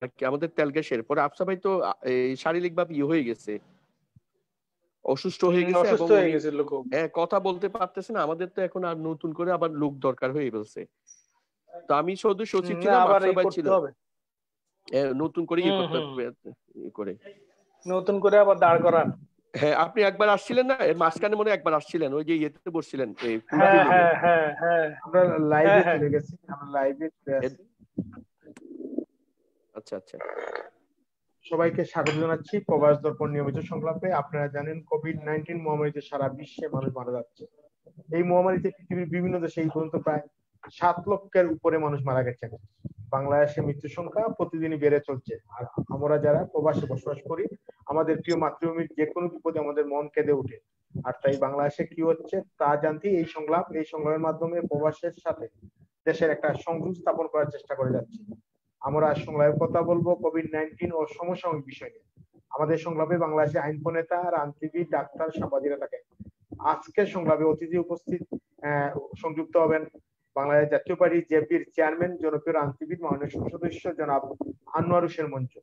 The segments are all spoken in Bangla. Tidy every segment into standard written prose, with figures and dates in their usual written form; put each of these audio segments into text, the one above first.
আর কি আমাদের তেল গ্যাসের পরে আফসা ভাই তো শারীরিক ভাবে হয়ে গেছে, অসুস্থ হয়ে গেছে এবং কথা বলতে পারতেছে না। আমাদের তো এখন আর নতুন করে আবার লোক দরকার হয়ে গেছে। তো আমি শুধু সচিব ছিলাম, আফসা ভাই ছিল, নতুন করে নতুন করে আবার দাঁড় করান। হ্যাঁ, আপনি একবার আসছিলেন না, এর মাঝখানে মনে একবার আসছিলেন, ওই যে ইয়েতে বসছিলেন। আমরা লাইভে চলে গেছি, আমরা লাইভে চলে আসছি। আচ্ছা আচ্ছা, সবাইকে স্বাগত জানাচ্ছি প্রবাস দর্পণ নিয়মিত সংলাপে। আপনারা জানেন কোভিড-19 মহামারীতে সারা বিশ্বে মানুষ মারা যাচ্ছে। এই মহামারীতে পৃথিবীর বিভিন্ন দেশে এই পর্যন্ত প্রায় 7 লক্ষের উপরে মানুষ মারা গেছেন। বাংলাদেশে মৃত্যু সংখ্যা প্রতিদিনই বেড়ে চলছে। আর আমরা যারা প্রবাসে বসবাস করি, আমাদের প্রিয় মাতৃভূমির যে কোনো বিপদে আমাদের মন কেঁদে ওঠে। আর তাই বাংলাদেশে কি হচ্ছে তা জানতে এই সংলাপের মাধ্যমে প্রবাসের সাথে দেশের একটা সংযোগ স্থাপন করার চেষ্টা করে যাচ্ছি। আমরা সংলাপে কথা বলবো কোভিড-19 ও সমসাময়িক বিষয় নিয়ে। আমাদের সংলাপে বাংলাদেশে আইন প্রণেতা, আইনজীবী, ডাক্তার, সাংবাদিকরা থাকে। আজকের সংলাপে অতিথি উপস্থিত সংযুক্ত হবেন বাংলাদেশ জাতীয় পার্টি জেপির চেয়ারম্যান, জনপ্রিয় আইনজীবী, মাননীয় সংসদ সদস্য জনাব আনোয়ার হোসেন মঞ্জু।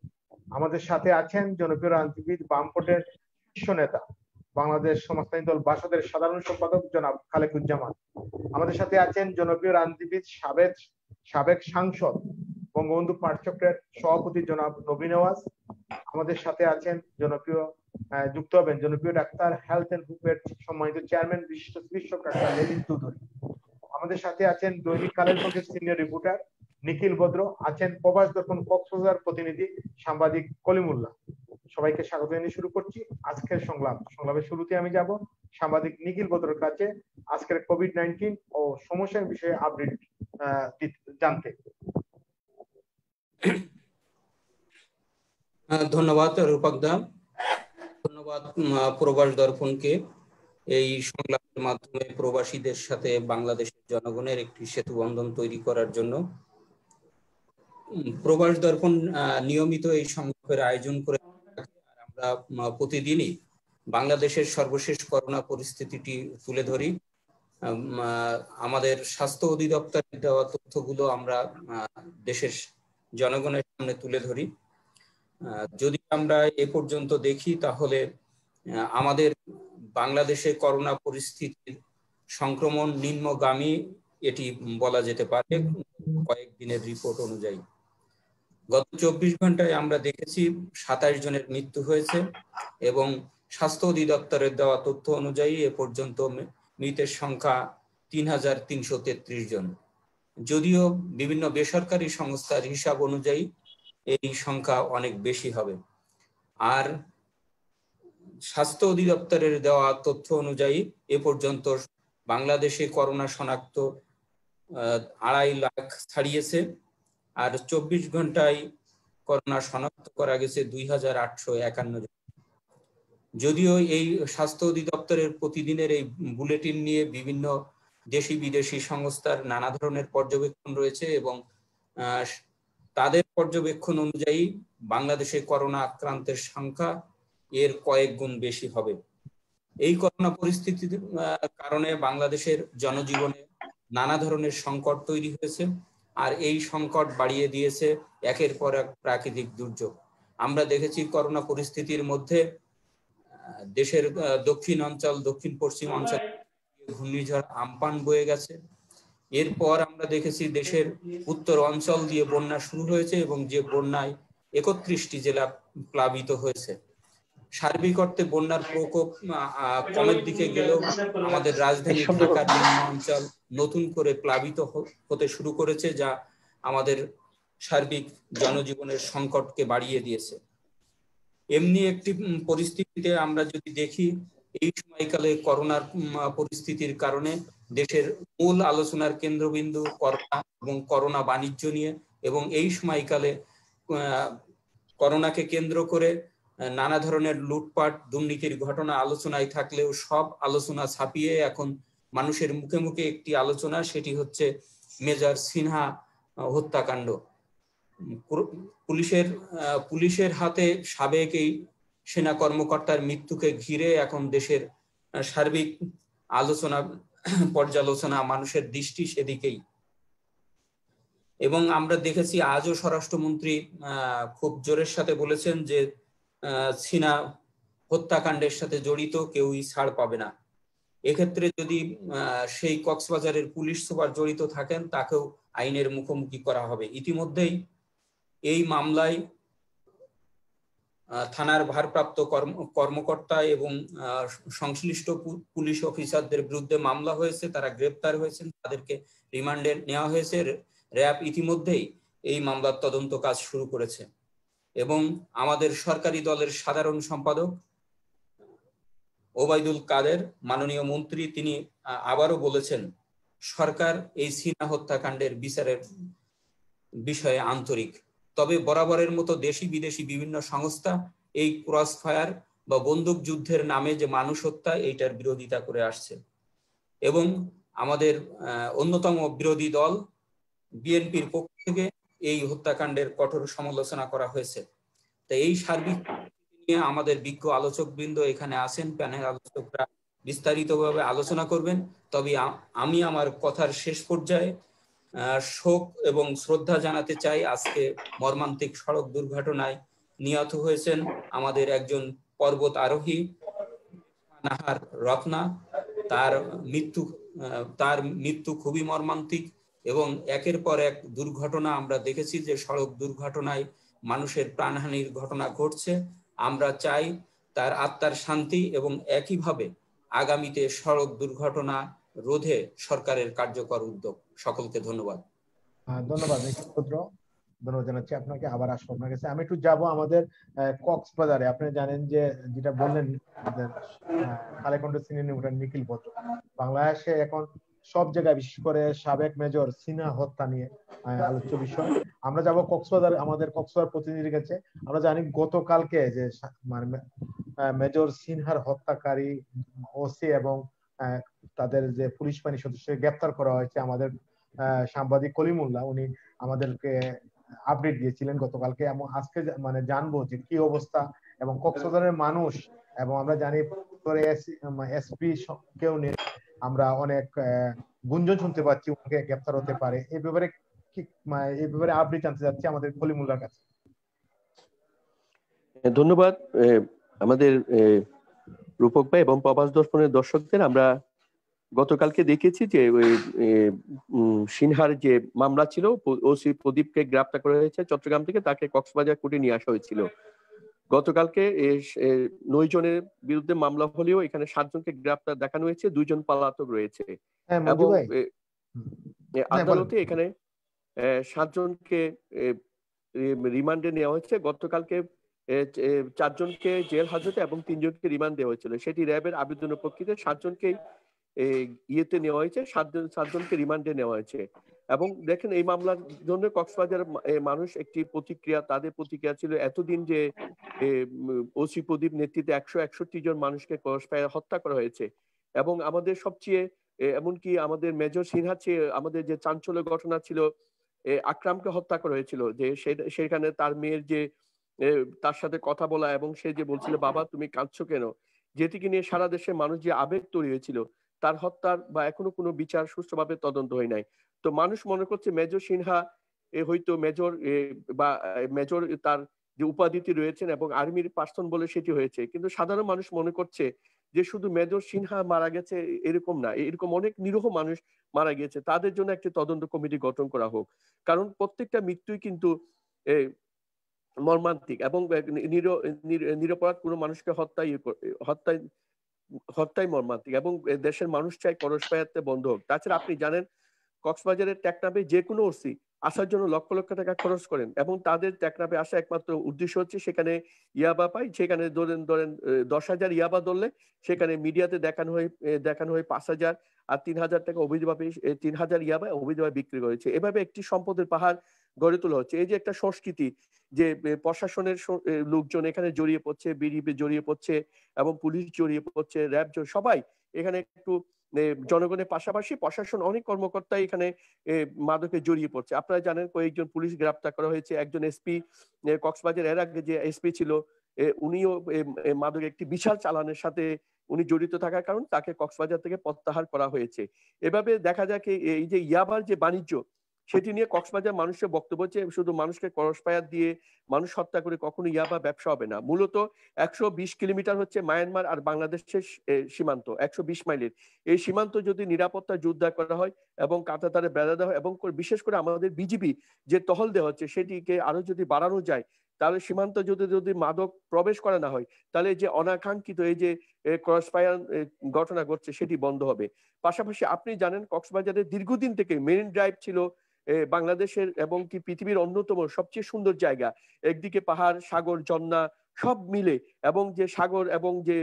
আমাদের সাথে আছেন জনপ্রিয় আইনজীবী, বামপটের শীর্ষ নেতা, বাংলাদেশ সমাজতান্ত্রিক দল বাসদের সাধারণ সম্পাদক জনাব খালেকুজ্জামান। আমাদের সাথে আছেন জনপ্রিয় আইনজীবী, সাবেক সাংসদ, বঙ্গবন্ধু পাঠচক্রের সভাপতি জনাব নবী নওয়াজ। আমাদের সাথে আছেন যুক্ত হবেন জনপ্রিয় ডাক্তার, হেলথ এন্ড হুপের সম্মানিত চেয়ারম্যান, বিশিষ্ট চিকিৎসক ডাক্তার লেলিন চৌধুরী। আমাদের সাথে আছেন দৈনিক কালের কণ্ঠের সিনিয়র রিপোর্টার নিখিল ভদ্র, আছেন প্রবাস দর্পণ কক্সবাজার প্রতিনিধি সাংবাদিক কলিমুল্লাহ। সবাইকে স্বাগত জানিয়ে শুরু করছি আজকের সংলাপের শুরুতে আমি যাব সাংবাদিক নিখিল ভদ্রের কাছে আজকের কোভিড-19 ও সমস্যার বিষয়ে আপডেট জানতে। ধন্যবাদ রূপক দা, ধন্যবাদ প্রবাস দর্পণকে এই সংলাপের মাধ্যমে প্রবাসীদের সাথে বাংলাদেশের জনগণের একটি সেতু বন্ধন তৈরি করার জন্য। প্রবাস দর্পণ নিয়মিত এই সংলাপের আয়োজন করে, আর আমরা প্রতিদিনই বাংলাদেশের সর্বশেষ করোনা পরিস্থিতিটি তুলে ধরি। আমাদের স্বাস্থ্য অধিদপ্তরের দেওয়া তথ্যগুলো আমরা দেশের জনগণের সামনে তুলে ধরি। যদি আমরা এ পর্যন্ত দেখি তাহলে আমাদের বাংলাদেশে করোনা পরিস্থিতির সংক্রমণ নিম্নগামী এটি বলা যেতে পারে কয়েকদিনের রিপোর্ট অনুযায়ী। গত 24 ঘন্টায় আমরা দেখেছি 27 জনের মৃত্যু হয়েছে এবং স্বাস্থ্য অধিদপ্তরের দেওয়া তথ্য অনুযায়ী এ পর্যন্ত মৃতের সংখ্যা 3333 জন। যদিও বিভিন্ন বেসরকারি সংস্থার হিসাব অনুযায়ী এই সংখ্যা অনেক বেশি হবে। আর স্বাস্থ্য অধিদপ্তরের দেওয়া তথ্য অনুযায়ী এ পর্যন্ত বাংলাদেশে করোনা শনাক্ত 2.5 লাখ ছাড়িয়েছে। আর 24 ঘন্টায় করোনা শনাক্ত করা গেছে 2851 জন। যদিও এই স্বাস্থ্য অধিদপ্তরের প্রতিদিনের এই বুলেটিন নিয়ে বিভিন্ন দেশি বিদেশি সংস্থার নানা ধরনের পর্যবেক্ষণ রয়েছে এবং তাদের পর্যবেক্ষণ অনুযায়ী বাংলাদেশে করোনা আক্রান্তের সংখ্যা এর কয়েক গুণ বেশি হবে। এই করোনা পরিস্থিতির কারণে বাংলাদেশের জনজীবনে নানা ধরনের সংকট তৈরি হয়েছে, আর এই সংকট বাড়িয়ে দিয়েছে একের পর এক প্রাকৃতিক দুর্যোগ। আমরা দেখেছি করোনা পরিস্থিতির মধ্যে দেশের দক্ষিণ পশ্চিম অঞ্চল ঘূর্ণিঝড় আম্পান বয়ে গেছে। এরপর আমরা দেখেছি দেশের উত্তর অঞ্চল দিয়ে বন্যা শুরু হয়েছে এবং যে বন্যায় 31টি জেলা প্লাবিত হয়েছে। সার্বিক অর্থে বন্যার প্রকোপ কমের দিকে গেলেও আমাদের রাজধানী ঢাকার নিম্ন অঞ্চল নতুন করে প্লাবিত হতে শুরু করেছে, যা আমাদের সার্বিক জনজীবনের সংকটকে বাড়িয়ে দিয়েছে। এমনি একটি পরিস্থিতিতে আমরা যদি দেখি, এই সময়কালে করোনার পরিস্থিতির কারণে দেশের মূল আলোচনার কেন্দ্রবিন্দু করোনা এবং করোনা বাণিজ্য নিয়ে, এবং এই সময়কালে করোনাকে কেন্দ্র করে নানা ধরনের লুটপাট দুর্নীতির ঘটনা আলোচনায় থাকলেও সব আলোচনা ছাপিয়ে এখন মানুষের মুখে মুখে একটি আলোচনা, সেটি হচ্ছে মেজর সিনহা হত্যাকাণ্ড। পুলিশের হাতে সাবেক এই সেনা কর্মকর্তার মৃত্যুকে ঘিরে এখন দেশের সার্বিক পর্যালোচনা, মানুষের দৃষ্টি সেদিকেই। এবং আমরা দেখেছি আজও স্বরাষ্ট্রমন্ত্রী খুব জোরের সাথে বলেছেন যে সিনা হত্যাকাণ্ডের সাথে জড়িত কেউই ছাড় পাবে না। এক্ষেত্রে যদি সেই কক্সবাজারের পুলিশ সুপার জড়িত থাকেন তাকেও আইনের মুখোমুখি করা হবে। ইতিমধ্যেই এই মামলায় থানার ভারপ্রাপ্ত কর্মকর্তা এবং সংশ্লিষ্ট পুলিশ অফিসারদের বিরুদ্ধে মামলা হয়েছে, তারা গ্রেপ্তার হয়েছেন, তাদেরকে রিমান্ডে নেওয়া হয়েছে। র্যাব ইতিমধ্যেই এই মামলার তদন্ত কাজ শুরু করেছে এবং আমাদের সরকারি দলের সাধারণ সম্পাদক ওবায়দুল কাদের মাননীয় মন্ত্রী তিনি আবারও বলেছেন সরকার এই সিনা হত্যাকাণ্ডের বিচারের বিষয়ে আন্তরিক। তবে বরাবরের মতো দেশি বিদেশি বিভিন্ন সংস্থা এই ক্রস ফায়ার বা বন্দুক যুদ্ধের নামে যে মানুষ হত্যা এইটার বিরোধিতা করে আসছে এবং আমাদের অন্যতম বিরোধী দল বিএনপির পক্ষ থেকে এই হত্যাকাণ্ডের কঠোর সমালোচনা করা হয়েছে। তো এই সার্বিক নিয়ে আমাদের বিজ্ঞ আলোচকবৃন্দ এখানে আছেন, প্যানেল আলোচকরা বিস্তারিতভাবে আলোচনা করবেন। তবে আমি আমার কথার শেষ পর্যায়ে শোক এবং শ্রদ্ধা জানাতে চাই। আজকে মর্মান্তিক সড়ক দুর্ঘটনায় নিহত হয়েছেন আমাদের একজন পর্বত আরোহী নাহার রত্না। তার মৃত্যু খুবই মর্মান্তিক এবং একের পর এক দুর্ঘটনা আমরা দেখেছি যে সড়ক দুর্ঘটনায় মানুষের প্রাণহানির ঘটনা ঘটছে। আমরা চাই তার আত্মার শান্তি এবং একইভাবে আগামীতে সড়ক দুর্ঘটনা রোধে সরকারের কার্যকর উদ্যোগ। সকলকে ধন্যবাদ। ধন্যবাদ ধন্যবাদ জানাচ্ছি আপনাকে। আবার আসবো আপনার কাছে। আমি একটু যাবো আমাদের কক্সবাজারে। আপনি জানেন যে যেটা বললেন কালেকন্ড সিনিয়র নিখিল ভদ্র, বাংলাদেশে এখন সব জায়গায় বিশেষ করে সাবেক মেজর সিনা হত্যা নিয়ে আলোচ্য বিষয়। আমরা যাব কক্সবাজার, আমাদের কক্সবাজার প্রতিনিধির কাছে। আমরা জানি গতকালকে যে মেজর সিনহার হত্যাকারী ওসি এবং তাদের যে পুলিশ বাহিনীর সদস্য গ্রেপ্তার করা হয়েছে। আমাদের সাংবাদিক কলিমুল্লাহ উনি আমাদেরকে আপডেট দিয়েছিলেন গতকালকে, এবং আজকে জানবো যে কি অবস্থা এবং কক্সবাজারের মানুষ, এবং আমরা জানি এসপি কেউ নিয়ে আমরা অনেক গুঞ্জন শুনতে পাচ্ছি ওনাকে গ্রেপ্তার হতে পারে। এই ব্যাপারে আপডেট জানতে যাচ্ছি আমাদের কলিমুল্লাহর কাছে। ধন্যবাদ আমাদের রূপক ভাই এবং প্রবাস দর্পণের দর্শকদের। আমরা গতকালকে দেখেছি যে ওই সিনহার যে মামলা ছিল, ওসি প্রদীপকে গ্রেপ্তার করা হয়েছে চট্টগ্রাম থেকে, তাকে কক্সবাজার কোর্টে নিয়ে আসা হয়েছিল। গতকালকে 9 জনের বিরুদ্ধে মামলা হলেও এখানে 7 জনকে গ্রেপ্তার দেখানো হয়েছে, 2 জন পলাতক রয়েছে এবং আদালতে এখানে 7 জনকে রিমান্ডে নেওয়া হয়েছে। গতকালকে 4 জনকে জেল হাজতে এবং 3 জনকে রিমান্ড দেওয়া হয়েছিল। সেটি র্যাবের আবেদনের প্রেক্ষিতে 7 জনকে ইয়েতে নেওয়া হয়েছে, 7 জনকে রিমান্ডে নেওয়া হয়েছে। এবং দেখেন এই মামলার জন্য কক্সবাজার মানুষ একটি প্রতিক্রিয়া, তাদের প্রতিক্রিয়া ছিল এতদিন যে ওসি প্রদীপ নেতৃত্বে 161 জন মানুষকে হত্যা করা হয়েছে এবং আমাদের সবচেয়ে এমনকি আমাদের মেজর সিনহার চেয়ে আমাদের যে চাঞ্চল্য ঘটনা ছিল আকরামকে হত্যা করা হয়েছিল, যে সেখানে তার মেয়ের যে তার সাথে কথা বলা এবং সে যে বলছিল বাবা তুমি কাঁদছো কেন, যেটিকে নিয়ে সারা দেশের মানুষ যে আবেগ তৈরি হয়েছিল, তার হত্যার বা এখনো কোনো বিচার সুষ্ঠুভাবে তদন্ত হয় নাই। তো মানুষ মনে করছে মেজর সিনহা হয়তো মেজর বা মেজর তার যে উপাধিটি রয়েছেন এবং আর্মির পার্সন বলে সেটি হয়েছে, কিন্তু সাধারণ মানুষ মনে করছে যে শুধু মেজর সিনহা মারা গেছে এরকম না, এরকম অনেক নিরীহ মানুষ মারা গিয়েছে, তাদের জন্য একটি তদন্ত কমিটি গঠন করা হোক। কারণ প্রত্যেকটা মৃত্যুই কিন্তু মর্মান্তিক এবং নিরপরাধ কোনো মানুষকে হত্যাই মর্মান্তিক এবং দেশের মানুষ চাই ক্রস ফায়ার বন্ধ হোক। তাছাড়া আপনি জানেন কক্সবাজারের টেকনাফে যে কোনো ওসি আসার জন্য লক্ষ লক্ষ টাকা খরচ করেন এবং তাদের টেকনাফে আসা একমাত্র উদ্দেশ্য হচ্ছে সেখানে ইয়াবা পাই। সেখানে ধরেন 10,000 ইয়াবা ধরলে সেখানে মিডিয়াতে দেখানো হয় 5,000 আর 3,000 টাকা অবৈধভাবে 3,000 ইয়াবা অবৈধভাবে বিক্রি করেছে। এভাবে একটি সম্পদের পাহাড় গড়ে তোলা হচ্ছে। এই যে একটা সংস্কৃতি যে প্রশাসনের লোকজন এখানে জড়িয়ে পড়ছে, বিডিপি জড়িয়ে পড়ছে এবং পুলিশ জড়িয়ে পড়ছে, র্যাব সবাই এখানে একটু জনগণের পাশাপাশি প্রশাসন অনেক কর্মকর্তা এখানে মাদকে জড়িয়ে পড়ছে। আপনারা জানেন কয়েকজন পুলিশ গ্রেপ্তার করা হয়েছে। একজন এসপি কক্সবাজার এর আগে যে এসপি ছিল উনিও মাদক একটি বিশাল চালানের সাথে উনি জড়িত থাকার কারণ তাকে কক্সবাজার থেকে প্রত্যাহার করা হয়েছে। এভাবে দেখা যায় এই যে ইয়াবার যে বাণিজ্য সেটি নিয়ে কক্সবাজার মানুষের বক্তব্য হচ্ছে শুধু মানুষকে ক্রসফায়ার দিয়ে মানুষ হত্যা করে কখনো ইয়াবা ব্যবসা হবে না। মূলত 120 কিলোমিটার হচ্ছে মায়ানমার আর বাংলাদেশের সীমান্ত, 120 মাইলের এই সীমান্ত যদি নিরাপত্তা জোরদার করা হয় এবং কাঁটাতারে বেড়া দেওয়া হয় এবং বিশেষ করে আমাদের বিজিবি যে টহল দেওয়া হচ্ছে সেটিকে আরো যদি বাড়ানো যায়, তাহলে সীমান্ত যদি মাদক প্রবেশ করা না হয়, তাহলে যে অনাকাঙ্ক্ষিত এই যে ক্রসফায়ার ঘটনা ঘটছে সেটি বন্ধ হবে। পাশাপাশি আপনি জানেন কক্সবাজারে দীর্ঘদিন থেকে মেরিন ড্রাইভ ছিল বাংলাদেশের এবং কি পৃথিবীর অন্যতম সবচেয়ে সুন্দর জায়গা। একদিকে পাহাড়, সাগর, ঝর্ণা সব মিলে এবং যে সাগর এবং যে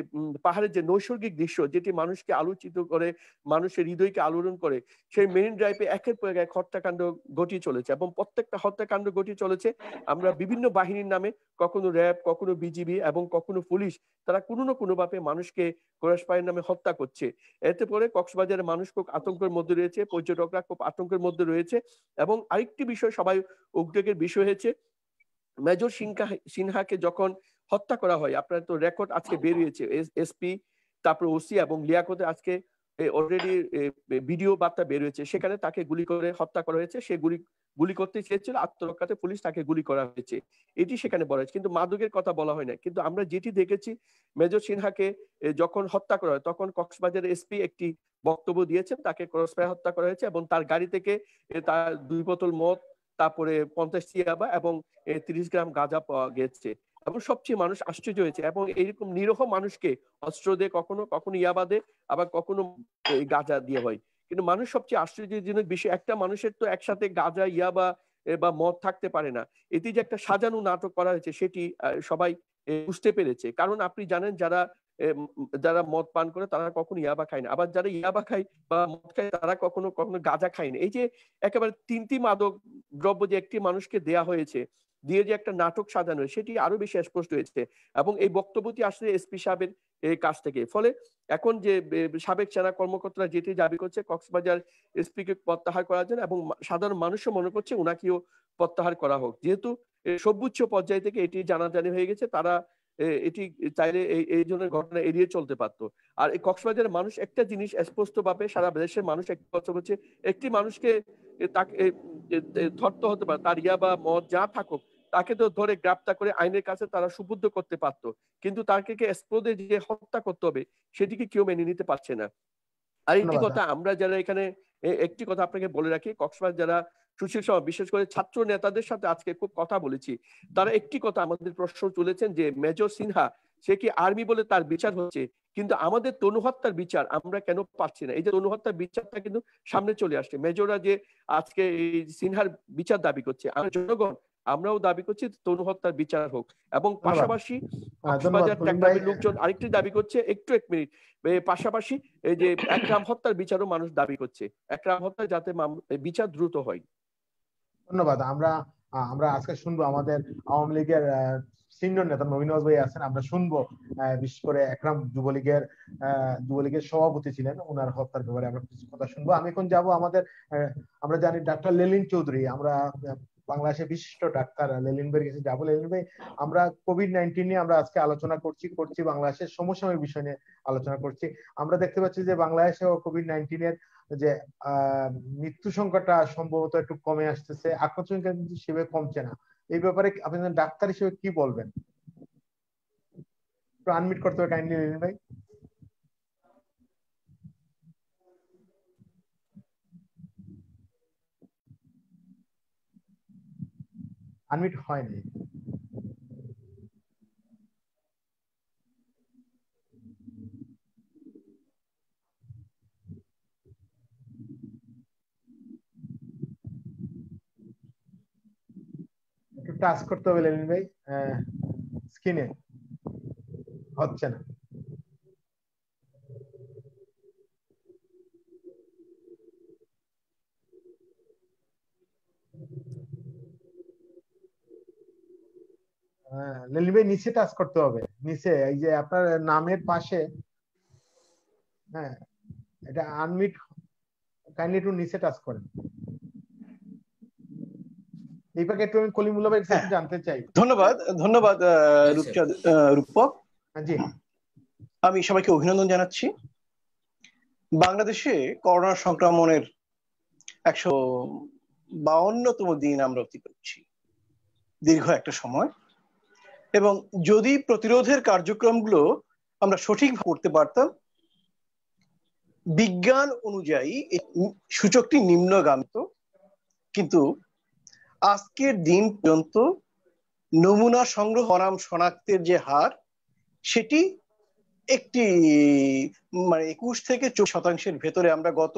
পাহাড়ের যে নৈসর্গিক দৃশ্য যেটি মানুষকে আলোচিত করে, মানুষের হৃদয়কে আলোড়ন করে, সেই মেরিন ড্রাইভে একের পর এক হত্যাকাণ্ড ঘটিয়ে চলেছে এবং প্রত্যেকটা হত্যাকাণ্ড ঘটিয়ে চলেছে আমরা বিভিন্ন বাহিনীর নামে, কখনো র্যাব, কখনো বিজিবি এবং কখনো পুলিশ, তারা কোনো না কোনো ভাবে মানুষকে ক্রসফায়ার নামে হত্যা করছে। এতে করে কক্সবাজারের মানুষ খুব আতঙ্কের মধ্যে রয়েছে, পর্যটকরা খুব আতঙ্কের মধ্যে রয়েছে। এবং আরেকটি বিষয় সবাই উদ্বেগের বিষয় হয়েছে, মেজর সিনহাকে যখন হত্যা করা হয়, আপনার তো রেকর্ড আজকে বের হয়েছে, এসপি তারপর ওসি এবং লিয়াকতে আজকে অলরেডি ভিডিও বার্তা বের হয়েছে, সেখানে তাকে গুলি করে হত্যা করা হয়েছে। সে গুলি করতে চেয়েছিল, আত্মরক্ষাতে পুলিশ তাকে গুলি করা হয়েছে, এটি সেখানে বলা হয়েছে, কিন্তু মাদকের কথা বলা হয় না। কিন্তু আমরা যেটি দেখেছি, মেজর সিনহাকে যখন হত্যা করা হয় তখন কক্সবাজারের এসপি একটি বক্তব্য দিয়েছেন, তাকে ক্রসফায়ার হত্যা করা হয়েছে এবং তার গাড়ি থেকে তার 2 বোতল মদ, তারপরে 50 ইয়াবা এবং 30 গ্রাম গাঁজা পাওয়া গেছে। এবং সবচেয়ে মানুষ আশ্চর্য হয়েছে এবং এইরকম নিরীহ মানুষকে অস্ত্র দিয়ে কখনো কখনো ইয়াবা দেয়, আবার কখনো গাঁজা দিয়ে হয়। কিন্তু মানুষ সবচেয়ে আশ্চর্যজনক বিষয়, একটা মানুষের তো একসাথে গাঁজা, ইয়াবা বা মদ থাকতে পারে না। এটি যে একটা সাজানো নাটক করা হয়েছে সেটি সবাই বুঝতে পেরেছে। কারণ আপনি জানেন যারা মদ পান করে তারা কখনো ইয়াবা খায় না, আবার যারা ইয়াবা খায় বা মদ খায় তারা কখনো কখনো গাঁজা খায় না। এই যে একেবারে 3টি মাদক দ্রব্য যে একটি মানুষকে দেয়া হয়েছে, দিয়ে যে একটা নাটক সাজানো, সেটি আরো বেশি স্পষ্ট হয়েছে এবং এই বক্তব্যটি আসলে এসপি সাহেবের কাছ থেকে। ফলে এখন যে সাবেক সেনা কর্মকর্তারা যেটি দাবি করছে কক্সবাজার এসপি কে প্রত্যাহার করার জন্য, এবং সাধারণ মানুষও মনে করছে ওনাকেও প্রত্যাহার করা হোক, যেহেতু সর্বোচ্চ পর্যায় থেকে এটি জানাজানি হয়ে গেছে, তারা এটি চাইলে এই ধরনের ঘটনা এড়িয়ে চলতে পারতো। আর এই কক্সবাজারের মানুষ একটা জিনিস স্পষ্ট ভাবে, সারা দেশের মানুষ একটা কথা বলছে, একটি মানুষকে তাকে ধরতে হতে পারে, তার ইয়া বা মদ যা থাকুক তাকে তো ধরে গ্রেপ্তার করে আইনের কাছে তারা সুবুদ্ধ করতে পারতো, কিন্তু তাকে স্পোদে যে হত্যা করতে হবে সেটিকে কেউ মেনে নিতে পারছে না। আর একটি কথা আমরা যারা এখানে, একটি কথা আপনাকে বলে রাখি, কক্সবাজার যারা সুশীল সমাজ, বিশেষ করে ছাত্র নেতাদের সাথে আজকে খুব কথা বলেছি, তারা একটি কথা আমাদের প্রশ্ন তুলেছেন যে মেজর সিনহা সে কি আর্মি বলে তার বিচার হচ্ছে, কিন্তু আমাদের তনু হত্যার বিচার আমরা কেন পাচ্ছি না? এই যে তনু হত্যার বিচারটা কিন্তু সামনে চলে আসছে, মেজররা যে আজকে এই সিনহার বিচার দাবি করছে, আমরা জনগণ আমরাও দাবি করছি তনু হত্যার বিচার হোক। এবং পাশাপাশি কক্সবাজার টেকনাফের লোকজন আরেকটি দাবি করছে, এক মিনিট, পাশাপাশি এই যে একরাম হত্যার বিচারও মানুষ দাবি করছে, একরাম হত্যা যাতে বিচার দ্রুত হয়। ধন্যবাদ। আমরা আজকে শুনবো আমাদের আওয়ামী লীগের সিনিয়র নেতা নবীন ভাই আছেন, আমরা শুনবো বিশেষ করে একরাম যুবলীগের সভাপতি ছিলেন, ওনার হত্যার ব্যাপারে আমরা কিছু কথা শুনবো। আমি এখন যাব আমরা জানি ডাক্তার লেলিন চৌধুরী, আমরা বাংলাদেশের বিশিষ্ট ডাক্তার লেলিন ভাইয়ের কাছে যাবো। লেলিন ভাই, আমরা কোভিড-19 নিয়ে আমরা আজকে আলোচনা করছি বাংলাদেশের সমসাময়িক বিষয় নিয়ে আলোচনা করছি। আমরা দেখতে পাচ্ছি যে বাংলাদেশে কোভিড-19 এর যে মৃত্যু সংখ্যাটা সম্ভবত একটু কমে আসতেছে, আক্রান্ত সংখ্যা কিন্তু সেভাবে কমছে না। এই ব্যাপারে আপনি ডাক্তার হিসেবে কি বলবেন? একটু আনমিউট করতে হবে কাইন্ডলি লেলিন ভাই। আনমিউট হয়নি। একটু টাচ করতে হবে লেলিন ভাই, স্ক্রিনে হচ্ছে না। লেলিন ভাই নিচে টাচ করতে হবে, নিচে এই যে আপনার নামের পাশে, হ্যাঁ এটা আনমিউট, কাইন্ডলি একটু নিচে টাচ করেন। এই পাকে একটু আমি কলিমুল্লাহ ভাইয়ের কাছে জানতে চাই। ধন্যবাদ রূপক জি, আমি সবাইকে অভিনন্দন জানাচ্ছি। বাংলাদেশে করোনা সংক্রমণের 52তম দিন আমরা অতি করছি, দীর্ঘ একটা সময়। এবং যদি প্রতিরোধের কার্যক্রমগুলো আমরা সঠিকভাবে করতে পারতাম, বিজ্ঞান অনুযায়ী সূচকটি নিম্নগামী, কিন্তু আজকের দিন পর্যন্ত নমুনা সংগ্রহ বনাম শনাক্তের যে হার, সেটি একটি 21 থেকে 24% ভেতরে আমরা গত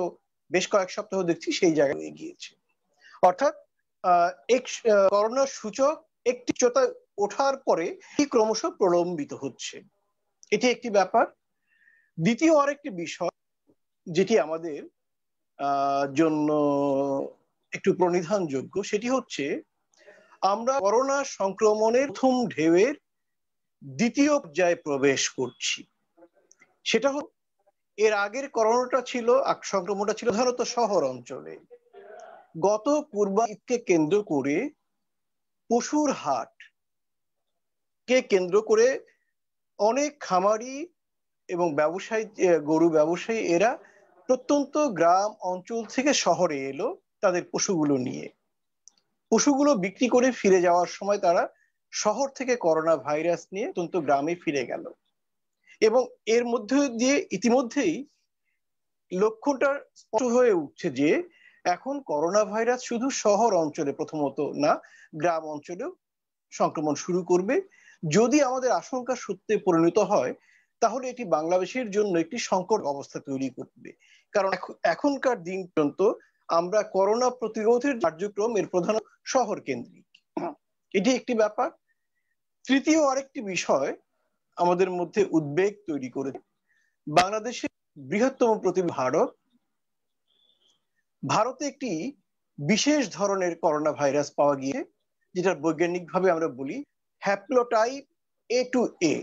বেশ কয়েক সপ্তাহ দেখছি সেই জায়গায় গিয়েছে। অর্থাৎ করোনার সূচক একটি উচ্চতায় ওঠার পরে ক্রমশ প্রলম্বিত হচ্ছে, এটি একটি ব্যাপার। দ্বিতীয় আরেকটি বিষয় যেটি আমাদের জন্য একটু প্রণিধানযোগ্য, সেটি হচ্ছে আমরা করোনা সংক্রমণের প্রথম ঢেউয়ের দ্বিতীয় পর্যায়ে প্রবেশ করছি। সেটা হল, এর আগের করোনাটা ছিল, সংক্রমণটা ছিল সাধারণত শহর অঞ্চলে। গত পূর্বাকে কেন্দ্র করে পশুর হাট কে কেন্দ্র করে অনেক খামারি এবং ব্যবসায়ী, গরু ব্যবসায়ী, এরা প্রত্যন্ত গ্রাম অঞ্চল থেকে শহরে এলো তাদের পশুগুলো নিয়ে। পশুগুলো বিক্রি করে ফিরে যাওয়ার সময় তারা শহর থেকে করোনা ভাইরাস নিয়ে অত্যন্ত গ্রামে ফিরে গেল। এবং এর মধ্যে দিয়ে ইতিমধ্যেই লক্ষণটা স্পষ্ট হয়ে উঠছে যে এখন করোনা ভাইরাস শুধু শহর অঞ্চলে প্রথমত না, গ্রাম অঞ্চলেও সংক্রমণ শুরু করবে। যদি আমাদের আশঙ্কা সত্যি পরিণত হয়, তাহলে এটি বাংলাদেশের জন্য একটি সংকট অবস্থা তৈরি করবে। কারণ এখনকার দিন পর্যন্ত আমরা করোনা প্রতিরোধের কার্যক্রম এর প্রধান শহর কেন্দ্রিক, এটি একটি ব্যাপার। তৃতীয় আরেকটি বিষয় আমাদের মধ্যে উদ্বেগ তৈরি করে, বাংলাদেশের বৃহত্তম প্রতিবেশী ভারতে একটি বিশেষ ধরনের করোনা ভাইরাস পাওয়া গিয়ে, যেটা বৈজ্ঞানিকভাবে আমরা বলি হ্যাপ্লোটাইপ A2A।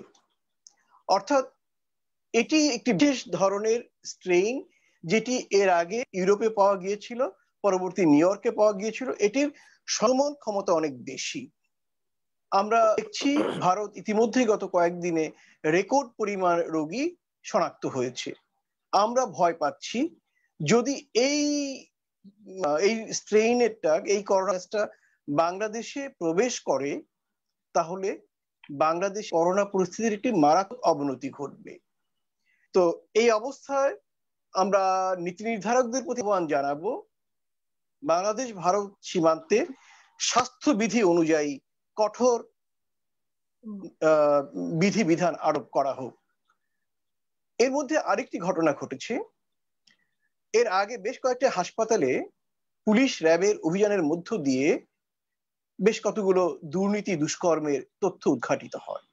অর্থাৎ এটি একটি বিশেষ ধরনের স্ট্রেইন, যেটি এর আগে ইউরোপে পাওয়া গিয়েছিল, পরবর্তী নিউ ইয়র্কে পাওয়া গিয়েছিল। এটির সংক্রমণ ক্ষমতা অনেক বেশি। আমরা দেখছি ভারত ইতিমধ্যেই গত কয়েকদিনে রেকর্ড পরিমাণ রোগী শনাক্ত হয়েছে। আমরা ভয় পাচ্ছি যদি এই স্ট্রেইনেরটা, এই করোনাটা বাংলাদেশে প্রবেশ করে, তাহলে বাংলাদেশ করোনা পরিস্থিতির একটি মারাত্মক অবনতি ঘটবে। তো এই অবস্থায় আমরা নীতি নির্ধারকদের প্রতি আহ্বান জানাবো, বাংলাদেশ ভারত সীমান্তে স্বাস্থ্যবিধি অনুযায়ী কঠোর বিধিবিধান আরোপ করা হোক। এর মধ্যে আরেকটি ঘটনা ঘটেছে। এর আগে বেশ কয়েকটা হাসপাতালে পুলিশ র্যাবের অভিযানের মধ্য দিয়ে বেশ কতগুলো দুর্নীতি দুষ্কর্মের তথ্য উদ্ঘাটিত হয়।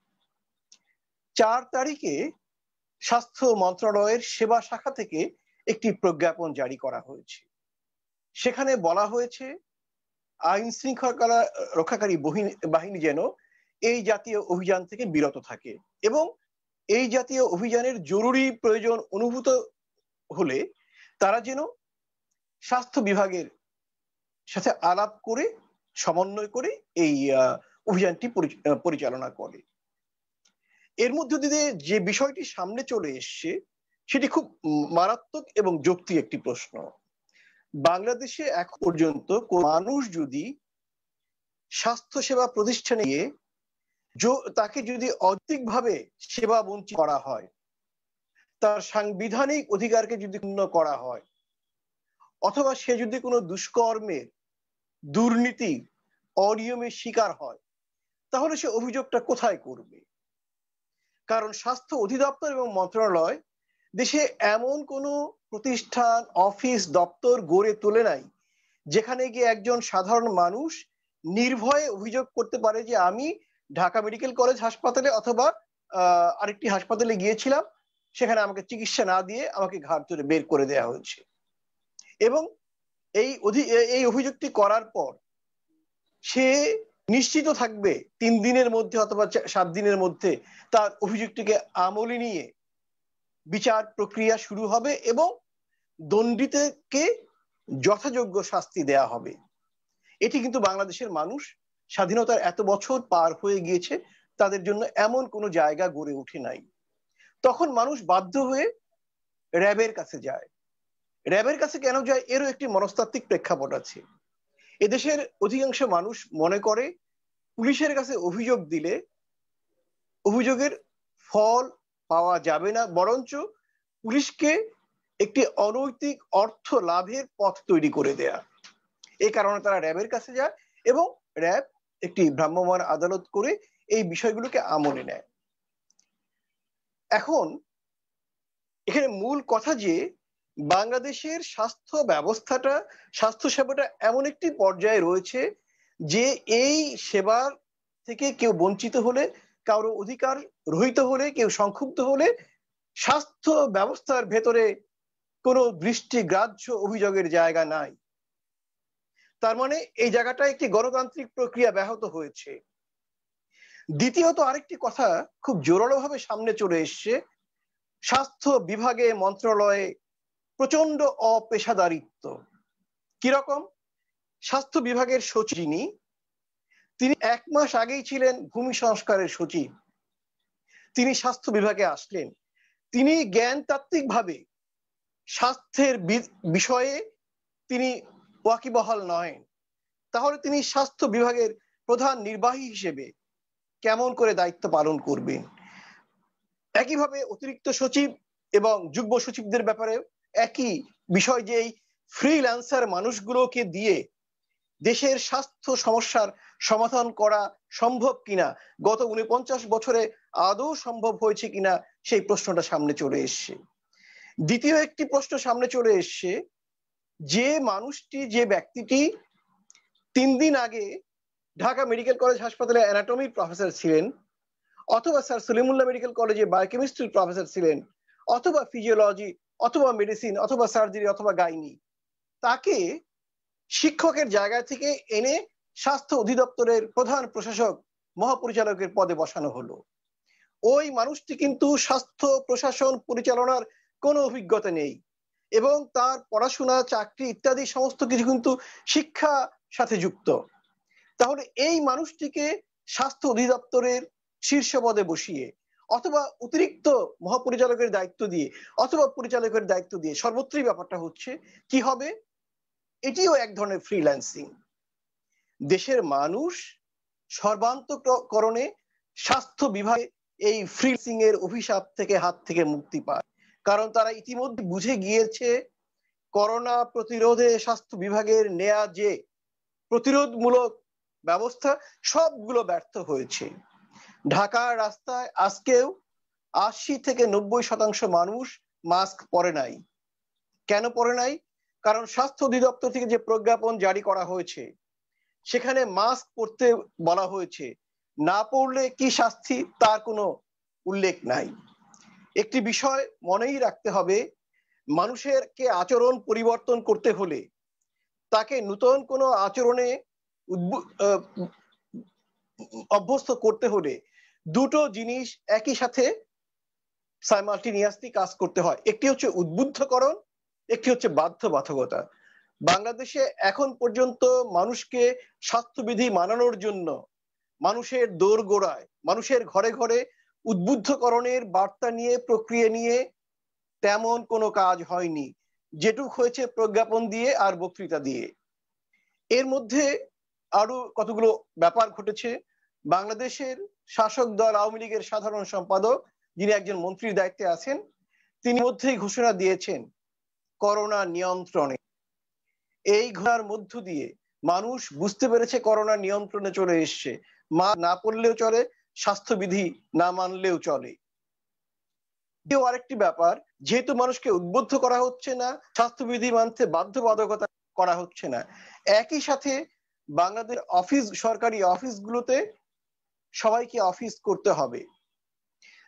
4 তারিখে স্বাস্থ্য মন্ত্রণালয়ের সেবা শাখা থেকে একটি প্রজ্ঞাপন জারি করা হয়েছে। সেখানে বলা হয়েছে আইন শৃঙ্খলা রক্ষাকারী বাহিনী যেন এই জাতীয় অভিযান থেকে বিরত থাকে এবং এই জাতীয় অভিযানের জরুরি প্রয়োজন অনুভূত হলে তারা যেন স্বাস্থ্য বিভাগের সাথে আলাপ করে সমন্বয় করে এই অভিযানটি পরিচালনা করে। এর মধ্যে দিয়ে যে বিষয়টি সামনে চলে এসছে সেটি খুব মারাত্মক এবং যৌক্তিক একটি প্রশ্ন। বাংলাদেশে এখন পর্যন্ত মানুষ যদি স্বাস্থ্য সেবা প্রতিষ্ঠানে গিয়ে তাকে যদি অযৌক্তিকভাবে সেবা বঞ্চিত করা হয়, তার সাংবিধানিক অধিকারকে যদি ক্ষুণ্ণ করা হয়, অথবা সে যদি কোনো দুষ্কর্মের, দুর্নীতি, অনিয়মের শিকার হয়, তাহলে সে অভিযোগটা কোথায় করবে? কারণ স্বাস্থ্য অধিদপ্তর এবং মন্ত্রণালয় দেশে এমন কোনো প্রতিষ্ঠান, অফিস, দপ্তর গড়ে তোলে নাই যেখানে গিয়ে একজন সাধারণ মানুষ নির্ভয়ে অভিযোগ করতে পারে যে আমি ঢাকা মেডিকেল কলেজ হাসপাতালে অথবা আরেকটি হাসপাতালে গিয়েছিলাম, সেখানে আমাকে চিকিৎসা না দিয়ে আমাকে ঘাট ধরে বের করে দেওয়া হয়েছে। এবং এই অভিযোগটি করার পর সে নিশ্চিত থাকবে 3 দিনের মধ্যে অথবা 7 দিনের মধ্যে তার অভিযোগটিকে আমলে নিয়ে বিচার প্রক্রিয়া শুরু হবে এবং দণ্ডিতকে যথাযোগ্য শাস্তি দেয়া হবে। এটি কিন্তু বাংলাদেশের মানুষ স্বাধীনতার এত বছর পার হয়ে গিয়েছে, তাদের জন্য এমন কোনো জায়গা গড়ে ওঠে নাই। তখন মানুষ বাধ্য হয়ে র্যাবের কাছে যায়। র্যাবের কাছে কেন যায়? এরও একটি মনস্তাত্ত্বিক প্রেক্ষাপট আছে। এদেশের অধিকাংশ মানুষ মনে করে পুলিশের কাছে অভিযোগ দিলে অভিযোগের ফল পাওয়া যাবে না, বরঞ্চ পুলিশকে একটি অনৈতিক অর্থ লাভের পথ তৈরি করে দেয়া। এই কারণে তারা র্যাবের কাছে যায় এবং র্যাব একটি ভ্রাম্যমাণ আদালত করে এই বিষয়গুলোকে আমলে নেয়। এখন এখানে মূল কথা যে বাংলাদেশের স্বাস্থ্য ব্যবস্থাটা, স্বাস্থ্য সেবাটা এমন একটি পর্যায়ে রয়েছে যে এই সেবার থেকে কেউ বঞ্চিত হলে, কারো অধিকার রহিত হলে, কেউ সংক্ষুব্ধ হলে স্বাস্থ্য ব্যবস্থার ভেতরে কোনো দৃষ্টিগ্রাহ্য অভিযোগের জায়গা নাই। তার মানে এই জায়গাটা একটি গণতান্ত্রিক প্রক্রিয়া ব্যাহত হয়েছে। দ্বিতীয়ত আরেকটি কথা খুব জোরালোভাবে সামনে চলে এসছে, স্বাস্থ্য বিভাগে মন্ত্রণালয়ে প্রচন্ড অপেশাদারিত্ব। কিরকম? স্বাস্থ্য বিভাগের সচিব তিনি 1 মাস আগেই ছিলেন ভূমি সংস্কারের সচিব, তিনি স্বাস্থ্য বিভাগে আসলেন, তিনি জ্ঞানতাত্ত্বিক ভাবে স্বাস্থ্যের বিষয়ে তিনি ওয়াকিবহাল নয়, তাহলে তিনি স্বাস্থ্য বিভাগের প্রধান নির্বাহী হিসেবে কেমন করে দায়িত্ব পালন করবেন? একইভাবে অতিরিক্ত সচিব এবং যুগ্ম সচিবদের ব্যাপারে একই বিষয়, যে এই ফ্রিল্যান্সার মানুষগুলোকে দিয়ে দেশের স্বাস্থ্য সমস্যার সমাধান করা সম্ভব কিনা, গত 49 বছরে আদৌ সম্ভব হয়েছে কিনা সেই প্রশ্নটা সামনে চলে এসছে। দ্বিতীয় একটি প্রশ্ন সামনে চলে এসছে, যে মানুষটি, যে ব্যক্তিটি 3 দিন আগে ঢাকা মেডিকেল কলেজ হাসপাতালে অ্যানাটমির প্রফেসর ছিলেন, অথবা স্যার সলিমুল্লাহ মেডিকেল কলেজে বায়োকেমিস্ট্রির প্রফেসর ছিলেন, অথবা ফিজিওলজি, অথবা মেডিসিন, অথবা সার্জারি, অথবা গাইনি, তাকে শিক্ষকের জায়গা থেকে এনে স্বাস্থ্য অধিদপ্তরের প্রধান প্রশাসক, মহাপরিচালকের পদে বসানো হলো। ওই মানুষটি কিন্তু স্বাস্থ্য প্রশাসন পরিচালনার কোনো অভিজ্ঞতা নেই এবং তার পড়াশোনা, চাকরি ইত্যাদি সমস্ত কিছু কিন্তু শিক্ষা সাথে যুক্ত। তাহলে এই মানুষটিকে স্বাস্থ্য অধিদপ্তরের শীর্ষ পদে বসিয়ে অথবা অতিরিক্ত মহাপরিচালকের দায়িত্ব দিয়ে অথবা পরিচালকের দায়িত্ব দিয়ে, সর্বত্রই ব্যাপারটা হচ্ছে কি হবে, এটিও এক ধরনের ফ্রিল্যান্সিং। দেশের মানুষ সর্বান্তকরণে স্বাস্থ্য বিভাগে এই ফ্রিল্যান্সিং এর অভিশাপ থেকে, হাত থেকে মুক্তি পায়, কারণ তারা ইতিমধ্যে বুঝে গিয়েছে করোনা প্রতিরোধে স্বাস্থ্য বিভাগের নেয়া যে প্রতিরোধমূলক ব্যবস্থা সবগুলো ব্যর্থ হয়েছে। ঢাকার রাস্তায় আজকেও 80 থেকে 90% মানুষ মাস্ক পরে নাই। কেন পরে নাই? কারণ স্বাস্থ্য অধিদপ্তর থেকে যে প্রজ্ঞাপন জারি করা হয়েছে সেখানে মাস্ক পরতে বলা হয়েছে, না পরলে কি শাস্তি তার কোনো উল্লেখ নাই। একটি বিষয় মনেই রাখতে হবে, মানুষেরকে আচরণ পরিবর্তন করতে হলে, তাকে নতুন কোনো আচরণে অভ্যস্ত করতে হলে দুটো জিনিস একই সাথে সাইমালটেনিয়াসলি কাজ করতে হয়। একটি হচ্ছে উদ্বুদ্ধকরণ, একটি হচ্ছে বাধ্যবাধকতা। বাংলাদেশে এখন পর্যন্ত মানুষকে স্বাস্থ্যবিধি মানানোর জন্য মানুষের দোরগোড়ায়, মানুষের ঘরে ঘরে উদ্বুদ্ধকরণের বার্তা নিয়ে, প্রক্রিয়া নিয়ে তেমন কোনো কাজ হয়নি। যেটুক হয়েছে প্রজ্ঞাপন দিয়ে আর বক্তৃতা দিয়ে। এর মধ্যে আরো কতগুলো ব্যাপার ঘটেছে। বাংলাদেশের শাসক দল আওয়ামী লীগের সাধারণ সম্পাদক, যিনি একজন মন্ত্রীর দায়িত্বে আছেন, তিনি মধ্যেই ঘোষণা দিয়েছেন করোনা নিয়ন্ত্রণে। এই ঘোষণার মধ্য দিয়ে মানুষ বুঝতে পেরেছে করোনা নিয়ন্ত্রণে চলে এসছে। না পড়লেও চলে, স্বাস্থ্যবিধি না মানলেও চলে। আরেকটি ব্যাপার, যেহেতু মানুষকে উদ্বুদ্ধ করা হচ্ছে না, স্বাস্থ্যবিধি মানতে বাধ্যবাধকতা করা হচ্ছে না, একই সাথে বাংলাদেশ সরকারি অফিসগুলোতে সবাইকে অফিস করতে হবে।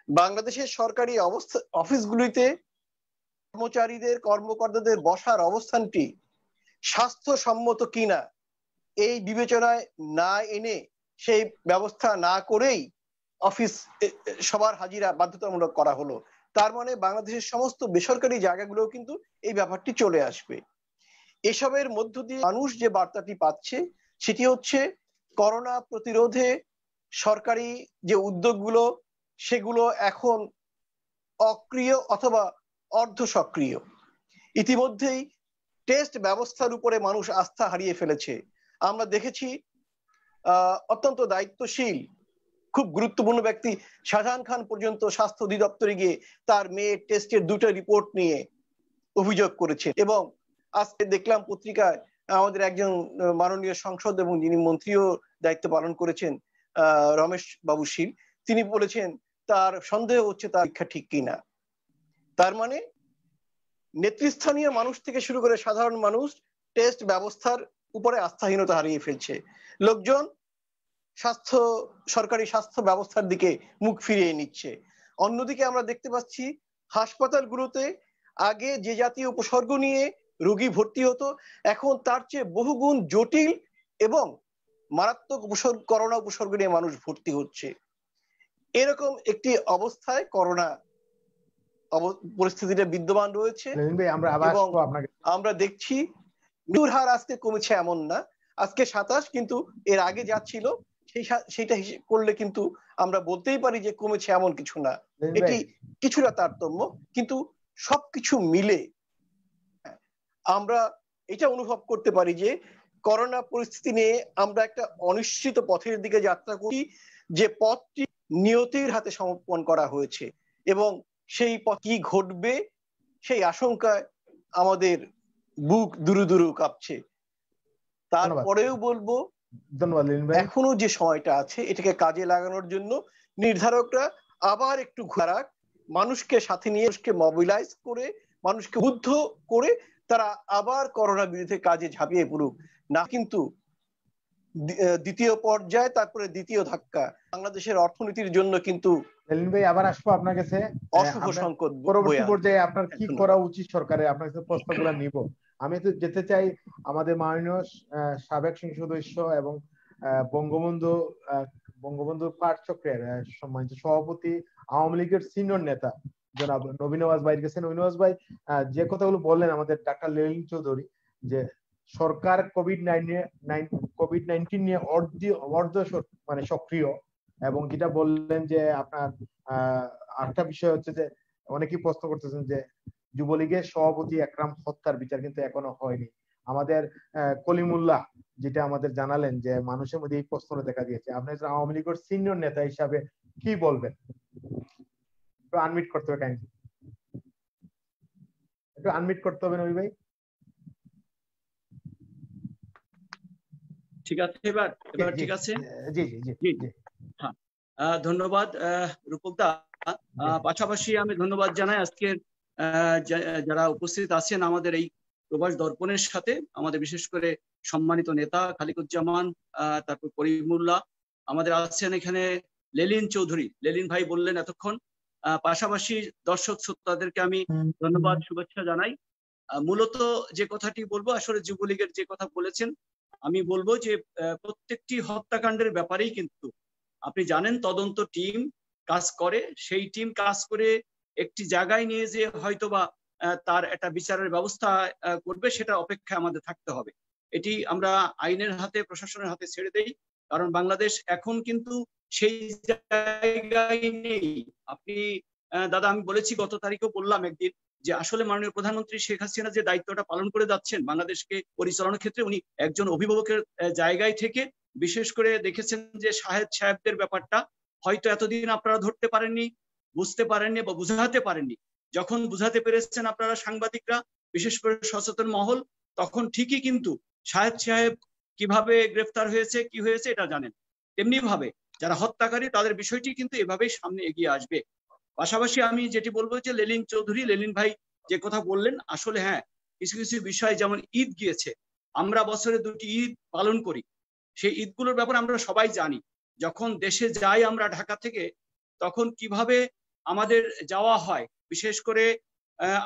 বাংলাদেশের সরকারি অফিসগুলিতে কর্মচারীদের, কর্মকর্তাদের বসার অবস্থানটি স্বাস্থ্যসম্মত কিনা এই বিবেচনায় না এনে, সেই ব্যবস্থা না করেই অফিস সবার হাজিরা বাধ্যতামূলক করা হলো। তার মানে বাংলাদেশের সমস্ত বেসরকারি জায়গাগুলোও কিন্তু এই ব্যাপারটি চলে আসবে। এসবের মধ্য দিয়ে মানুষ যে বার্তাটি পাচ্ছে সেটি হচ্ছে করোনা প্রতিরোধে সরকারি যে উদ্যোগগুলো সেগুলো এখন অক্রিয় অথবা অর্ধ সক্রিয়। ইতিমধ্যেই টেস্ট ব্যবস্থার উপরে মানুষ আস্থা হারিয়ে ফেলেছে। আমরা দেখেছি অত্যন্ত দায়িত্বশীল খুব গুরুত্বপূর্ণ ব্যক্তি শাহজাহান খান পর্যন্ত স্বাস্থ্য অধিদপ্তরে গিয়ে তার মেয়ের টেস্টের 2টা রিপোর্ট নিয়ে অভিযোগ করেছে। এবং আজকে দেখলাম পত্রিকায় আমাদের একজন মাননীয় সংসদ এবং যিনি মন্ত্রীও দায়িত্ব পালন করেছেন রমেশ বাবু শীল, তিনি বলেছেন তার সন্দেহ হচ্ছে তার পরীক্ষা ঠিক কিনা। তার মানে নেতৃস্থানীয় মানুষ থেকে শুরু করে সাধারণ মানুষ টেস্ট ব্যবস্থার উপরে আস্থাহীনতা হারিয়ে ফেলছে। লোকজন সরকারি স্বাস্থ্য ব্যবস্থার দিকে মুখ ফিরিয়ে নিচ্ছে। অন্যদিকে আমরা দেখতে পাচ্ছি হাসপাতালগুলোতে আগে যে জাতীয় উপসর্গ নিয়ে রোগী ভর্তি হতো, এখন তার চেয়ে বহুগুণ জটিল এবং মারাত্মক করোনা উপসর্গ নিয়ে মানুষ ভর্তি হচ্ছে। এরকম একটি অবস্থায় করোনা পরিস্থিতিটা বিদ্যমান রয়েছে। এবং আমরা দেখছি মৃত্যুর হার আজকে কমেছে এমন না, আজকে 27, কিন্তু এর আগে যা ছিল সেইটা হিসেব করলে কিন্তু আমরা বলতেই পারি যে কমেছে এমন কিছু না, এটি কিছুটা তারতম্য। কিন্তু সবকিছু মিলে আমরা এটা অনুভব করতে পারি যে করোনা পরিস্থিতি নিয়ে আমরা একটা অনিশ্চিত পথের দিকে যাত্রা করি, যে পথটি নিয়তির হাতে সমর্পণ করা হয়েছে এবং সেই পথ কি ঘটবে সেই আশঙ্কায় আমাদের বুক দুরু দুরু কাঁপছে। তারপরেও বলবো এখনো যে সময়টা আছে এটাকে কাজে লাগানোর জন্য নির্ধারকরা আবার একটু ঘোরাক, মানুষকে সাথে নিয়ে মানুষকে মোবিলাইজ করে মানুষকে উদ্ধ করে তারা আবার করোনা বিরুদ্ধে কাজে ঝাঁপিয়ে পড়ুক না। কিন্তু দ্বিতীয় পর্যায়ে তারপরে দ্বিতীয় ধাক্কা বাংলাদেশের অর্থনীতির জন্য কিন্তু সেলিম ভাই আবার আসবো আপনার কাছে অশুভ সংকট। পরবর্তী পর্যায়ে আপনার কি করা উচিত সরকারের, আপনার কাছে প্রস্তাবগুলো নিব। আমি তো যেতে চাই আমাদের মাননীয় সাবেক সংসদ সদস্য এবং বঙ্গবন্ধু পাঠচক্রের সম্মানিত সভাপতি, আওয়ামী লীগের সিনিয়র নেতা জনাব নবী নওয়াজ ভাইয়ের কাছে। নবী নওয়াজ ভাই যে কথাগুলো বললেন আমাদের ডাক্তার লেলিন চৌধুরী, যে সরকার কোভিড-19 নিয়ে মানে সক্রিয়, এবং যেটা বললেন যে আপনার আরেকটা বিষয় হচ্ছে যে অনেকেই প্রশ্ন করতেছেন যে যুবলীগের সভাপতি একরাম হত্যার বিচার কিন্তু এখনো হয়নি। আমাদের কলিমুল্লাহ যেটা আমাদের জানালেন যে মানুষের মধ্যে এই প্রশ্নটা দেখা দিয়েছে। আপনি আওয়ামী লীগের সিনিয়র নেতা হিসাবে কি বলবেন? একটু আনমিট করতে হবে, কাইন্ডলি একটু আনমিট করতে হবে নবী ভাই। ঠিক আছে, এবার ঠিক আছে। জি জি জি জি, হ্যাঁ ধন্যবাদ রূপকদা। পাশাপাশি আমি ধন্যবাদ জানাই আজকের যারা উপস্থিত আছেন আমাদের এই প্রবাস দর্পণের সাথে, আমাদের বিশেষ করে সম্মানিত নেতা খালিকুজ্জামান, তারপর করিমুল্লাহ, আমাদের আছেন এখানে লেলিন চৌধুরী, লেলিন ভাই বললেন এতক্ষণ। পাশাপাশি দর্শক শ্রোতাদেরকে আমি ধন্যবাদ শুভেচ্ছা জানাই। মূলত যে কথাটি বলবো, আসলে যুবলীগের যে কথা বলেছেন, আমি বলবো যে প্রত্যেকটি হত্যাকাণ্ডের ব্যাপারেই কিন্তু আপনি জানেন তদন্ত টিম কাজ করে, সেই টিম কাজ করে একটি জায়গায় নিয়ে যে হয়তোবা তার একটা বিচারের ব্যবস্থা করবে, সেটা অপেক্ষায় আমাদের থাকতে হবে। এটি আমরা আইনের হাতে, প্রশাসনের হাতে ছেড়ে দেই, কারণ বাংলাদেশ এখন কিন্তু সেই জায়গায় নেই। আপনি দাদা, আমি বলেছি গত তারিখেও বললাম একদিন যে আসলে মাননীয় প্রধানমন্ত্রী শেখ হাসিনা যে দায়িত্বটা পালন করে যাচ্ছেন বাংলাদেশকে পরিচালনার ক্ষেত্রে, উনি একজন অভিভাবকের জায়গায় থেকে বিশেষ করে দেখেছেন যে সাহেবদের ব্যাপারটা হয়তো এতদিন আপনারা ধরতে পারেননি, বুঝতে পারেননি বা বুঝাতে পারেননি। যখন বুঝাতে পেরেছেন আপনারা সাংবাদিকরা, বিশেষ করে সচেতন মহল, তখন ঠিকই কিন্তু সাহেব কিভাবে গ্রেফতার হয়েছে, কি হয়েছে এটা জানেন। তেমনি ভাবে যারা হত্যাকারী তাদের বিষয়টি কিন্তু এভাবেই সামনে এগিয়ে আসবে। পাশাপাশি আমি যেটি বলবো যে লেলিন চৌধুরী, লেলিন ভাই যে কথা বললেন, আসলে হ্যাঁ, কিছু কিছু বিষয় যেমন ঈদ গিয়েছে, আমরা বছরে 2টি ঈদ পালন করি, সেই ঈদগুলোর ব্যাপারে আমরা সবাই জানি। যখন দেশে যাই আমরা ঢাকা থেকে, তখন কিভাবে আমাদের যাওয়া হয়, বিশেষ করে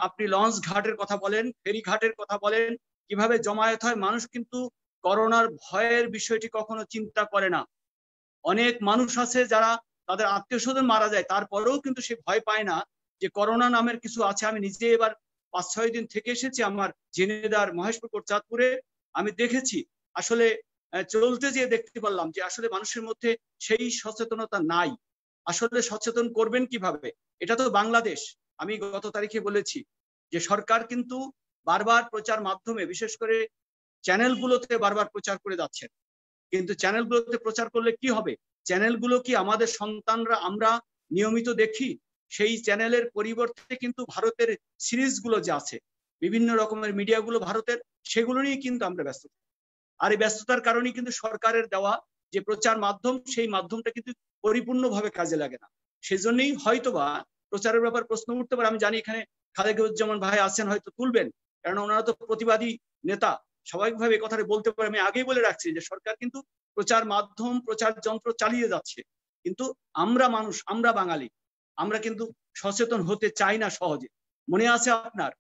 আপনি লঞ্চ ঘাটের কথা বলেন, ফেরি ঘাটের কথা বলেন, কিভাবে জমায়েত হয়। মানুষ কিন্তু করোনার ভয়ের বিষয়টি কখনো চিন্তা করে না। অনেক মানুষ আছে যারা তাদের আত্মীয় স্বজন মারা যায়, তারপরেও কিন্তু সে ভয় পায় না যে করোনা নামের কিছু আছে। আমি নিজে এবার 5-6 দিন থেকে এসেছি আমার ঝিনেদার মহেশপুর চাঁদপুরে, আমি দেখেছি আসলে চলতে যেয়ে দেখতে পারলাম যে আসলে মানুষের মধ্যে সেই সচেতনতা নাই। আসলে সচেতন করবেন কিভাবে? এটা তো বাংলাদেশ। আমি গত তারিখে বলেছি যে সরকার কিন্তু বারবার প্রচার মাধ্যমে, বিশেষ করে চ্যানেলগুলোতে বারবার প্রচার করে যাচ্ছেন, কিন্তু চ্যানেলগুলোতে প্রচার করলে কি হবে? চ্যানেলগুলো কি আমাদের সন্তানরা আমরা নিয়মিত দেখি? সেই চ্যানেলের পরিবর্তে কিন্তু ভারতের সিরিজগুলো যে আছে, বিভিন্ন রকমের মিডিয়াগুলো ভারতের, সেগুলো নিয়ে কিন্তু আমরা ব্যস্ত। আর এই ব্যস্ততার কারণেই কিন্তু সরকারের দেওয়া যে প্রচার মাধ্যম, সেই মাধ্যমটা কিন্তু পরিপূর্ণভাবে কাজে লাগে না। সেজন্যই হয়তোবা প্রচারের ব্যাপার প্রশ্ন উঠতে পারে। আমি জানি এখানে খালেকুজ্জামান ভাই আছেন, হয়তো তুলবেন, কারণ ওনারা তো প্রতিবাদী নেতা, স্বাভাবিকভাবে এই কথাটা বলতে পারে। আমি আগেই বলে রাখছি যে সরকার কিন্তু প্রচার মাধ্যম, প্রচার যন্ত্র চালিয়ে যাচ্ছে, কিন্তু আমরা মানুষ, আমরা বাঙালি, আমরা কিন্তু সচেতন হতে চাই না সহজে। মনে আছে আপনার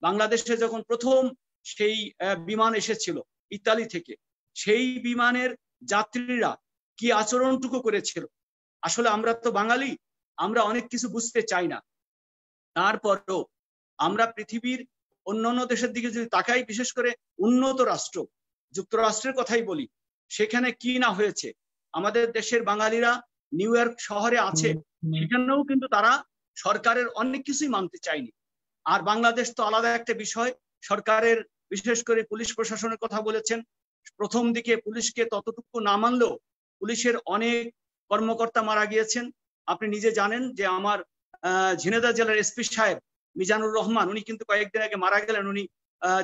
বাংলাদেশে যখন প্রথম সেই বিমান এসেছিল ইতালি থেকে, সেই বিমানের যাত্রীরা কি আচরণটুকু করেছিল? আসলে আমরা তো বাঙালি, আমরা অনেক কিছু বুঝতে চাই না। তারপরও আমরা পৃথিবীর অন্যান্য দেশের দিকে যদি তাকাই, বিশেষ করে উন্নত রাষ্ট্র যুক্তরাষ্ট্রের কথাই বলি, সেখানে কি না হয়েছে। আমাদের দেশের বাঙালিরা নিউ ইয়র্ক শহরে আছে, সেখানেও কিন্তু তারা সরকারের অনেক কিছুই মানতে চায়নি। আর বাংলাদেশ তো আলাদা একটা বিষয়। সরকারের বিশেষ করে পুলিশ প্রশাসনের কথা বলেছেন, প্রথম দিকে পুলিশকে ততটুকু না মানলেও পুলিশের অনেক কর্মকর্তা মারা গিয়েছেন। আপনি নিজে জানেন যে আমার ঝিনাইদহ জেলার এসপি সাহেব মিজানুর রহমান, উনি কিন্তু কয়েকদিন আগে মারা গেলেন। উনি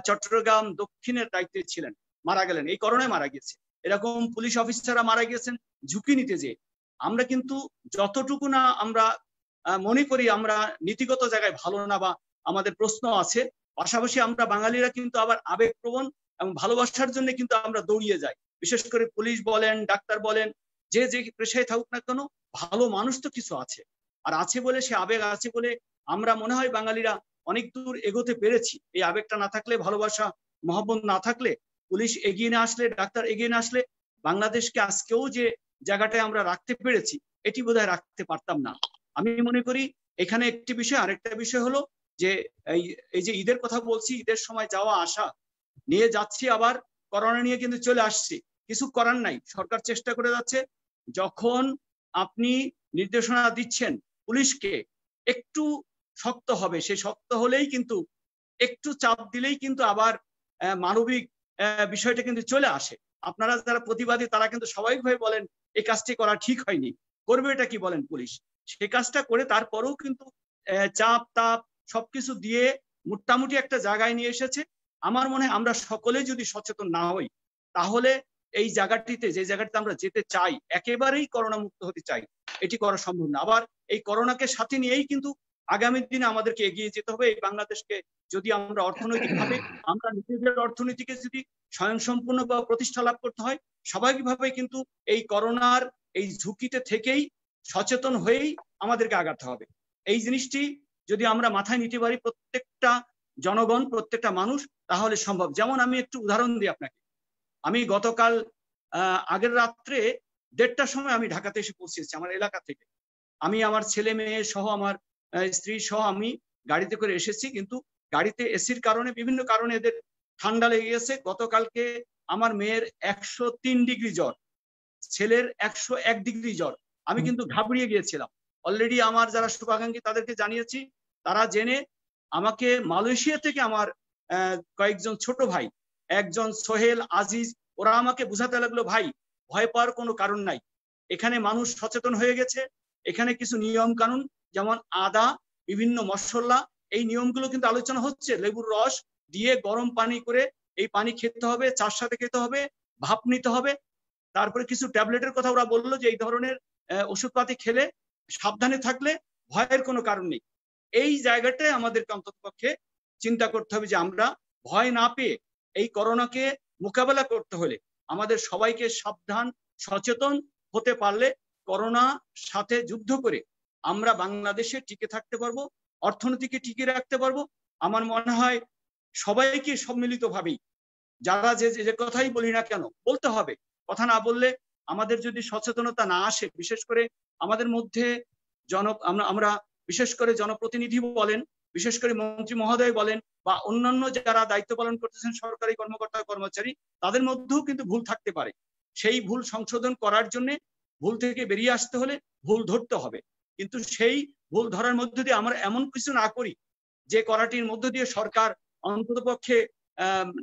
চট্টগ্রাম দক্ষিণের দায়িত্বে ছিলেন, মারা গেলেন, এই করোনায় মারা গেছে। এরকম পুলিশ অফিসাররা মারা গিয়েছেন ঝুঁকি নিতে যে। আমরা কিন্তু যতটুকু না আমরা মনে করি আমরা নীতিগত জায়গায় ভালো না বা আমাদের প্রশ্ন আছে, পাশাপাশি আমরা বাঙালিরা কিন্তু আবার আবেগপ্রবণ এবং ভালোবাসার জন্য কিন্তু আমরা দৌড়িয়ে যাই। বিশেষ করে পুলিশ বলেন, ডাক্তার বলেন, যে যে পেশায় থাকুক না কেন, ভালো মানুষ তো কিছু আছে, আর আছে বলে সে আবেগ আছে বলে আমরা মনে হয় বাঙালিরা অনেক দূর এগোতে পেরেছি। এই আবেগটা না থাকলে, ভালোবাসা মহব্বত না থাকলে, পুলিশ এগিয়ে না আসলে, ডাক্তার এগিয়ে না আসলে বাংলাদেশকে আজকেও যে জায়গাটায় আমরা রাখতে পেরেছি, এটি বোধহয় রাখতে পারতাম না। আমি মনে করি এখানে একটি বিষয়, আরেকটা বিষয় হলো যে এই যে ঈদের কথা বলছি, ঈদের সময় যাওয়া আসা নিয়ে যাচ্ছি, আবার করোনা নিয়ে কিন্তু চলে আসছি। কিছু করার নাই, সরকার চেষ্টা করে যাচ্ছে। যখন আপনি নির্দেশনা দিচ্ছেন পুলিশকে একটু শক্ত হবে, সেই শক্ত হলেই কিন্তু একটু চাপ দিলেই কিন্তু আবার মানবিক বিষয়টা কিন্তু চলে আসে। আপনারা যারা প্রতিবাদী তারা কিন্তু স্বাভাবিকভাবে বলেন এই কাজটি করা ঠিক হয়নি, করবে এটা কি বলেন পুলিশ, সে কাজটা করে তারপরেও কিন্তু চাপ তাপ সবকিছু দিয়ে মোটামুটি একটা জায়গায় নিয়ে এসেছে। আমার মনে হয় আমরা সকলে যদি সচেতন না হই, তাহলে এই জায়গাটিতে, যে জায়গাটিতে আমরা যেতে চাই, একেবারেই করোনা মুক্ত হতে চাই, এটি করা সম্ভব না। আবার এই করোনাকে সাথে নিয়েই কিন্তু আগামী দিনে আমাদেরকে এগিয়ে যেতে হবে। এই বাংলাদেশকে যদি আমরা অর্থনৈতিকভাবে, আমরা নিজেদের অর্থনীতিকে যদি স্বয়ংসম্পূর্ণ বা প্রতিষ্ঠা লাভ করতে হয়, স্বাভাবিকভাবে কিন্তু এই করোনার এই ঝুঁকিতে থেকেই সচেতন হয়েই আমাদেরকে আগাতে হবে। এই জিনিসটি যদি আমরা মাথায় নিতে পারি প্রত্যেকটা জনগণ, প্রত্যেকটা মানুষ, তাহলে সম্ভব। যেমন আমি একটু উদাহরণ দিই আপনাকে। আমি গতকাল আগের রাত্রে 1:30টার সময় আমি ঢাকাতে এসে পৌঁছেছি আমার এলাকা থেকে। আমি আমার ছেলে মেয়ে সহ, আমার স্ত্রী সহ আমি গাড়িতে করে এসেছি, কিন্তু গাড়িতে এসির কারণে, বিভিন্ন কারণে এদের ঠান্ডা লেগে গেছে। গতকালকে আমার মেয়ের 103 ডিগ্রি জ্বর, ছেলের 101 ডিগ্রি জ্বর। আমি কিন্তু ঘাবড়িয়ে গিয়েছিলাম। অলরেডি আমার যারা শুভাকাঙ্ক্ষী তাদেরকে জানিয়েছি, তারা জেনে আমাকে মালয়েশিয়া থেকে আমার কয়েকজন ছোট ভাই, একজন সোহেল, আজিজ, ওরা আমাকে বুঝাতে লাগলো, ভাই ভয় পাওয়ার কোনো কারণ নাই, এখানে মানুষ সচেতন হয়ে গেছে, এখানে কিছু নিয়ম কানুন যেমন আদা, বিভিন্ন মশলা, এই নিয়মগুলো কিন্তু আলোচনা হচ্ছে। লেবুর রস দিয়ে গরম পানি করে এই পানি খেতে হবে, চার সাথে খেতে হবে, ভাপ নিতে হবে। তারপরে কিছু ট্যাবলেটের কথা ওরা বললো যে এই ধরনের ওষুধপাতি খেলে সাবধানে থাকলে ভয়ের কোনো কারণ নেই। এই জায়গাটায় আমাদেরকে অন্ততপক্ষে চিন্তা করতে হবে যে আমরা ভয় না পেয়ে এই করোনাকে মোকাবেলা করতে হলে আমাদের সবাইকে সাবধান, সচেতন হতে পারলে করোনার সাথে যুদ্ধ করে আমরা বাংলাদেশে টিকে থাকতে পারবো, অর্থনীতিকে টিকে রাখতে পারবো। আমার মনে হয় সবাইকে সম্মিলিতভাবেই, যারা যে কথাই বলি না কেন বলতে হবে। কথা না বললে, আমাদের যদি সচেতনতা না আসে, বিশেষ করে আমাদের মধ্যে আমরা বিশেষ করে জনপ্রতিনিধি বলেন, বিশেষ করে মন্ত্রী মহোদয় বলেন, বা অন্যান্য যারা দায়িত্ব পালন করতেছেন সরকারি কর্মকর্তা কর্মচারী, তাদের মধ্যেও কিন্তু ভুল থাকতে পারে। সেই ভুল সংশোধন করার জন্য, ভুল থেকে বেরিয়ে আসতে হলে ভুল ধরতে হবে। কিন্তু সেই ভুল ধরার মধ্য দিয়ে আমরা এমন কিছু না করি যে করাটির মধ্য দিয়ে সরকার অন্ততপক্ষে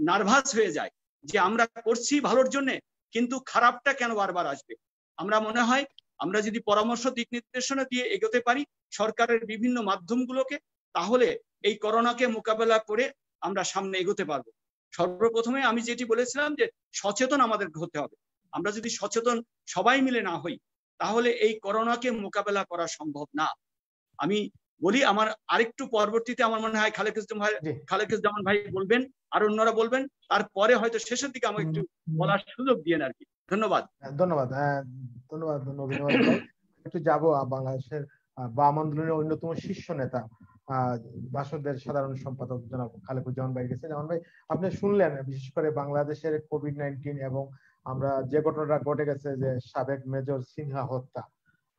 নার্ভাস হয়ে যায়, যে আমরা করছি ভালোর জন্য, কিন্তু খারাপটা কেন বারবার আসবে। আমরা মনে হয় আমরা যদি পরামর্শ দিক নির্দেশনা দিয়ে এগোতে পারি সরকারের বিভিন্ন মাধ্যমগুলোকে, তাহলে এই করোনাকে মোকাবেলা করে আমরা সামনে এগোতে পারবো। সর্বপ্রথমে আমি যেটি বলেছিলাম যে সচেতন আমাদের হতে হবে। আমরা যদি সচেতন সবাই মিলে না হই তাহলে এই করোনাকে মোকাবেলা করা সম্ভব না। আমি বলি, আমার আরেকটু পরবর্তীতে আমার মনে হয় খালেকুজ্জামান ভাই বলবেন, আর অন্যরা বলবেন, তারপরে হয়তো শেষের দিকে আমাকে একটু বলার সুযোগ দিয়েন আর কি। ধন্যবাদ। ধন্যবাদ নবীন ভাই। একটু যাবো বাংলাদেশের বাম আন্দোলনের অন্যতম শীর্ষ নেতা বাসদের সাধারণ সম্পাদক জনাব খালেকুজ্জামান ভাই গেছে। জামান ভাই, আপনি শুনলেন বিশেষ করে বাংলাদেশের কোভিড-19 এবং আমরা যে ঘটনাটা ঘটে গেছে যে সাবেক মেজর সিনহা হত্যা,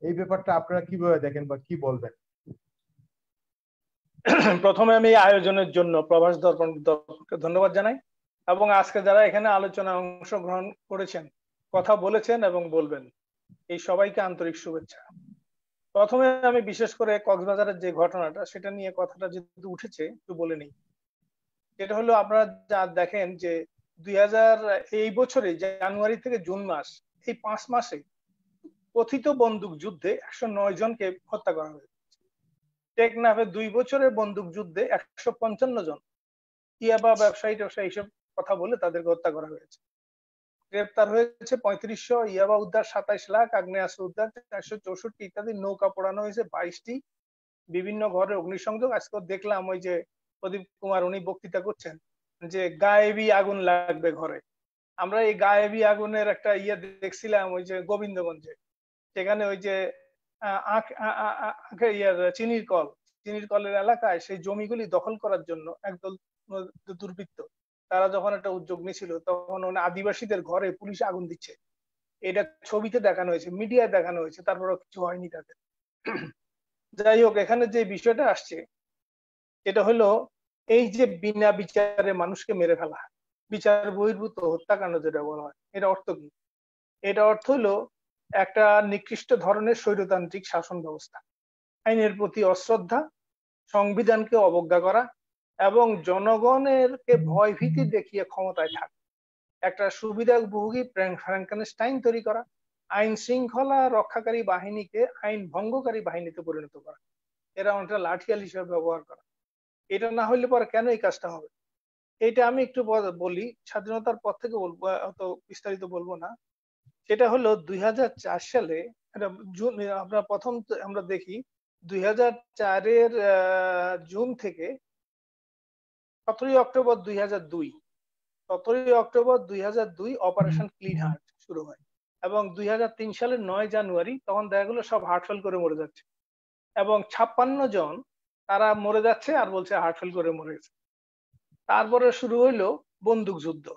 এই ব্যাপারটা আপনারা কিভাবে দেখেন বা কি বলবেন? প্রথমে আমি আয়োজনের জন্য প্রবাস দর্পণকে ধন্যবাদ জানাই, এবং আজকে যারা এখানে আলোচনায় অংশগ্রহণ করেছেন, কথা বলেছেন এবং বলবেন, এই সবাইকে আন্তরিক শুভেচ্ছা। প্রথমে আমি বিশেষ করে কক্সবাজারের যে ঘটনাটা সেটা নিয়ে কথাটা যেহেতু উঠেছে একটু বলে নিই। যেটা হলো, আপনারা যা দেখেন যে এই বছরে জানুয়ারি থেকে জুন মাস, এই 5 মাসে কথিত বন্দুক যুদ্ধে 109 জনকে হত্যা করা হয়েছে। টেকনাফে 2 বছরের বন্দুক যুদ্ধে 155 জন ইয়াবা ব্যবসায়ী এইসব কথা বলে তাদেরকে হত্যা করা হয়েছে। গ্রেপ্তার হয়েছে 3500, ইয়াবা উদ্ধার 27 লাখ, আগ্নেয়াস্ত্র উদ্ধার 464 ইত্যাদি। নৌকা পোড়ানো হয়েছে 22টি, বিভিন্ন ঘরে অগ্নিসংযোগ। আজকে দেখলাম ওই যে প্রদীপ কুমার উনি বক্তৃতা করছেন যে গায়েবী আগুন লাগবে ঘরে। আমরা এই গায়েবী আগুনের একটা দেখছিলাম ওই যে গোবিন্দগঞ্জে, সেখানে ওই যে চিনির কলের এলাকায় সেই জমিগুলি দখল করার জন্য একদল দুর্বৃত্ত তারা যখন একটা উদ্যোগ নিয়েছিল, তখন আদিবাসীদের ঘরে পুলিশ আগুন দিচ্ছে। এটা ছবিতে দেখানো হয়েছে, মিডিয়ায় দেখানো হয়েছে, তারপরে কিছু হয়নি তাদের। যাই হোক, এখানে যে বিষয়টা আসছে এটা হলো এই যে বিনা বিচারে মানুষকে মেরে ফেলা, বিচার বহির্ভূত হত্যাকাণ্ড যেটা বলা হয়, এটা অর্থ কি? এটা অর্থ হলো একটা নিকৃষ্ট ধরনের স্বৈরতান্ত্রিক শাসন ব্যবস্থা, আইনের প্রতি অশ্রদ্ধা, সংবিধানকে অবজ্ঞা করা এবং কে ভয় ভীতি দেখিয়ে ক্ষমতায় থাকা, একটা সুবিধাভোগী ফ্র্যাঙ্কেনস্টাইন তৈরি করা, আইন শৃঙ্খলা রক্ষাকারী বাহিনীকে আইন ভঙ্গকারী বাহিনীতে পরিণত করা, এরা অনেকটা লাঠিয়াল হিসেবে ব্যবহার করা। এটা না হইলে পরে কেন এই কাজটা হবে? এটা আমি একটু বলি, স্বাধীনতার পর থেকে বলবো, অত বিস্তারিত বলবো না। সেটা হলো 2004 সালে আমরা প্রথম আমরা দেখি 2004-এর জুন থেকে 17 অক্টোবর 2002 অপারেশন ক্লিন হার্ট শুরু হয়, এবং 2003 সালের 9 জানুয়ারি তখন দেখা গেলো সব হার্ট ফেল করে মরে যাচ্ছে, এবং 56 জন তারা মরে যাচ্ছে আর বলছে হার্ট ফেল করে মরে গেছে। তারপরে শুরু হইলো বন্দুক যুদ্ধ,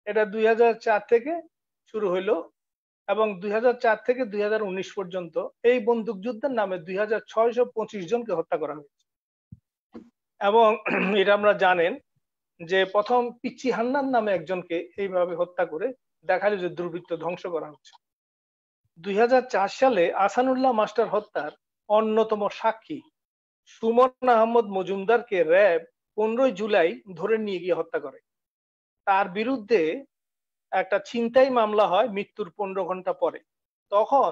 এটা 2004 থেকে শুরু হইলো, এবং 2004 থেকে 2019 পর্যন্ত এই বন্দুক যুদ্ধের নামে 2625 জনকে হত্যা করা হয়েছে। এবং এটা আমরা জানেন যে প্রথম পিচ্চি হান্নান নামে একজনকে এইভাবে হত্যা করে দেখালো যে দুর্বৃত্ত ধ্বংস করা হচ্ছে। 2004 সালে আসানুল্লাহ মাস্টার হত্যার অন্যতম সাক্ষী সুমন আহমদ মজুমদারকে র্যাব 15 জুলাই ধরে নিয়ে গিয়ে হত্যা করে। তার বিরুদ্ধে একটা ছিনতাই মামলা হয় মৃত্যুর 15 ঘন্টা পরে। তখন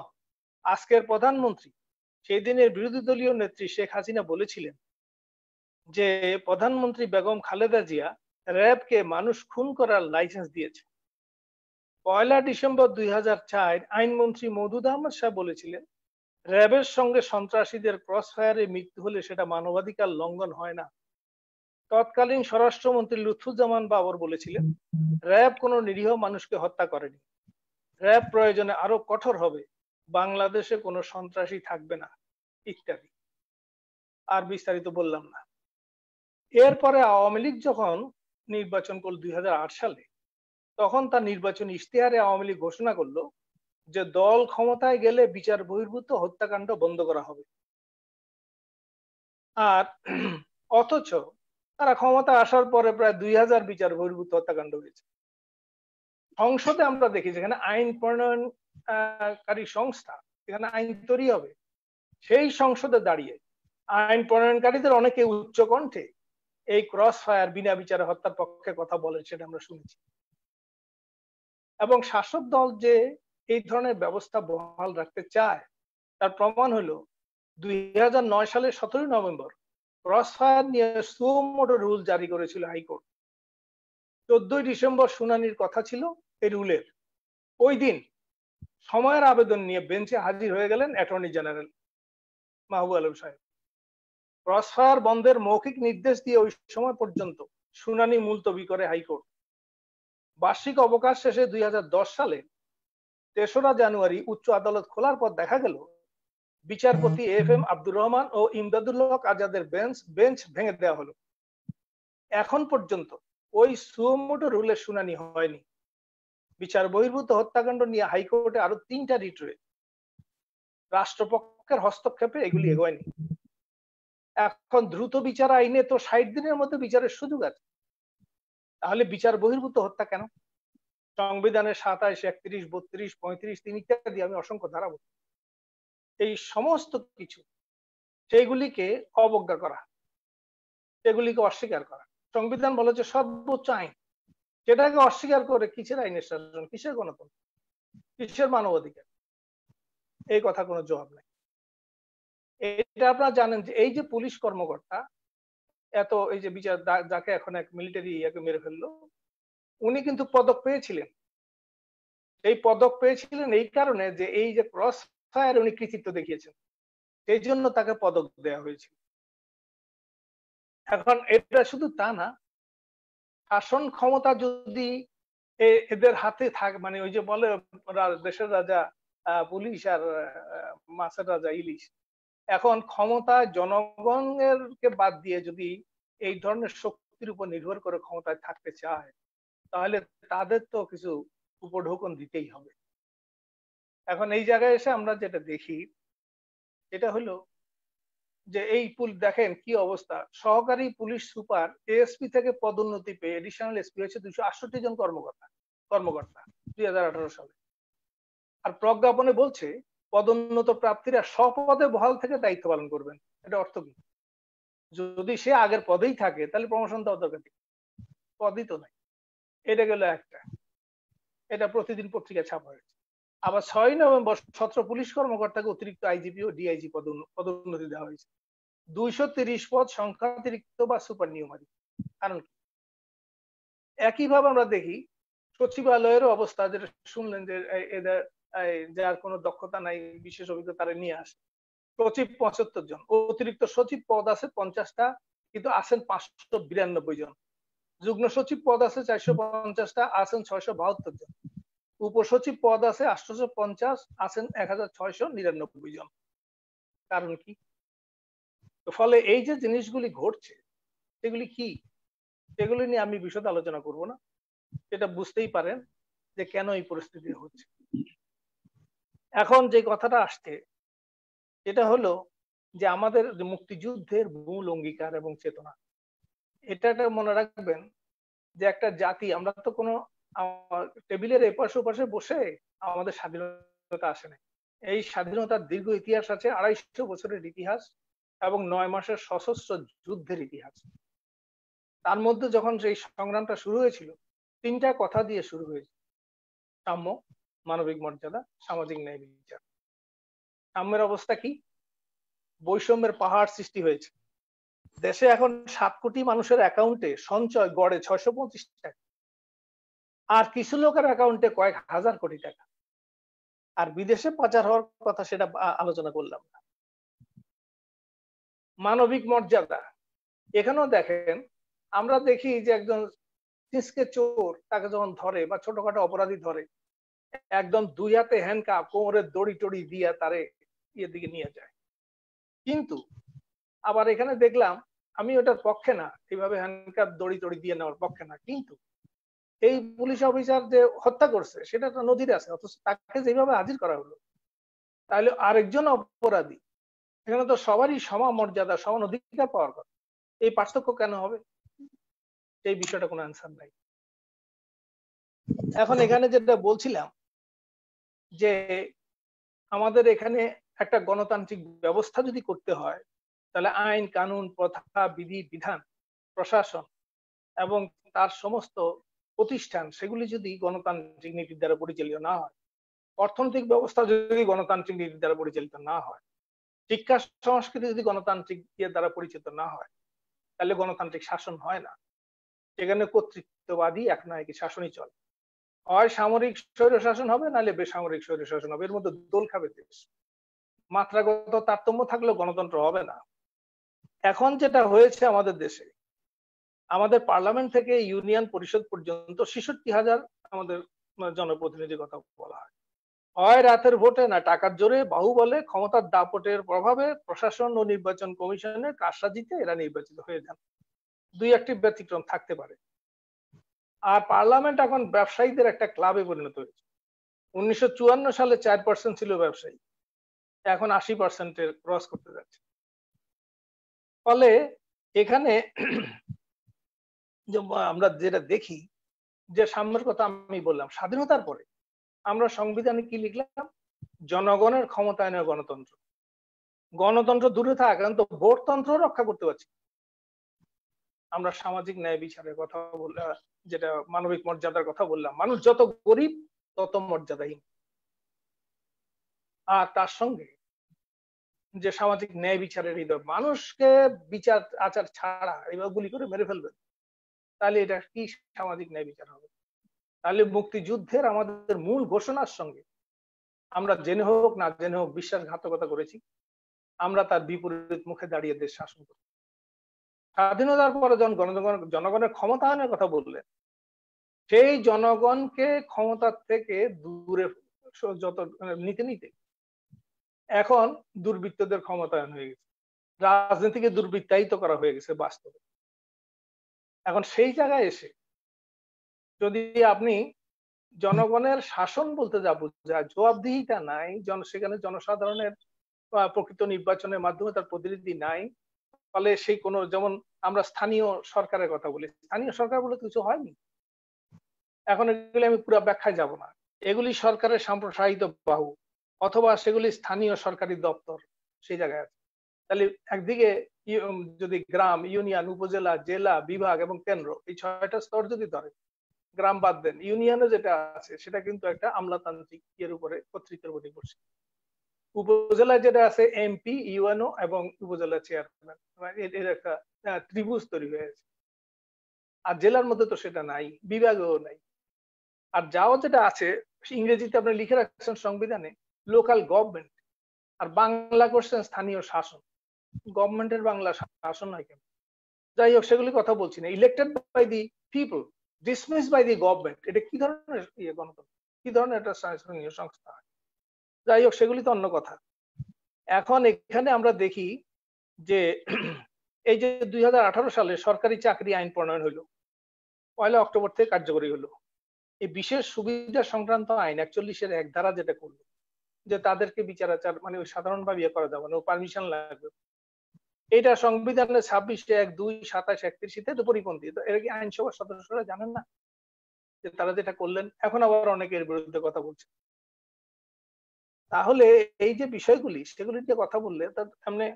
আজকের প্রধানমন্ত্রী, সেই দিনের বিরোধী দলীয় নেত্রী শেখ হাসিনা বলেছিলেন যে প্রধানমন্ত্রী বেগম খালেদা জিয়া র্যাবকে মানুষ খুন করার লাইসেন্স দিয়েছে। 1 ডিসেম্বর 2004 আইনমন্ত্রী মওদুদ আহমদ সাহেব বলেছিলেন র্যাবের সঙ্গে সন্ত্রাসীদের ক্রসফায়ারে মৃত্যু হলে সেটা মানবাধিকার লঙ্ঘন হয় না। তৎকালীন স্বরাষ্ট্রমন্ত্রী লুৎফুজ্জামান বাবর বলেছিলেন র্যাব কোনো নিরীহ মানুষকে হত্যা করেনি, র্যাব প্রয়োজনে আরো কঠোর হবে, বাংলাদেশে কোনো সন্ত্রাসী থাকবে না, ইত্যাদি। আর বিস্তারিত বললাম না। এরপরে আওয়ামী লীগ যখন নির্বাচন করল 2008 সালে, তখন তার নির্বাচনী ইশতেহারে আওয়ামী লীগ ঘোষণা করলো যে দল ক্ষমতায় গেলে বিচার বহির্ভূত হত্যাকাণ্ড বন্ধ করা হবে। আর অথচ তারা ক্ষমতা আসার পরে প্রায় 2000 বিচার বহির্ভূত হত্যাকাণ্ড হয়েছে। সংসদে আমরা দেখি যেখানে আইন প্রণয়নকারী সংস্থা, যেখানে আইন তৈরি হবে, সেই সংসদে দাঁড়িয়ে আইন প্রণয়নকারীদের অনেকে উচ্চ কণ্ঠে এই ক্রস ফায়ার বিনা বিচারে হত্যার পক্ষে কথা বলে, সেটা আমরা শুনেছি। এবং শাসক দল যে এই ধরনের ব্যবস্থা বহাল রাখতে চায় তার প্রমাণ হলো 2009 সালের 17 নভেম্বর ক্রসফায়ার নিয়ে সুমোটো রুল জারি করেছিল হাইকোর্ট। 14 ডিসেম্বর শুনানির কথা ছিল এই রুলের। ওই দিন সময়ের আবেদন নিয়ে বেঞ্চে হাজির হয়ে গেলেন অ্যাটর্নি জেনারেল মাহবুব আলম সাহেব। ক্রসফায়ার বন্ধের মৌখিক নির্দেশ দিয়ে ওই সময় পর্যন্ত শুনানি মুলতবি করে হাইকোর্ট। বার্ষিক অবকাশ শেষে 2010 সালে 3রা জানুয়ারি উচ্চ আদালত খোলার পর দেখা গেল বিচারপতি FM আব্দুর রহমান ও ইমদাদুল হক আজাদের বেঞ্চ ভেঙে দেওয়া হলো। এখন পর্যন্ত ওই সুমোটো রুলের শুনানি হয়নি। বিচার বহির্ভূত হত্যাকাণ্ড নিয়ে হাইকোর্টে আরো 3টা রিট রয়েছে। রাষ্ট্রপক্ষের হস্তক্ষেপে এগুলি এগোয়নি। এখন দ্রুত বিচার আইনে তো 60 দিনের মধ্যে বিচারের সুযোগ আছে, তাহলে বিচার বহির্ভূত হত্যা কেন? সংবিধানের 27, 31, 32, 35, 3 ইত্যাদি আমি অসংখ্য ধারা বলছি। এই সমস্ত কিছু সেগুলিকে অবজ্ঞা করা, সেগুলিকে অস্বীকার করা। সংবিধান বলে যে সর্বোচ্চ আইন, সেটাকে অস্বীকার করে কিসের আইনের শাসন, কিসের গণতন্ত্র, কিসের মানবাধিকার? এই কথা কোনো জবাব নাই। এটা আপনারা জানেন যে এই যে পুলিশ কর্মকর্তা এত এই যে বিচার যাকে এখন এক মিলিটারি ইয়াকে মেরে ফেললো, উনি কিন্তু পদক পেয়েছিলেন। এই পদক পেয়েছিলেন এই কারণে যে এই যে ক্রস ফায়ার উনি কৃতিত্ব দেখিয়েছেন, সেই জন্য তাকে পদক দেওয়া হয়েছিল। এখন এটা শুধু তা না, শাসন ক্ষমতা যদি এদের হাতে থাকে, মানে ওই যে বলে দেশের রাজা পুলিশ আর মাছের রাজা ইলিশ, এখন ক্ষমতা জনগণের কে বাদ দিয়ে যদি এই ধরনের শক্তির উপর নির্ভর করে ক্ষমতায় থাকতে চায়, তাহলে তাদের তো কিছু উপঢৌকন দিতেই হবে। এখন এই জায়গায় এসে আমরা যেটা দেখি এটা হলো যে এই দেখেন কি অবস্থা। সহকারী পুলিশ সুপার ASP থেকে পদোন্নতি পেয়ে এডিশনাল SP হয়েছে 268 জন কর্মকর্তা 2018 সালে। আর প্রজ্ঞাপনে বলছে পদোন্নত প্রার্থীরা স্বপদে বহাল থেকে দায়িত্ব পালন করবেন। এটা অর্থ কি? যদি সে আগের পদেই থাকে তাহলে প্রমোশন দেওয়ার দরকার নেই, পদই তো নাই। এটা গেল একটা, এটা প্রতিদিন পত্রিকায় ছাপা হয়েছে। আবার 6 নভেম্বর 17 পুলিশ কর্মকর্তাকে অতিরিক্ত IGP ও DIG পদোন্নতি দেওয়া হয়েছে। 230 পদ সংখ্যাতিরিক্ত বা সুপার নিউমারি। কারণ কি? একইভাবে আমরা দেখি সচিবালয়ের অবস্থা, যেটা শুনলেন যে এদের যার কোনো দক্ষতা নাই, বিশেষ অভিজ্ঞতা তারা নিয়ে আসে। সচিব 75 জন, অতিরিক্ত সচিব পদ আছে 50টা, কিন্তু আছেন 592 জন। যুগ্ম সচিব পদ আছে 450টা, আছেন 672 জন। উপসচিব পদ আছে 850, আছেন 1699 জন। কারণ কি? ফলে এই যে জিনিসগুলি ঘটছে সেগুলি কি, সেগুলি নিয়ে আমি বিশদ আলোচনা করব না। এটা বুঝতেই পারেন যে কেন এই পরিস্থিতি হচ্ছে। এখন যে কথাটা আসছে এটা হলো যে আমাদের মুক্তিযুদ্ধের মূল অঙ্গীকার এবং চেতনা, এটা মনে রাখবেন যে একটা জাতি, আমরা তো কোনো টেবিলের এপাশে ওপাশে বসে আমাদের স্বাধীনতা আসে না। এই স্বাধীনতার দীর্ঘ ইতিহাস আছে, 250 বছরের ইতিহাস এবং 9 মাসের সশস্ত্র যুদ্ধের ইতিহাস। তার মধ্যে যখন সেই সংগ্রামটা শুরু হয়েছিল 3টা কথা দিয়ে শুরু হয়েছে: সাম্য, মানবিক মর্যাদা, সামাজিক ন্যায় বিচার। সাম্যের অবস্থা কি? বৈষম্যের পাহাড় সৃষ্টি হয়েছে। দেশে এখন 7 কোটি মানুষের অ্যাকাউন্টে সঞ্চয় গড়ে 625 টাকা, আর কিছু লোকের অ্যাকাউন্টে কয়েক হাজার কোটি টাকা। আর বিদেশে পাচার হওয়ার কথা সেটা আলোচনা করলাম না। মানবিক মর্যাদা, এখানেও দেখেন আমরা দেখি যে একজন সিসকে চোর তাকে যখন ধরে বা ছোটখাটো অপরাধী ধরে, একদম 2 হাতে হ্যান্ডকাপ, কোমরে দড়ি টড়ি দিয়ে তারে ইয়ের দিকে নিয়ে যায়। কিন্তু আবার এখানে দেখলাম, আমি ওটার পক্ষে না, এইভাবে হ্যান্ডকাপ দড়ি টড়ি দিয়ে নেওয়ার পক্ষে না, কিন্তু এই পুলিশ অফিসার যে হত্যা করছে সেটা তো নজির আছে, অথচ তাকে যেভাবে হাজির করা হলো, তাহলে আরেকজন অপরাধী, এখানে তো সবারই সমান মর্যাদা, সমান অধিকার পাওয়ার কথা, এই পার্থক্য কেন হবে? এই বিষয়টা কোনো অ্যান্সার নাই। এখন এখানে যেটা বলছিলাম যে আমাদের এখানে একটা গণতান্ত্রিক ব্যবস্থা যদি করতে হয়, তাহলে আইন কানুন, প্রথা, বিধি বিধান, প্রশাসন এবং তার সমস্ত প্রতিষ্ঠান সেগুলি যদি গণতান্ত্রিক নীতির দ্বারা পরিচালিত না হয়, অর্থনৈতিক ব্যবস্থা যদি গণতান্ত্রিক নীতির দ্বারা পরিচালিত না হয়, শিক্ষা সংস্কৃতি যদি গণতান্ত্রিক দ্বারা পরিচালিত না হয়, তাহলে গণতান্ত্রিক শাসন হয় না। সেখানে কর্তৃত্ববাদী একনায়কী শাসনই চলে। হয় সামরিক স্বৈরশাসন হবে, নাহলে বেসামরিক স্বৈরশাসন হবে। এর মধ্যে দোল খাবে দেশ। মাত্রাগত তারতম্য থাকলেও গণতন্ত্র হবে না। এখন যেটা হয়েছে আমাদের দেশে, আমাদের পার্লামেন্ট থেকে ইউনিয়ন পরিষদ পর্যন্ত 66,000 আমাদের জনপ্রতিনিধির কথা বলা হয়। হয় রাতের ভোটে না টাকার জোরে, বাহুবলে, ক্ষমতার দাপটের প্রভাবে প্রশাসন ও নির্বাচন কমিশনের কারসাজিতে এরা নির্বাচিত হয়ে যান। দুই একটি ব্যতিক্রম থাকতে পারে। আর পার্লামেন্ট এখন ব্যবসায়ীদের একটা ক্লাবে পরিণত হয়েছে। 1954 সালে 4% ছিল ব্যবসায়ী, এখন 80% ক্রস করতে যাচ্ছে। ফলে এখানে আমরা যেটা দেখি, যে সাম্যের কথা আমি বললাম, স্বাধীনতার পরে আমরা সংবিধানে কি লিখলাম? জনগণের ক্ষমতায়নের গণতন্ত্র। গণতন্ত্র দূরে থাক, এখন তো ভোটতন্ত্র রক্ষা করতে পারছি। আমরা সামাজিক ন্যায় বিচারের কথা বললাম, যেটা মানবিক মর্যাদার কথা বললাম। মানুষ যত গরিব তত মর্যাদাহীন। আর তার সঙ্গে যে সামাজিক ন্যায় বিচারের হৃদয়, মানুষকে বিচার আচার ছাড়া এবার গুলি করে মেরে ফেলবে, তাহলে এটা কি সামাজিক ন্যায় বিচার হবে? তাহলে মুক্তিযুদ্ধের আমাদের মূল ঘোষণার সঙ্গে আমরা জেনে হোক না জেনে হোক বিশ্বাসঘাতকতা করেছি। আমরা তার বিপরীত মুখে দাঁড়িয়ে দেশ শাসন করি। স্বাধীনতার পরে যখন জনগণের ক্ষমতায়নের কথা বললেন, সেই জনগণকে ক্ষমতার থেকে দূরে যত নিতে নিতে এখন দুর্বৃত্তদের ক্ষমতায়ন হয়ে গেছে, রাজনীতিকে দুর্বৃত্তায়িত করা হয়ে গেছে বাস্তবে। এখন সেই জায়গায় এসে যদি আপনি জনগণের শাসন বলতে যা বোঝায়, জবাবদিহিতা নাই, সেখানে জনসাধারণের প্রকৃত নির্বাচনের মাধ্যমে তার প্রতিনিধি নাই, ফলে সেই কোনো, যেমন আমরা স্থানীয় সরকারের কথা বলি, স্থানীয় সরকার বলে কিছু হয়নি। এখন এগুলি আমি পুরো ব্যাখ্যায় যাব না। এগুলি সরকারের সম্প্রসারিত বাহু, অথবা সেগুলি স্থানীয় সরকারি দপ্তর সেই জায়গায় আছে। তাহলে একদিকে যদি গ্রাম, ইউনিয়ন, উপজেলা, জেলা, বিভাগ এবং কেন্দ্র, এই 6টা স্তর যদি ধরে, গ্রাম বাদ দেন, ইউনিয়নে যেটা আছে সেটা কিন্তু একটা আমলাতান্ত্রিক এর উপরে, কর্তৃত্বের উপরে বসে। উপজেলায় যেটা আছে এমপি, ইউএনও এবং উপজেলা চেয়ারম্যান, এর একটা ত্রিভুজ তৈরি হয়েছে। আর জেলার মধ্যে তো সেটা নাই, বিভাগেও নাই। আর যাও যেটা আছে, ইংরেজিতে আপনি লিখে রাখছেন সংবিধানে লোকাল গভর্নমেন্ট, আর বাংলা করছেন স্থানীয় শাসন। গভর্নমেন্টের বাংলা শাসন হয় কেন? যাই হোক, সেগুলি কথা বলছি না। Elected by the people, dismissed by the government, এটা কি ধরনের গণতন্ত্র, কি ধরনের একটা স্থানীয় সংস্থা? যাই হোক, সেগুলি তো অন্য কথা। এখন এখানে আমরা দেখি যে এই যে 2018 সালে সরকারি চাকরি আইন প্রণয়ন হলো, 1 অক্টোবর থেকে কার্যকরী হলো। এই বিশেষ সুবিধা সংক্রান্ত আইন 41-এর 1 ধারা যেটা করলো, যে তাদেরকে বিচার আচার মানে ওই সাধারণভাবে ইয়ে করা যাবে না, পারমিশন লাগবে। এটা সংবিধানের 26-1, 2, 27, 31-তে পরিপন্থী। এর কি আইনসভার সদস্যরা জানেন না যে তারা যেটা করলেন? এখন আবার অনেকে এর বিরুদ্ধে কথা বলছে। তাহলে এই যে বিষয়গুলি, সেগুলির যে কথা বললে, তার সামনে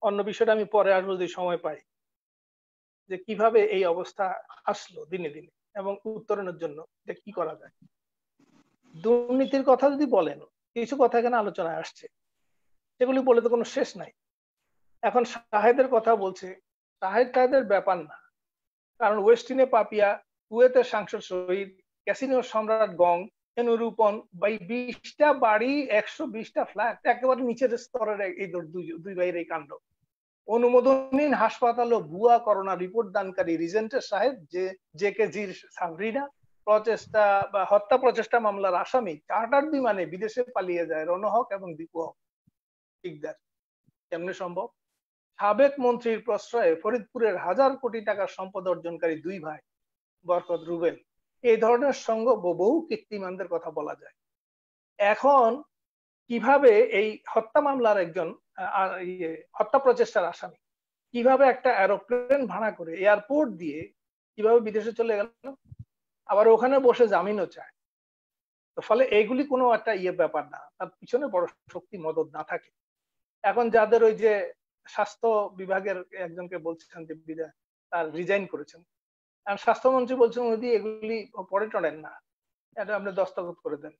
অন্য বিষয়টা আমি পরে আসবো যদি সময় পাই, যে কিভাবে এই অবস্থা আসলো দিনে দিনে এবং উত্তরণের জন্য যে কি করা যায়। দুর্নীতির কথা যদি বলেন, কিছু কথা এখানে আলোচনায় আসছে, সেগুলি বলে তো কোনো শেষ নাই। এখন শাহেদের কথা বলছে, শাহেদের ব্যাপার না, কারণ ওয়েস্টিনে পাপিয়া, কুয়েতের সাংসদ শহীদ, ক্যাসিনো সম্রাট গং, রূপন, 20টা বাড়ি, 120টা ফ্ল্যাট, একেবারে নিচের স্তরের এই দুই ভাইয়ের এই কাণ্ড। অনুমোদনহীন হাসপাতাল ও ভুয়া করোনা রিপোর্ট দানকারী রিজেন্টের সাহেব, যে কে জির সাবরিনা, প্রচেষ্টা বা হত্যা প্রচেষ্টা মামলার আসামি, চার্টার বিমানে বিদেশে পালিয়ে যায় রণহক এবং দীপু হক শিকদার। কেমনে সম্ভব? সাবেক মন্ত্রীর প্রশ্রয়ে ফরিদপুরের 1000 কোটি টাকার সম্পদ অর্জনকারী 2 ভাই, বরকত, রুবেল। এই ধরনের সঙ্গ বহু কীর্তিমানদের কথা বলা যায়। এখন কিভাবে এই হত্যা মামলার একজন হত্যা প্রচেষ্টার আসামি কিভাবে একটা এরোপ্লেন ভাড়া করে এয়ারপোর্ট দিয়ে কিভাবে বিদেশে চলে গেল, আবার ওখানে বসে জামিনও চায়। তো ফলে এইগুলি কোনো একটা ব্যাপার না, তার পিছনে বড় শক্তি মদত না থাকে। এখন যাদের ওই যে স্বাস্থ্য বিভাগের একজনকে বলছেন যে তার রিজাইন করেছেন, আর স্বাস্থ্যমন্ত্রী বলছেন যদি এগুলি পরে টড়েন না, এটা আপনি দস্তখত করে দেন।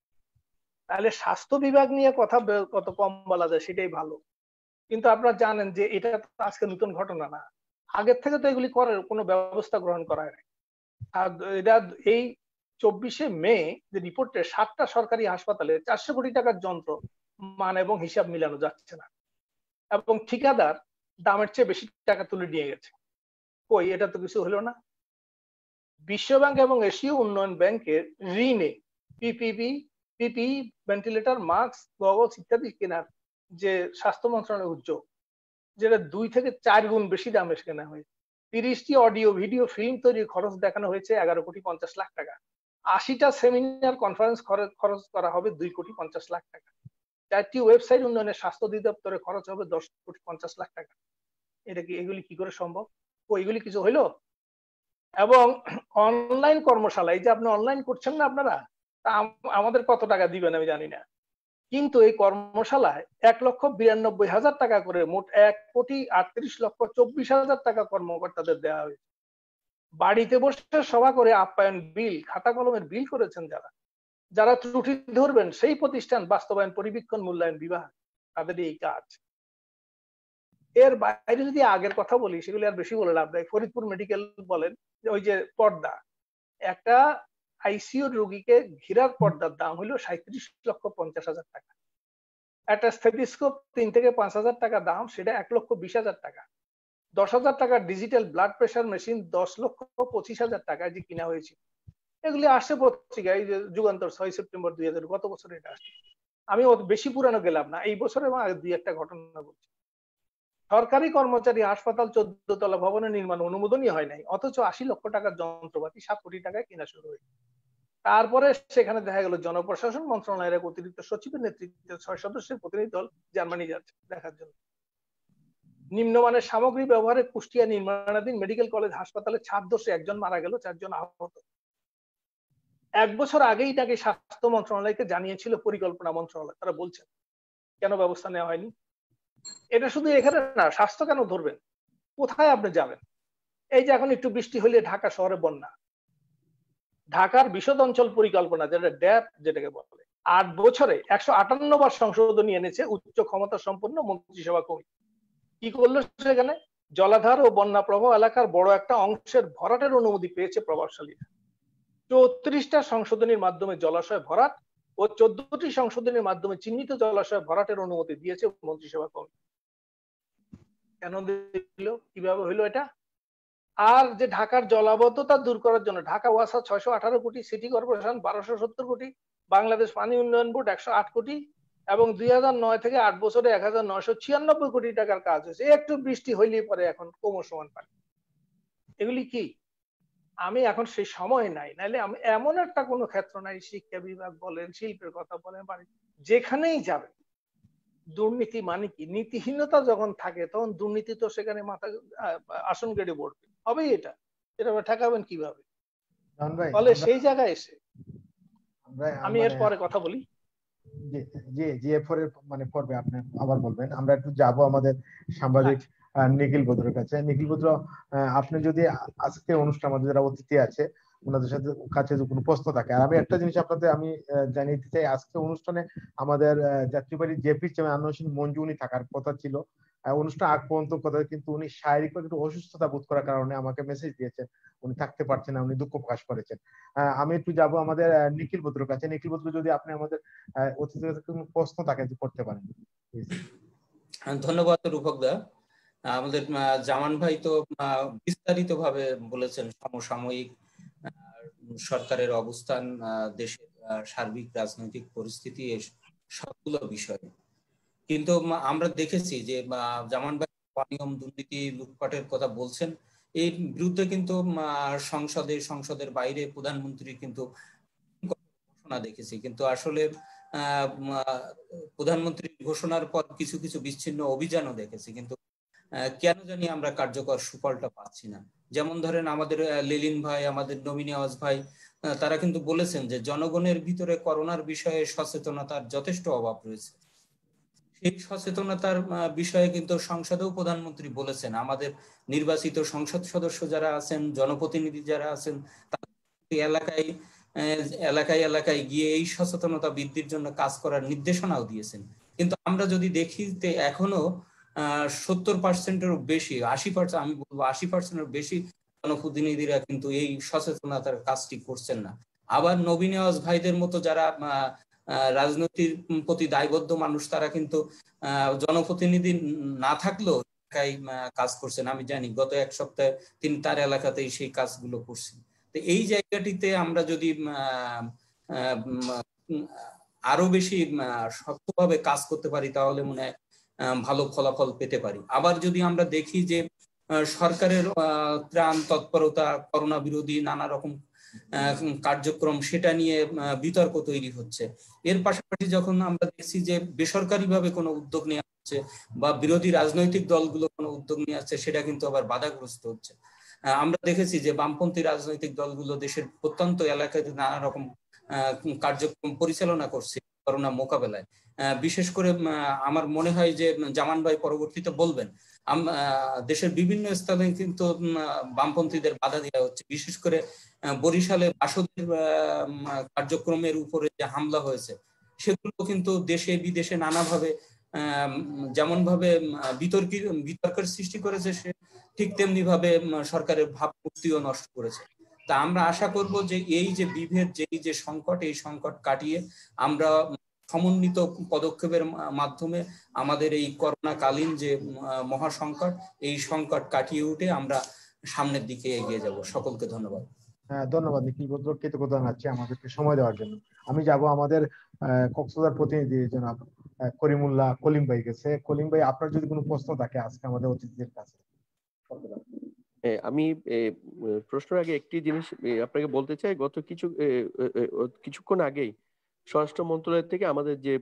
তাহলে স্বাস্থ্য বিভাগ নিয়ে কথা কত কম বলা যায় সেটাই ভালো। কিন্তু আপনারা জানেন যে এটা তো আজকে নতুন ঘটনা না, আগের থেকে তো এগুলি করার কোনো ব্যবস্থা গ্রহণ করা হয়। আর এটা এই 24শে মে যে রিপোর্টে 7টা সরকারি হাসপাতালে 400 কোটি টাকার যন্ত্র মান এবং হিসাব মিলানো যাচ্ছে না, এবং ঠিকাদার দামের চেয়ে বেশি টাকা তুলে নিয়ে গেছে। কই, এটা তো কিছু হলো না। বিশ্বব্যাংক এবং এশীয় উন্নয়ন ব্যাংকের ঋণে পিপিই ভেন্টিলেটর, মাস্ক, গগলস ইত্যাদি কেনার যে স্বাস্থ্য মন্ত্রণালয়ের উদ্যোগ, যেটা 2 থেকে 4 গুণ বেশি দামে কেনা হয়েছে। 30টি অডিও ভিডিও ফিল্ম তৈরির খরচ দেখানো হয়েছে 11,50,00,000 টাকা। 80টা সেমিনার কনফারেন্স খরচ করা হবে 2,50,00,000 টাকা। 4টি ওয়েবসাইট উন্নয়নের স্বাস্থ্য অধিদপ্তরে খরচ হবে 10,50,00,000 টাকা। এগুলি কি করে সম্ভব? এগুলি কিছু হইলো? এবং অনলাইন কর্মশালা, এই যে আপনি অনলাইন করছেন না আপনারা, তা আমাদের কত টাকা দিবেন আমি জানি না, কিন্তু এই কর্মশালায় 1,92,000 টাকা করে মোট 1,38,24,000 টাকা কর্মকর্তাদের দেওয়া হয়েছে। বাড়িতে বসে সভা করে আপ্যায়ন বিল, খাতা কলমের বিল করেছেন যারা ত্রুটি ধরবেন সেই প্রতিষ্ঠান বাস্তবায়ন পরিবীক্ষণ মূল্যায়ন বিভাগ, তাদের এই কাজ। এর বাইরে যদি আগের কথা বলি সেগুলি আর বেশি বলে লাভ নাই। ফরিদপুর মেডিকেল বলেন, ওই যে পর্দা, একটা আইসিইউ রোগীকে ঘিরার পর্দার দাম হলো 37,50,000 টাকা। একটা স্টেথোস্কোপ 3 থেকে 5,000 টাকা দাম, সেটা 1,20,000 টাকা। 10,000 টাকার ডিজিটাল ব্লাড প্রেশার মেশিন 10,25,000 টাকায় যে কিনা হয়েছে। এগুলি আসছে পত্রিকায়, এই যে যুগান্তর 6 সেপ্টেম্বর 2000, গত বছর এটা আসছে। আমি অত বেশি পুরানো গেলাম না, এই বছর এবং আগে 2-1টা ঘটনা বলছি। সরকারি কর্মচারী হাসপাতাল 14 তলা ভবনের নির্মাণ অনুমোদনই হয় নাই, অথচ 80 লক্ষ টাকার যন্ত্রপাতি 7 কোটি টাকায় কেনা শুরু হয়েছে। তারপরে সেখানে দেখা গেল জনপ্রশাসন মন্ত্রণালয়ের এক অতিরিক্ত সচিবের নেতৃত্বে 6 সদস্যের প্রতিনিধি দল জার্মানি যাচ্ছে দেখার জন্য। নিম্নমানের সামগ্রী ব্যবহারে কুষ্টিয়া নির্মাণাধীন মেডিকেল কলেজ হাসপাতালে ছাদ ধসে 1 জন মারা গেল, 4 জন আহত। 1 বছর আগেই তাকে স্বাস্থ্য মন্ত্রণালয়কে জানিয়েছিল পরিকল্পনা মন্ত্রণালয়, তারা বলছেন কেন ব্যবস্থা নেওয়া হয়নি। এটা শুধু এখানে না, স্বাস্থ্য কেন ধরবেন, কোথায় আপনি যাবেন? এই যে এখন একটু বৃষ্টি হলে ঢাকা শহরে বন্যা, ঢাকার বিশদ অঞ্চল পরিকল্পনা যেটা ড্যাপ যেটাকে বলে, 8 বছরে 158 বার সংশোধনী এনেছে উচ্চ ক্ষমতা সম্পন্ন মন্ত্রিসভা কমিটি। কি করলো সেখানে? জলাধার ও বন্যা প্রভাব এলাকার বড় একটা অংশের ভরাটের অনুমতি পেয়েছে প্রভাবশালীরা। 34টা সংশোধনীর মাধ্যমে জলাশয় ভরাট ও 14টি সংশোধনীর মাধ্যমে চিহ্নিত জলাশয় ভরাটের অনুমতি দিয়েছে মন্ত্রিসভা কমিটি। কেন দিল, কিভাবে হইলো এটা? আর যে ঢাকার জলাবদ্ধতা দূর করার জন্য ঢাকা ওয়াসা 618 কোটি, সিটি কর্পোরেশন 1270 কোটি, বাংলাদেশ পানি উন্নয়ন বোর্ড 108 কোটি এবং 2009 থেকে 8 বছরে 1996 কোটি টাকার কাজ হয়েছে। একটু বৃষ্টি হইলেই পরে এখন কোমর সমান পানি। এগুলি কি? আমি এখন সেই সময় নাই, নাইলে আমি এমন একটা কোনো ক্ষেত্র নাই, শিক্ষা বিভাগ বলেন, শিল্পের কথা বলেন, যেখানেই যাবে দুর্নীতি মানে কি? নীতিহীনতা যখন থাকে তখন দুর্নীতি তো সেখানে মাথা আসন গেড়ে পড়বে, হবেই। এটা ঠেকাবেন কিভাবে? ফলে সেই জায়গায় এসে আমি এর পরে কথা বলি। জি এরপরে মানে পর্বে আপনি আবার বলবেন। আমরা একটু যাব আমাদের সাংবাদিক নিখিল বদ্রের কাছে। নিখিল বদ্র, আপনি যদি আজকে অনুষ্ঠান আমাদের যারা অতিথি আছে ওনাদের কাছে কোনো প্রশ্ন থাকে, আর আমি একটা জিনিস আপনাদের আমি জানিয়ে দিতে চাই, আজকে অনুষ্ঠানে আমাদের যাত্রীবাড়ি জেপি চেয়ারম্যান আনোয়ার হোসেন মঞ্জু উনি থাকার কথা ছিল অনুষ্ঠান আগ পর্যন্ত কথা, কিন্তু উনি শারীরিক একটু অসুস্থতা বোধ করার কারণে আমাকে মেসেজ দিয়েছেন উনি থাকতে পারছেন না, উনি দুঃখ প্রকাশ করেছেন। আমি একটু যাব আমাদের নিখিল বদ্রের কাছে। নিখিল বদ্র, যদি আপনি আমাদের অতিথিদের কাছে কোনো প্রশ্ন থাকে করতে পারেন। ধন্যবাদ রূপক দা। আমাদের জামান ভাই তো বিস্তারিত ভাবে বলেছেন সমসাময়িক সরকারের অবস্থান, দেশের সার্বিক রাজনৈতিক পরিস্থিতি, সবগুলো বিষয়ে। কিন্তু আমরা দেখেছি যে জামান ভাই অনিয়ম, দুর্নীতি, লুটপাটের কথা বলছেন, এই বিরুদ্ধে কিন্তু সংসদের বাইরে প্রধানমন্ত্রী কিন্তু ঘোষণা দেখেছি, কিন্তু আসলে প্রধানমন্ত্রীর ঘোষণার পর কিছু কিছু বিচ্ছিন্ন অভিযানও দেখেছি, কিন্তু কেন জানি আমরা কার্যকর সুফলটা পাচ্ছি না। যেমন ধরেন আমাদের লিলিন ভাই, আমাদের নমিনী আওয়াজ ভাই, তারা কিন্তু বলেছেন যে জনগণের ভিতরে করোনার বিষয়ে সচেতনতার যথেষ্ট অভাব রয়েছে। সেই সচেতনতার বিষয়ে কিন্তু সংসদেও প্রধানমন্ত্রী বলেছেন, আমাদের নির্বাচিত সংসদ সদস্য যারা আছেন, জনপ্রতিনিধি যারা আছেন, এলাকায় এলাকায় এলাকায় গিয়ে এই সচেতনতা বৃদ্ধির জন্য কাজ করার নির্দেশনাও দিয়েছেন। কিন্তু আমরা যদি দেখি যে এখনো 70%-এরও বেশি, 80%, আমি বলবো 80%-এর বেশি জনপ্রতিনিধিরা কিন্তু এই সচেতনতার কাজটি করছেন না। আবার নবী নেওয়াজ ভাইদের মতো যারা রাজনীতির প্রতি দায়বদ্ধ মানুষ, তারা কিন্তু জনপ্রতিনিধি না থাকলেও কাজ করছেন। আমি জানি গত এক সপ্তাহে তিনি তার এলাকাতেই সেই কাজগুলো করছেন। তো এই জায়গাটিতে আমরা যদি আরো বেশি শক্তভাবে কাজ করতে পারি তাহলে মনে হয় ভালো ফলাফল পেতে পারি। আবার যদি আমরা দেখি যে সরকারের ত্রাণ তৎপরতা, করোনা বিরোধী নানা রকম কার্যক্রম, সেটা নিয়ে বিতর্ক তৈরি হচ্ছে। এর পাশাপাশি যখন আমরা দেখছি যে বেসরকারিভাবে কোনো উদ্যোগ নেওয়া হচ্ছে বা বিরোধী রাজনৈতিক দলগুলো কোনো উদ্যোগ নিয়ে আসছে, সেটা কিন্তু আবার বাধাগ্রস্ত হচ্ছে। আমরা দেখেছি যে বামপন্থী রাজনৈতিক দলগুলো দেশের প্রত্যন্ত এলাকায় নানা রকম কার্যক্রম পরিচালনা করছে করোনা মোকাবেলায়। বিশেষ করে আমার মনে হয় যে জামান ভাই পরবর্তীতে বলবেন, দেশের বিভিন্ন স্থানে কিন্তু বামপন্থীদের বাধা দেওয়া হচ্ছে। বিশেষ করে বরিশালে বাসদের কার্যক্রমের উপরে যে হামলা হয়েছে, সেগুলো কিন্তু দেশে বিদেশে নানাভাবে যেমন ভাবে বিতর্কের সৃষ্টি করেছে, সে ঠিক তেমনি ভাবে সরকারের ভাবমূর্তিও নষ্ট করেছে। তা আমরা আশা করব যে এই যে বিভেদ, যে সংকট, এই সংকট কাটিয়ে আমরা সমন্বিত পদক্ষেপের মাধ্যমে আমাদের এই করোনাকালীন যে মহাসংকট, এই সংকট কাটিয়ে উঠে আমরা সামনের দিকে এগিয়ে যাব। সকলকে ধন্যবাদ। হ্যাঁ, ধন্যবাদ নিখিল বন্ধু, কৃতজ্ঞতা জানাচ্ছি আমাদেরকে সময় দেওয়ার জন্য। আমি যাব আমাদের কক্সবাজার প্রতিনিধি জনাব করিমুল্লাহ কলিম ভাই কাছে। কলিম ভাই, আপনার যদি কোনো প্রশ্ন থাকে আজকে আমাদের অতিথিদের কাছে। আমি প্রশ্নের আগে একটি জিনিস আপনাকে বলতে চাই। গত কিছুক্ষণ আগেই স্বরাষ্ট্র মন্ত্রণালয় থেকে আমাদের যে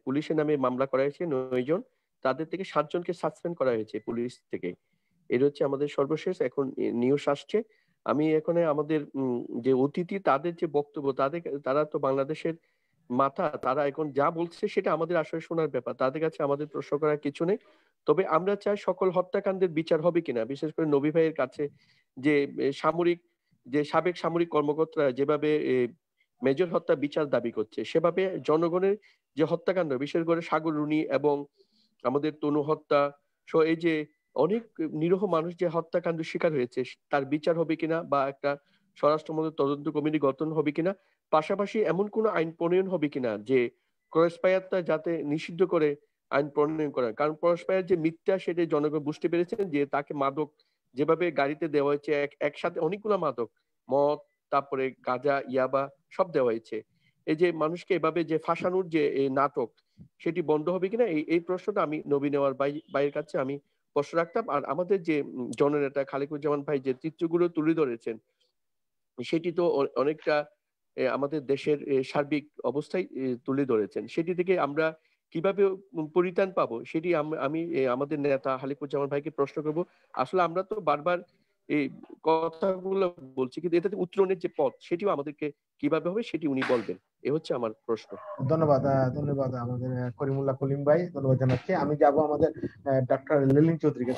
পুলিশের নামে মামলা করা হয়েছে 9 জন, তাদের থেকে 7 জনকে সাসপেন্ড করা হয়েছে পুলিশ থেকে। এর হচ্ছে আমাদের সর্বশেষ এখন নিউজ আসছে। আমি এখানে আমাদের যে অতিথি, তাদের যে বক্তব্য, তারা তো বাংলাদেশের মাথা, তারা এখন যা বলছে সেটা আমাদের আসলে শোনার ব্যাপার। তাদের কাছে আমাদের প্রশ্ন করার কিছু নেই। তবে আমরা চাই সকল হত্যাকাণ্ডের বিচার হবে কিনা, বিশেষ করে নবী ভাইয়ের কাছে যে সাবেক সামরিক কর্মকর্তারা যেভাবে মেজর হত্যা বিচার দাবি করছে, সেভাবে জনগণের যে হত্যাকাণ্ড, বিশেষ করে সাগর রুনি এবং আমাদের তনু হত্যা সহ এই যে অনেক নিরীহ মানুষ যে হত্যাকাণ্ড শিকার হয়েছে, তার বিচার হবে কিনা বা একটা স্বরাষ্ট্র মন্ত্রণালয় তদন্ত কমিটি গঠন হবে কিনা, পাশাপাশি এমন কোন আইন প্রণয়ন হবে কিনা যে ক্রস ফায়ারটা যাতে নিষিদ্ধ করে আইন প্রণয়ন করা। কারণ ক্রস ফায়ার যে মিথ্যা, সেটা জনগণ বুঝতে পেরেছেন যে তাকে মাদক যেভাবে গাড়িতে দেওয়া হয়েছে, একসাথে অনেকগুলো মাদক, মদ, তারপরে গাঁজা, ইয়াবা সব দেওয়া হয়েছে। এই যে মানুষকে এভাবে যে ফাঁসানোর যে নাটক, সেটি বন্ধ হবে কিনা, এই প্রশ্নটা আমি নবী নেওয়ার ভাইয়ের কাছে আমি প্রশ্ন রাখতাম। আর আমাদের যে জননেতা খালিকুজ্জামান ভাই যে চিত্রগুলো তুলে ধরেছেন, সেটি তো অনেকটা আমাদের দেশের সার্বিক অবস্থায় তুলে ধরেছেন। সেটি থেকে আমরা কিভাবে পরিত্রাণ পাবো, সেটি আমি আমাদের নেতা খালিকুজ্জামান ভাইকে প্রশ্ন করব। আসলে আমরা তো বারবার এই কথাগুলো বলছি, কিন্তু এটাতে উত্তরণের যে পথ, সেটিও আমাদেরকে কিভাবে হবে সেটি উনি বলবেন। এ হচ্ছে আমার প্রশ্ন। ধন্যবাদ আমাদের করিমুল্লাহ কলিম ভাই, ধন্যবাদ জানাচ্ছি। আমি যাব আমাদের ডক্টর লেলিন চৌধুরীকে।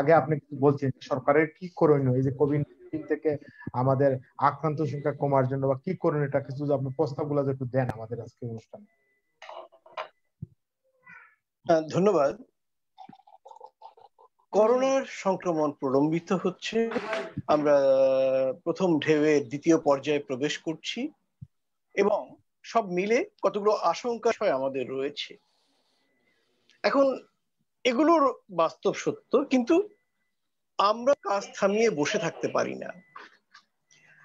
আগে আপনি বলছেন সরকারের কি করণীয় এই যে কোভিড-19 থেকে আমাদের আক্রান্ত সংখ্যা কমার জন্য, বা কি করণীয়, এটা কিছু আপনি প্রস্তাবগুলো একটু দেন আমাদের আজকে অনুষ্ঠানে। ধন্যবাদ। করোনার সংক্রমণ প্রলম্বিত হচ্ছে, আমরা প্রথম ঢেউয়ের দ্বিতীয় পর্যায়ে প্রবেশ করছি এবং সব মিলে কতগুলো আশঙ্কা আমাদের রয়েছে। এখন এগুলোর বাস্তব সত্য, কিন্তু আমরা কাজ থামিয়ে বসে থাকতে পারি না।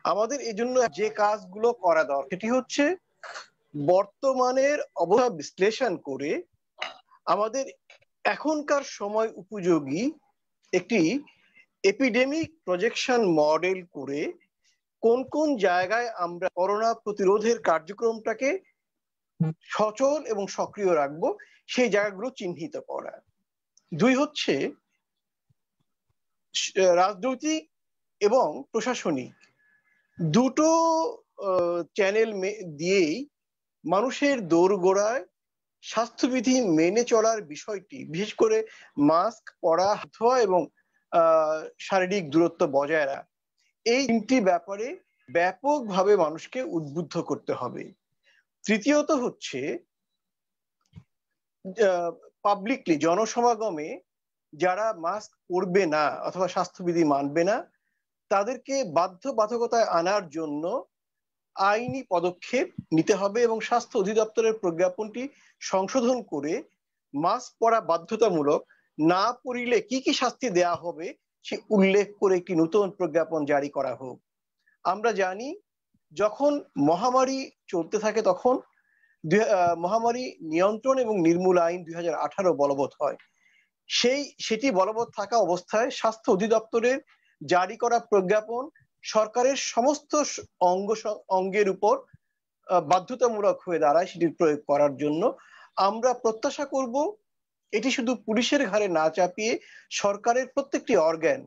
আমাদের এজন্য যে কাজগুলো করা দরকার সেটি হচ্ছে বর্তমানের অবস্থা বিশ্লেষণ করে আমাদের এখনকার সময় উপযোগী একটি এপিডেমিক প্রজেকশন মডেল করে কোন কোন জায়গায় আমরা করোনা প্রতিরোধের কার্যক্রমটাকে সচল এবং সক্রিয় রাখবো, সেই জায়গাগুলো চিহ্নিত করা। দুই হচ্ছে রাজনৈতিক এবং প্রশাসনিক দুটো চ্যানেল দিয়েই মানুষের দোরগোড়ায় স্বাস্থ্যবিধি মেনে চলার বিষয়টি, বিশেষ করে মাস্ক পরা, হাত ধোয়া এবং শারীরিক দূরত্ব বজায় রাখা, এই তিনটি ব্যাপারে ব্যাপকভাবে মানুষকে উদ্বুদ্ধ করতে হবে। তৃতীয়ত হচ্ছে পাবলিকলি, জনসমাগমে যারা মাস্ক পরবে না অথবা স্বাস্থ্যবিধি মানবে না তাদেরকে বাধ্যবাধকতায় আনার জন্য আইনি পদক্ষেপ নিতে হবে এবং স্বাস্থ্য অধিদপ্তরের প্রজ্ঞাপনটি সংশোধন করে মাস্ক পরা বাধ্যতামূলক, না পরিলে কি কি শাস্তি দেয়া হবে সে উল্লেখ করে একটি নতুন প্রজ্ঞাপন জারি করা হোক। আমরা জানি যখন মহামারী চলতে থাকে তখন মহামারী নিয়ন্ত্রণ এবং নির্মূল আইন 2018 বলবৎ হয়। সেটি বলবৎ থাকা অবস্থায় স্বাস্থ্য অধিদপ্তরের জারি করা প্রজ্ঞাপন সরকারের সমস্ত অঙ্গের উপর বাধ্যতামূলক হয়ে দাঁড়ায় সেটির প্রয়োগ করার জন্য। আমরা প্রত্যাশা করব এটি শুধু পুলিশের ঘাড়ে না চাপিয়ে সরকারের প্রত্যেকটি অর্গান,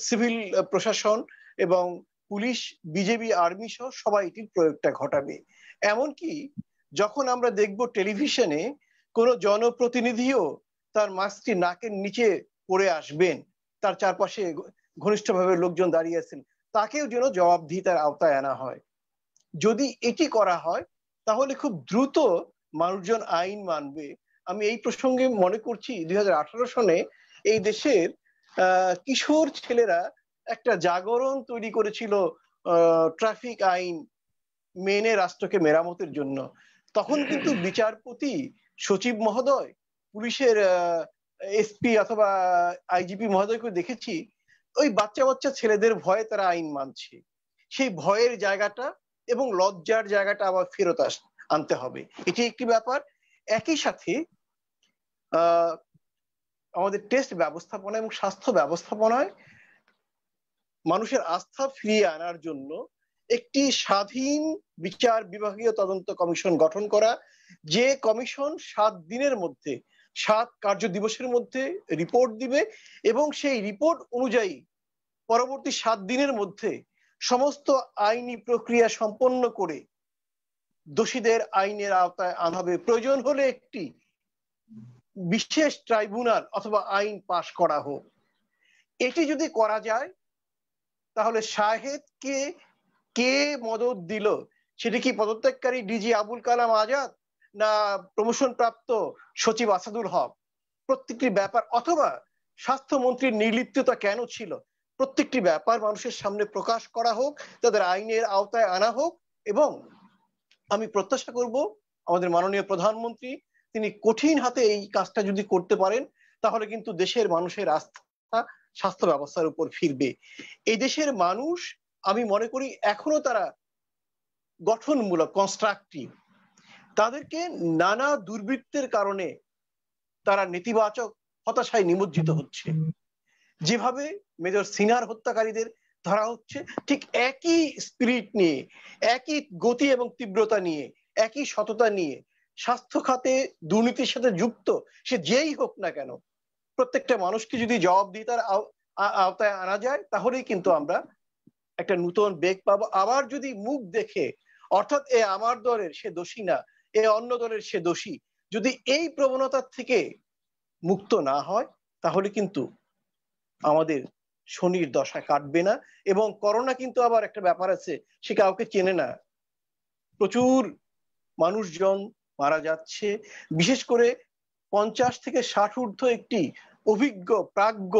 সিভিল প্রশাসন এবং পুলিশ, বিজেপি, আর্মি সহ সবাই এটির প্রয়োগটা ঘটাবে। এমনকি যখন আমরা দেখব টেলিভিশনে কোনো জনপ্রতিনিধিও তার মাস্কটি নাকের নিচে পরে আসবেন, তার চারপাশে ঘনিষ্ঠভাবে লোকজন দাঁড়িয়ে আছেন, তাকেও যেন জবাবদিহিতার আওতায় আনা হয়। যদি এটি করা হয় তাহলে খুব দ্রুত মানুষজন আইন মানবে। আমি এই প্রসঙ্গে মনে করছি 2018 সনে এই দেশের কিশোর ছেলেরা একটা জাগরণ তৈরি করেছিল ট্রাফিক আইন মেনে রাষ্ট্রকে মেরামতের জন্য। তখন কিন্তু বিচারপতি, সচিব মহোদয়, পুলিশের এসপি অথবা আইজিপি মহোদয়কে দেখেছি ওই বাচ্চা বাচ্চা ছেলেদের ভয়ে তারা আইন মানছে। সেই ভয়ের জায়গাটা এবং লজ্জার জায়গাটা আবার ফেরত আনতে হবে, এটি একটি ব্যাপার। একই সাথে আমাদের টেস্ট ব্যবস্থাপনা এবং স্বাস্থ্য ব্যবস্থাপনায় মানুষের আস্থা ফিরিয়ে আনার জন্য একটি স্বাধীন বিচার বিভাগীয় তদন্ত কমিশন গঠন করা, যে কমিশন 7 দিনের মধ্যে, 7 কার্য দিবসের মধ্যে রিপোর্ট দিবে এবং সেই রিপোর্ট অনুযায়ী পরবর্তী 7 দিনের মধ্যে সমস্ত আইনি প্রক্রিয়া সম্পন্ন করে দোষীদের আইনের আওতায় আনা হবে। প্রয়োজন হলে একটি বিশেষ ট্রাইব্যুনাল অথবা আইন পাশ করা হোক। এটি যদি করা যায় তাহলে শাহেদকে কে মদত দিল, সেটা কি পদত্যাগকারী ডিজি আবুল কালাম আজাদ না প্রমোশন প্রাপ্ত সচিব আসাদুল হক, প্রত্যেকটি ব্যাপার, অথবা স্বাস্থ্যমন্ত্রীর নির্লিপ্ততা কেন ছিল, প্রত্যেকটি ব্যাপার মানুষের সামনে প্রকাশ করা হোক, তাদের আইনের আওতায় আনা হোক। এবং আমি প্রত্যাশা করব আমাদের মাননীয় প্রধানমন্ত্রী তিনি কঠিন হাতে এই কাজটা যদি করতে পারেন তাহলে কিন্তু দেশের মানুষের আস্থা স্বাস্থ্য ব্যবস্থার উপর ফিরবে। এই দেশের মানুষ আমি মনে করি এখনো তারা গঠনমূলক, কনস্ট্রাকটিভ। তাদেরকে নানা দুর্বৃত্তের কারণে তারা নেতিবাচক হতাশায় নিমজ্জিত হচ্ছে। যেভাবে মেজর সিনহার হত্যাকারীদের ধরা হচ্ছে, ঠিক একই স্পিরিট নিয়ে, একই গতি এবং তীব্রতা নিয়ে, একই সততা নিয়ে স্বাস্থ্য খাতে দুর্নীতির সাথে যুক্ত সে যেই হোক না কেন প্রত্যেকটা মানুষকে যদি জবাবদিহিতার আওতায় আনা যায় তাহলেই কিন্তু আমরা একটা নতুন বেগ পাবো। আবার যদি মুখ দেখে, অর্থাৎ এ আমার দলের সে দোষী না, এ অন্য দলের সে দোষী, যদি এই প্রবণতার থেকে মুক্ত না হয় তাহলে কিন্তু আমাদের শনির দশা কাটবে না। এবং করোনা কিন্তু আবার একটা ব্যাপার আছে, সে কাউকে চেনে না। প্রচুর মানুষজন মারা যাচ্ছে, বিশেষ করে 50 থেকে 60 ঊর্ধ্ব একটি অভিজ্ঞ প্রাজ্ঞ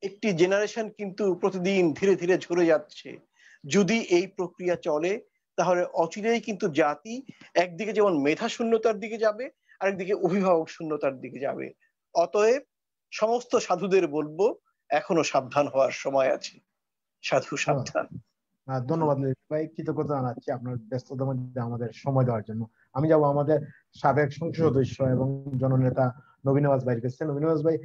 একটি জেনারেশন কিন্তু প্রতিদিন ধীরে ধীরে ঝরে যাচ্ছে। যদি এই প্রক্রিয়া চলে তাহলে অচিরেই কিন্তু জাতি একদিকে যেমন মেধা শূন্যতার দিকে যাবে, আরেকদিকে অভিভাবক শূন্যতার দিকে যাবে। অতএব সমস্ত সাধুদের বলবো এখনো সাবধান হওয়ার সময় আছে। সাধু সাবধান। ধন্যবাদ ভাই, কৃতজ্ঞতা জানাচ্ছি আপনার ব্যস্ততার মধ্যে আমাদের সময় দেওয়ার জন্য। আমি যাব আমাদের সাবেক সংসদ সদস্য এবং জননেতা নবী নওয়াজ ভাইয়ের কাছে। নবী নওয়াজ ভাই,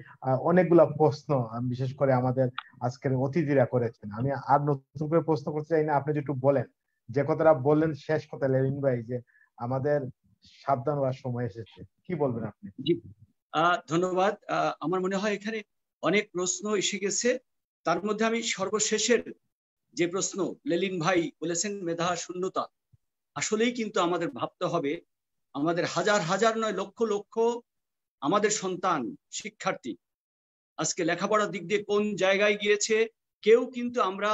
অনেকগুলা প্রশ্ন বিশেষ করে আমাদের আজকের অতিথিরা করেছেন, আমি আর নতুন করে প্রশ্ন করতে চাই না। আপনি একটু বলেন, যে কথাটা বললেন শেষ কথা লেলিন ভাই, যে আমাদের সাবধান হওয়ার সময় এসেছে, কি বলবেন আপনি? ধন্যবাদ। আমার মনে হয় এখানে অনেক প্রশ্ন এসে গেছে, তার মধ্যে আমি সর্বশেষের যে প্রশ্ন লেলিন ভাই বলেছেন মেধা শূন্যতা, আসলেই কিন্তু আমাদের ভাবতে হবে, আমাদের হাজার হাজার নয় লক্ষ লক্ষ আমাদের সন্তান শিক্ষার্থী আজকে লেখাপড়ার দিক দিয়ে কোন জায়গায় গিয়েছে, কেউ কিন্তু আমরা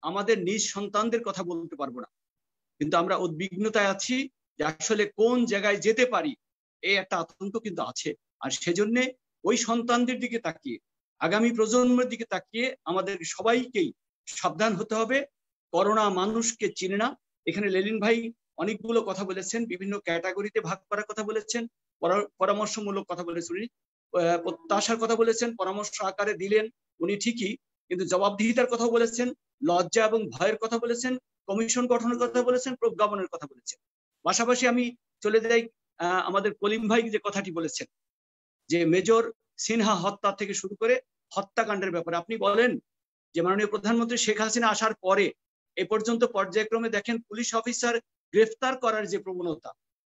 আমাদের নিজ সন্তানদের কথা বলতে পারবো না। কিন্তু আমরা উদ্বিগ্নতায় আছি যে আসলে কোন জায়গায় যেতে পারি, এই একটা আতঙ্ক কিন্তু আছে। আর সেজন্য ওই সন্তানদের দিকে তাকিয়ে, আগামী প্রজন্মের দিকে তাকিয়ে আমাদের সবাইকেই সাবধান হতে হবে। করোনা মানুষকে চিনে না। এখানে লেলিন ভাই অনেকগুলো কথা বলেছেন, বিভিন্ন ক্যাটাগরিতে ভাগ করার কথা বলেছেন, পরামর্শমূলক কথা বলেছেন, উনি প্রত্যাশার কথা বলেছেন, পরামর্শ আকারে দিলেন উনি ঠিকই, কিন্তু জবাবদিহিতার কথা বলেছেন, লজ্জা এবং ভয়ের কথা বলেছেন, কমিশন গঠনের কথা বলেছেন, প্রজ্ঞাপনের কথা বলেছেন। পাশাপাশি আমি চলে যাই আমাদের কলিম ভাই যে কথাটি বলেছেন যে মেজর সিনহা হত্যা থেকে শুরু করে হত্যাকাণ্ডের ব্যাপারে আপনি বলেন যে মাননীয় প্রধানমন্ত্রী শেখ হাসিনা আসার পরে এ পর্যন্ত পর্যায়ক্রমে দেখেন পুলিশ অফিসার গ্রেফতার করার যে প্রবণতা,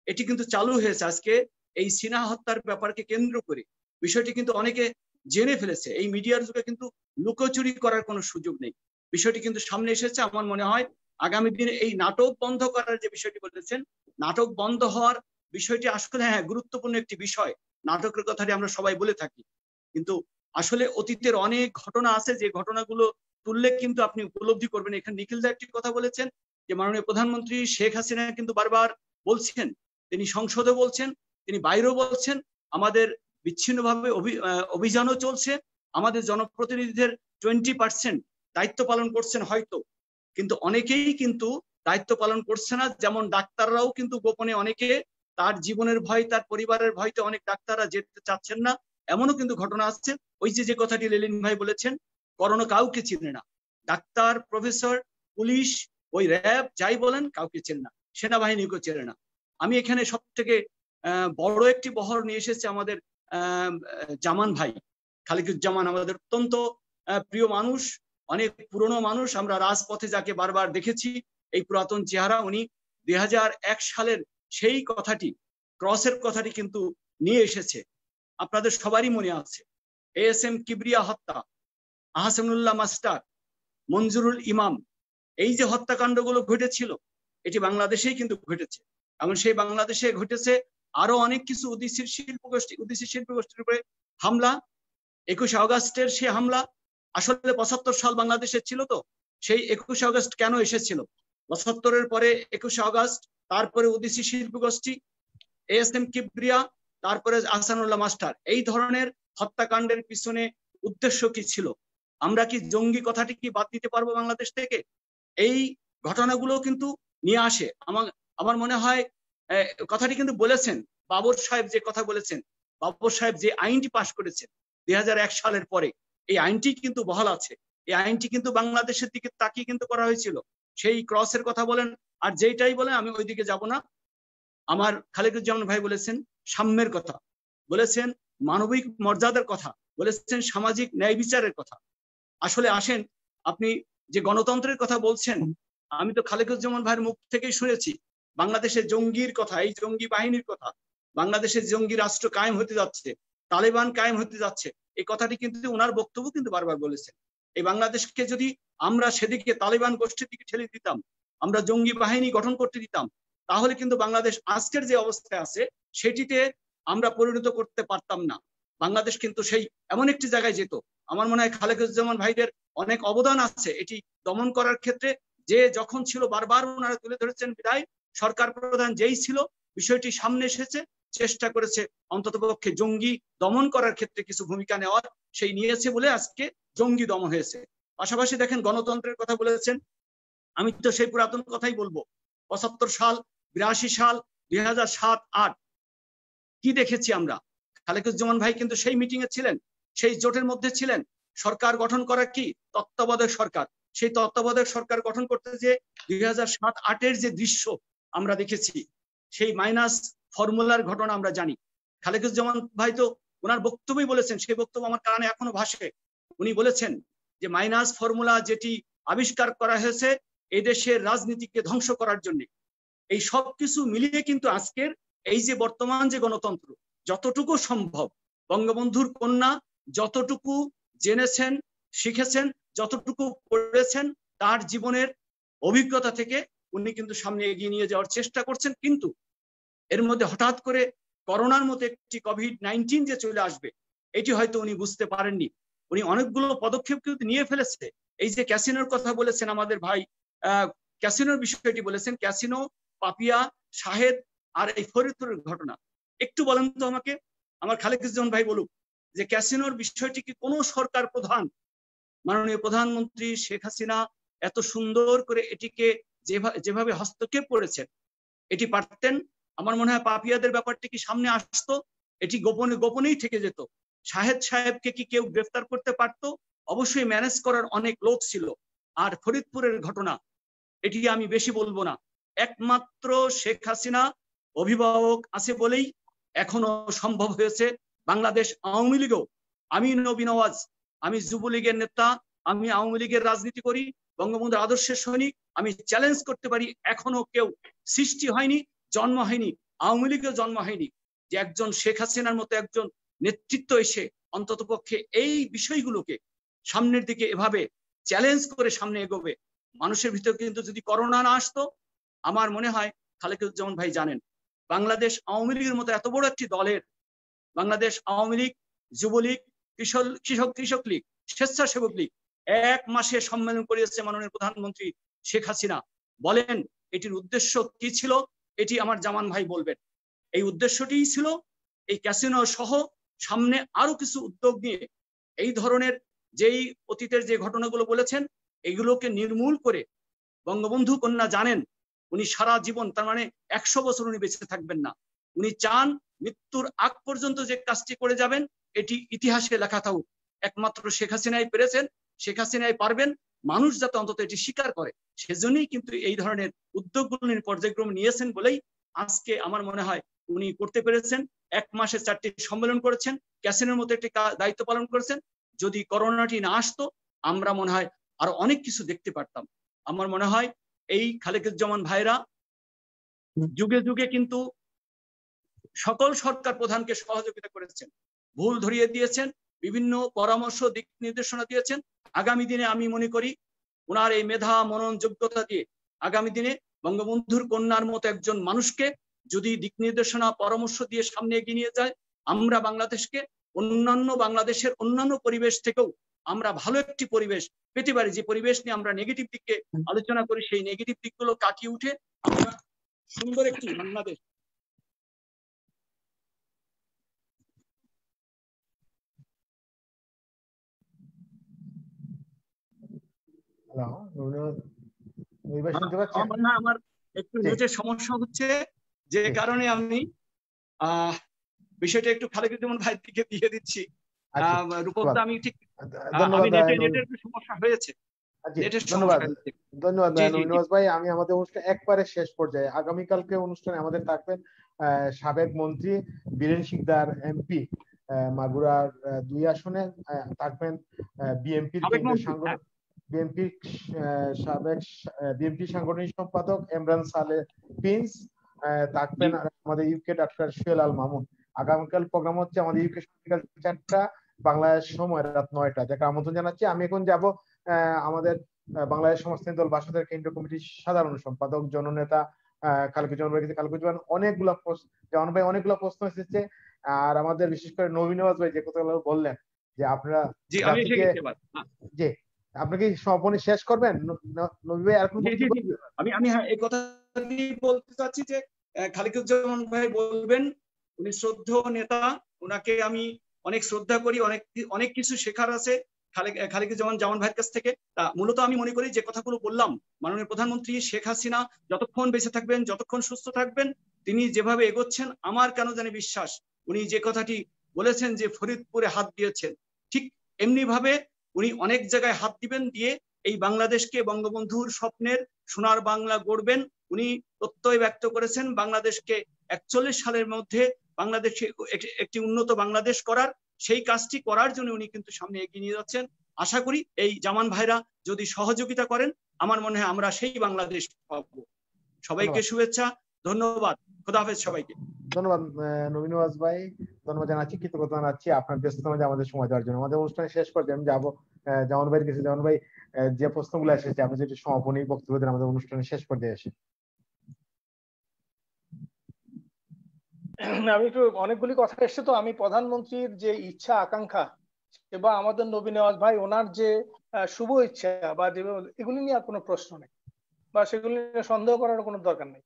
এটি কিন্তু চালু হয়েছে। আজকে এই সিনহা হত্যার ব্যাপারকে কেন্দ্র করে বিষয়টি কিন্তু অনেকে জেনে ফেলেছে। এই মিডিয়ার যুগে কিন্তু লুকোচুরি করার কোনো সুযোগ নেই, বিষয়টি কিন্তু সামনে এসেছে। আমার মনে হয় আগামী দিনে এই নাটক বন্ধ করার যে বিষয়টি বলেছেন, নাটক বন্ধ হওয়ার বিষয়টি আসলে হ্যাঁ গুরুত্বপূর্ণ একটি বিষয়। নাটকের কথাটি আমরা সবাই বলে থাকি, কিন্তু আসলে অতীতের অনেক ঘটনা আছে যে ঘটনাগুলো তুললে কিন্তু আপনি উপলব্ধি করবেন। এখানে নিখিল দা একটি কথা বলেছেন যে মাননীয় প্রধানমন্ত্রী শেখ হাসিনা কিন্তু বারবার বলছেন, তিনি সংসদে বলছেন, তিনি বাইরেও বলছেন, আমাদের বিচ্ছিন্নভাবে অভিযানও চলছে, আমাদের জনপ্রতিনিধিদের 20% দায়িত্ব পালন করছেন হয়তো, কিন্তু অনেকেই কিন্তু দায়িত্ব পালন করছে না। যেমন ডাক্তাররাও কিন্তু গোপনে অনেকে তার জীবনের ভয়, তার পরিবারের ভয়তে অনেক ডাক্তাররা যেতে চাচ্ছেন না, এমনও কিন্তু ঘটনা আসছে। ওই যে কথাটি লেলিন ভাই বলেছেন, করোনা কাউকে চিনে না, ডাক্তার, প্রফেসর, পুলিশ, ওই র্যাব যাই বলেন কাউকে চেনে না, সেনাবাহিনীকেও চেনে না। আমি এখানে সব থেকে বড় একটি বহর নিয়ে এসেছি আমাদের জামান ভাই, খালিকুজ্জামান, আমাদের অত্যন্ত প্রিয় মানুষ, অনেক পুরনো মানুষ, আমরা রাজপথে যাকে বারবার দেখেছি, এই পুরাতন চেহারা, উনি 2001 সালের সেই কথাটি, ক্রসের কথাটি কিন্তু নিয়ে এসেছে। আপনাদের সবারই মনে আছে ASM কিবরিয়া হত্যা, আহসানুল্লাহ মাস্টার, মঞ্জুরুল ইমাম, এই যে হত্যাকাণ্ডগুলো ঘটেছিল এটি বাংলাদেশেই কিন্তু ঘটেছে। এমন সেই বাংলাদেশে ঘটেছে আরো অনেক কিছু উদীচী শিল্প গোষ্ঠীর উপরে হামলা। 21 আগস্টের সে হামলা আসলে 75 সাল বাংলাদেশে ছিল, তো সেই 21 আগস্ট কেন এসেছিল? 75-এর পরে 21 আগস্ট, তারপরে উদীচী শিল্প গোষ্ঠী, ASM কিবরিয়া, তারপরে আহসানুল্লাহ মাস্টার, এই ধরনের হত্যাকাণ্ডের পিছনে উদ্দেশ্য কি ছিল? আমরা কি জঙ্গি কথাটি কি বাদ দিতে পারবো বাংলাদেশ থেকে? এই ঘটনাগুলো কিন্তু নিয়ে আসে। আমার মনে হয় কথাটি কিন্তু বলেছেন বাবর সাহেব, যে কথা বলেছেন, বাবর সাহেব যে আইনটি পাশ করেছেন 2001 সালের পরে, এই আইনটি কিন্তু বহাল আছে। এই আইনটি কিন্তু বাংলাদেশের দিকে তাকিয়ে কিন্তু করা হয়েছিল। সেই ক্রসের কথা বলেন আর যেইটাই বলেন, আমি ওই দিকে যাব না। আমার খালিকুজ্জামান ভাই বলেছেন সাম্যের কথা, বলেছেন মানবিক মর্যাদার কথা, বলেছেন সামাজিক ন্যায় বিচারের কথা। আসলে আসেন, আপনি যে গণতন্ত্রের কথা বলছেন, আমি তো খালিকুজ্জামান ভাইয়ের মুখ থেকেই শুনেছি বাংলাদেশের জঙ্গির কথা, এই জঙ্গি বাহিনীর কথা, বাংলাদেশের জঙ্গি রাষ্ট্র কায়েম হতে যাচ্ছে, তালেবান কায়েম হতে যাচ্ছে, এই কথাটি কিন্তু ওনার বক্তব্য কিন্তু বারবার বলেছেন। এই বাংলাদেশকে যদি আমরা সেদিকে তালেবান গোষ্ঠীর দিকে ঠেলে দিতাম, আমরা জঙ্গি বাহিনী গঠন করতে দিতাম, তাহলে কিন্তু বাংলাদেশ আজকের যে অবস্থায় আছে সেটিতে আমরা পরিণত করতে পারতাম না। বাংলাদেশ কিন্তু সেই এমন একটি জায়গায় যেত। আমার মনে হয় খালেকুজ্জামান ভাইদের অনেক অবদান আছে এটি দমন করার ক্ষেত্রে। যে যখন ছিল বারবার ওনারা তুলে ধরেছেন, বিদায় সরকার প্রধান যেই ছিল, বিষয়টি সামনে এসেছে, চেষ্টা করেছে অন্ততপক্ষে জঙ্গি দমন করার ক্ষেত্রে কিছু ভূমিকা নেওয়ার, সেই নিয়েছে বলে আজকে জঙ্গি দমন হয়েছে। পাশাপাশি দেখেন গণতন্ত্রের কথা বলেছেন, আমি তো সেই পুরাতন কথাই বলবো। 75 সাল, 82 সাল, 2007-8 কি দেখেছি আমরা? খালেকুজ্জামান ভাই কিন্তু সেই মিটিং এ ছিলেন, সেই জোটের মধ্যে ছিলেন। সরকার গঠন করা কি তত্ত্বাবধায়ক সরকার, সেই তত্ত্বাবধায়ক সরকার গঠন করতে যে 2007-8-এর যে দৃশ্য আমরা দেখেছি, সেই মাইনাস ফর্মুলার ঘটনা আমরা জানি। খালেকুজ্জামান ভাই তো ওনার বক্তব্যই বলেছেন, সেই বক্তব্য আমার কানে এখনো ভাসে। উনি বলেছেন যে মাইনাস ফর্মুলা যেটি আবিষ্কার করা হয়েছে এই দেশের রাজনীতিকে ধ্বংস করার জন্য। এই সব কিছু মিলিয়ে কিন্তু আজকের এই যে বর্তমান যে গণতন্ত্র, যতটুকু সম্ভব বঙ্গবন্ধুর কন্যা যতটুকু জেনেছেন, শিখেছেন, যতটুকু পড়েছেন, তার জীবনের অভিজ্ঞতা থেকে উনি কিন্তু সামনে এগিয়ে নিয়ে যাওয়ার চেষ্টা করছেন। কিন্তু এর মধ্যে হঠাৎ করে করোনার মতো একটি কোভিড-19 যে চলে আসবে এটি হয়তো উনি বুঝতে পারেননি। উনি অনেকগুলো পদক্ষেপ কিন্তু নিয়ে ফেলেছে। এই যে ক্যাসিনোর কথা বলেছেন আমাদের ভাই, ক্যাসিনোর বিষয়টি বলেছেন, ক্যাসিনো, পাপিয়া, শাহেদ আর এই ফরিদপুরের ঘটনা একটু বলেন তো আমাকে, আমার খালেকুজ্জামান ভাই বলুক যে ক্যাসিনোর বিষয়টি কি কোনো সরকার প্রধান, মাননীয় প্রধানমন্ত্রী শেখ হাসিনা এত সুন্দর করে এটিকে যেভাবে হস্তক্ষেপ করেছেন এটি পারতেন? আমার মনে হয় পাপিয়াদের ব্যাপারটি কি সামনে আসতো? এটি গোপনে গোপনেই থেকে যেত। শাহেদ সাহেবকে কি কেউ গ্রেফতার করতে পারতো? অবশ্যই ম্যানেজ করার অনেক লোক ছিল। আর ফরিদপুরের ঘটনা এটি আমি বেশি বলবো না, একমাত্র শেখ হাসিনা অভিভাবক আছে বলেই এখনো সম্ভব হয়েছে। বাংলাদেশ আওয়ামী লীগও, আমি নবী নওয়াজ, আমি যুবলীগের নেতা, আমি আওয়ামী লীগের রাজনীতি করি, বঙ্গবন্ধুর আদর্শের সৈনিক, আমি চ্যালেঞ্জ করতে পারি এখনো কেউ সৃষ্টি হয়নি, জন্ম হয়নি, আওয়ামী লীগেও জন্ম হয়নি যে একজন শেখ হাসিনার মতো একজন নেতৃত্ব এসে অন্ততপক্ষে এই বিষয়গুলোকে সামনের দিকে এভাবে চ্যালেঞ্জ করে সামনে এগোবে। মানুষের ভিতরে কিন্তু যদি করোনা না আসতো, আমার মনে হয় খালেকুজ্জামান ভাই জানেন, বাংলাদেশ আওয়ামী লীগের মতো এত বড় একটি দলের, বাংলাদেশ আওয়ামী লীগ, যুবলীগ, কৃষক লীগ, স্বেচ্ছাসেবক লীগ 1 মাসে সম্মেলন করিয়েছে মাননীয় প্রধানমন্ত্রী শেখ হাসিনা। বলেন এটির উদ্দেশ্য কি ছিল? এটি আমার জামান ভাই বলবেন। এই উদ্দেশ্যটি ছিল এই ক্যাসিনো সহ সামনে আরো কিছু উদ্যোগ নিয়ে এই ধরনের যেই অতীতের যে ঘটনাগুলো বলেছেন এগুলোকে নির্মূল করে, বঙ্গবন্ধু কন্যা জানেন উনি সারা জীবন, তার মানে 100 বছর উনি বেঁচে থাকবেন না। উনি চান মৃত্যুর আগ পর্যন্ত যে কাজটি করে যাবেন এটি ইতিহাসে লেখা থাকুক। একমাত্র শেখ হাসিনাই পেরেছেন, শেখ হাসিনাই পারবেন, মানুষ যাতে অন্তত এটি স্বীকার করে। সেজন্যই কিন্তু এই ধরনের উদ্যোগগুলো পর্যায়ক্রমে নিয়েছেন বলেই আজকে আমার মনে হয় উনি করতে পেরেছেন। 1 মাসে 4টি সম্মেলন করেছেন, ক্যাসিনোর মতো একটি দায়িত্ব পালন করেছেন। যদি করোনাটি না আসতো আমরা মনে হয় আরো অনেক কিছু দেখতে পারতাম। আমার মনে হয় এই খালেকুজ্জামান ভাইরা যুগে যুগে কিন্তু সকল সরকার প্রধানকে সহযোগিতা করেছেন, ভুল ধরিয়ে দিয়েছেন, বিভিন্ন পরামর্শ দিক নির্দেশনা দিয়েছেন। আগামী দিনে আমি মনে করি ওনার এই মেধা, মনন, যোগ্যতা দিয়ে আগামী দিনে বঙ্গবন্ধুর কন্যার মতো একজন মানুষকে যদি দিক নির্দেশনা, পরামর্শ দিয়ে সামনে এগিয়ে নিয়ে যায়, আমরা বাংলাদেশকে বাংলাদেশের অন্যান্য পরিবেশ থেকেও আমরা ভালো একটি পরিবেশ পেতে পারি। যে পরিবেশ নিয়ে আমরা নেগেটিভ দিককে আলোচনা করি, সেই নেগেটিভ দিকগুলো কাটিয়ে উঠে আমরা সুন্দর একটি বাংলাদেশ। আমার একটু নেটের সমস্যা হচ্ছে, যে কারণে আমি বিষয়টা একটু খালেকুজ্জামান ভাই দিকে দিয়ে দিচ্ছি। রূপকদা আমি ঠিক নেটের সমস্যা হয়েছে। ধন্যবাদ নবীনওয়াজ ভাই। আমি আমাদের অনুষ্ঠান একবারে শেষ পর্যায়ে, আগামীকালকে অনুষ্ঠানে আমাদের থাকবেন সাবেক মন্ত্রী বীরেন শিকদার এমপি, মাগুরার 2 আসনে থাকবেন বিএনপির সাবেক বিএনপি সাংগঠনিক সম্পাদক ইমরান সালে প্রিন্স, থাকবেন আমাদের ইউকে ডাক্তার সুহেল আল মামুন। আগামীকাল প্রোগ্রাম হচ্ছে আমাদের ইউকে সকাল 4টা, বাংলাদেশ সময় রাত 9টা। যাকে আমন্ত্রণ জানাচ্ছি। আমি এখন যাব আমাদের বাংলাদেশ সমাজতান্ত্রিক দল বাসাদের কেন্দ্রীয় কমিটির সাধারণ সম্পাদক জননেতা খালেকুজ্জামান ভাই। খালেকুজ্জামান অনেকগুলো প্রশ্ন এসেছে, আর আমাদের বিশেষ করে নবীনওয়াজ ভাই যে কথাগুলো বললেন যে আপনারা আপনি কি সমাপনী শেষ করবেন নবী ভাই? আমি এই কথাটি বলতে চাচ্ছি যে খালেকুজ্জামান ভাই বলবেন, উনি শ্রদ্ধেয় নেতা, ওনাকে আমি অনেক শ্রদ্ধা করি, অনেক কিছু শেখার আছে খালেকুজ্জামান জামান ভাইয়ের কাছ থেকে। তা মূলত আমি মনে করি যে কথাগুলো বললাম, মাননীয় প্রধানমন্ত্রী শেখ হাসিনা যতক্ষণ বেঁচে থাকবেন, যতক্ষণ সুস্থ থাকবেন, তিনি যেভাবে এগোচ্ছেন আমার কেন জানি বিশ্বাস উনি যে কথাটি বলেছেন যে ফরিদপুরে হাত দিয়েছেন, ঠিক এমনি ভাবে উনি অনেক জায়গায় হাত দিবেন, দিয়ে এই বাংলাদেশকে বঙ্গবন্ধুর স্বপ্নের সোনার বাংলা গড়বেন। উনি প্রত্যয় ব্যক্ত করেছেন বাংলাদেশকে 41 সালের মধ্যে বাংলাদেশে একটি উন্নত বাংলাদেশ করার, সেই কাজটি করার জন্য উনি কিন্তু সামনে এগিয়ে নিয়ে যাচ্ছেন। আশা করি এই জামান ভাইরা যদি সহযোগিতা করেন, আমার মনে হয় আমরা সেই বাংলাদেশ পাবো। সবাইকে শুভেচ্ছা, ধন্যবাদ। খোদা হাফেজ সবাইকে। ধন্যবাদ নবীন নওয়াজ ভাই, ধন্যবাদ জানাচ্ছি, কৃতজ্ঞতা জানাচ্ছি আপনার ব্যস্ততার মধ্যে আমাদের সময় দেওয়ার জন্য। আমাদের অনুষ্ঠান শেষ পর্যায়ে আমি যাবো জামান ভাইয়ের কাছে। জামান ভাই, যে প্রশ্নগুলো এসেছে আপনি যদি সমাপনী বক্তব্য দেন আমাদের অনুষ্ঠানের শেষ পর্যায়ে এসে। আমি একটু, অনেকগুলি কথা এসছে তো, আমি প্রধানমন্ত্রীর যে ইচ্ছা আকাঙ্ক্ষা বা আমাদের নবীন নওয়াজ ভাই ওনার যে শুভ ইচ্ছা বা যে, এগুলি নিয়ে আর কোনো প্রশ্ন নেই বা সেগুলি নিয়ে সন্দেহ করার কোনো দরকার নেই।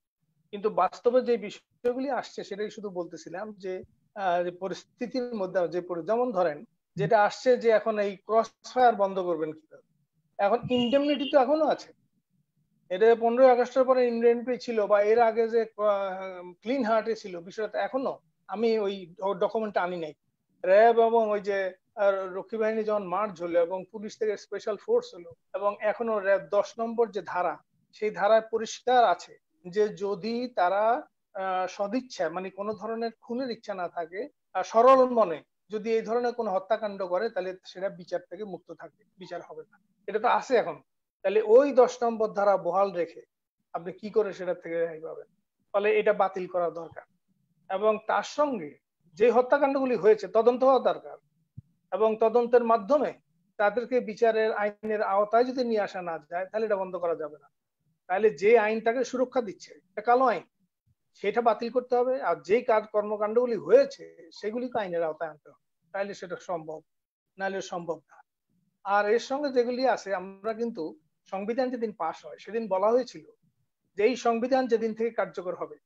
কিন্তু বাস্তবে যে বিষয়গুলি আসছে সেটাই শুধু বলতেছিলাম যে পরিস্থিতির মধ্যে যে, যেমন ধরেন যেটা আসছে যে এখন এই ক্রস ফায়ার বন্ধ করবেন কিভাবে। এখন ইনডেমনিটি তো এখনো আছে, এটা 15ই আগস্টের পরে ইনডেমনিটি ছিল বা এর আগে যে ক্লিন হার্টে ছিল বিষয়টা এখনো, আমি ওই ডকুমেন্টটা আনি নাই। র্যাব এবং ওই যে রক্ষী বাহিনী যখন মার্চ হলো এবং পুলিশ থেকে স্পেশাল ফোর্স হলো এবং এখনো র্যাব 10 নম্বর যে ধারা, সেই ধারায় পরিষ্কার আছে যে যদি তারা সদিচ্ছা মানে কোনো ধরনের খুনের ইচ্ছা না থাকে, সরল মনে যদি এই ধরনের কোনো হত্যাকাণ্ড করে তাহলে সেটা বিচার থেকে মুক্ত থাকবে, বিচার হবে না। এটা তো আছে এখন। তাহলে ওই 10 নম্বর ধারা বহাল রেখে আপনি কি করে সেটা থেকে রেহাই পাবেন? ফলে এটা বাতিল করা দরকার এবং তার সঙ্গে যে হত্যাকাণ্ডগুলি হয়েছে তদন্ত হওয়া দরকার এবং তদন্তের মাধ্যমে তাদেরকে বিচারের আইনের আওতায় যদি নিয়ে আসা না যায় তাহলে এটা বন্ধ করা যাবে না। তাহলে যে আইনটাকে সুরক্ষা দিচ্ছে এটা কালো আইন, সেটা বাতিল করতে হবে। আর যেই কর্মকাণ্ডগুলি হয়েছে সেগুলিকে আইনের আওতায় আনতে হবে, তাহলে সেটা সম্ভব, নাহলে সম্ভব না। আর এর সঙ্গে যেগুলি আছে, আমরা কিন্তু সংবিধান যেদিন পাশ হয় সেদিন বলা হয়েছিল যে এই সংবিধান যেদিন থেকে কার্যকর হবে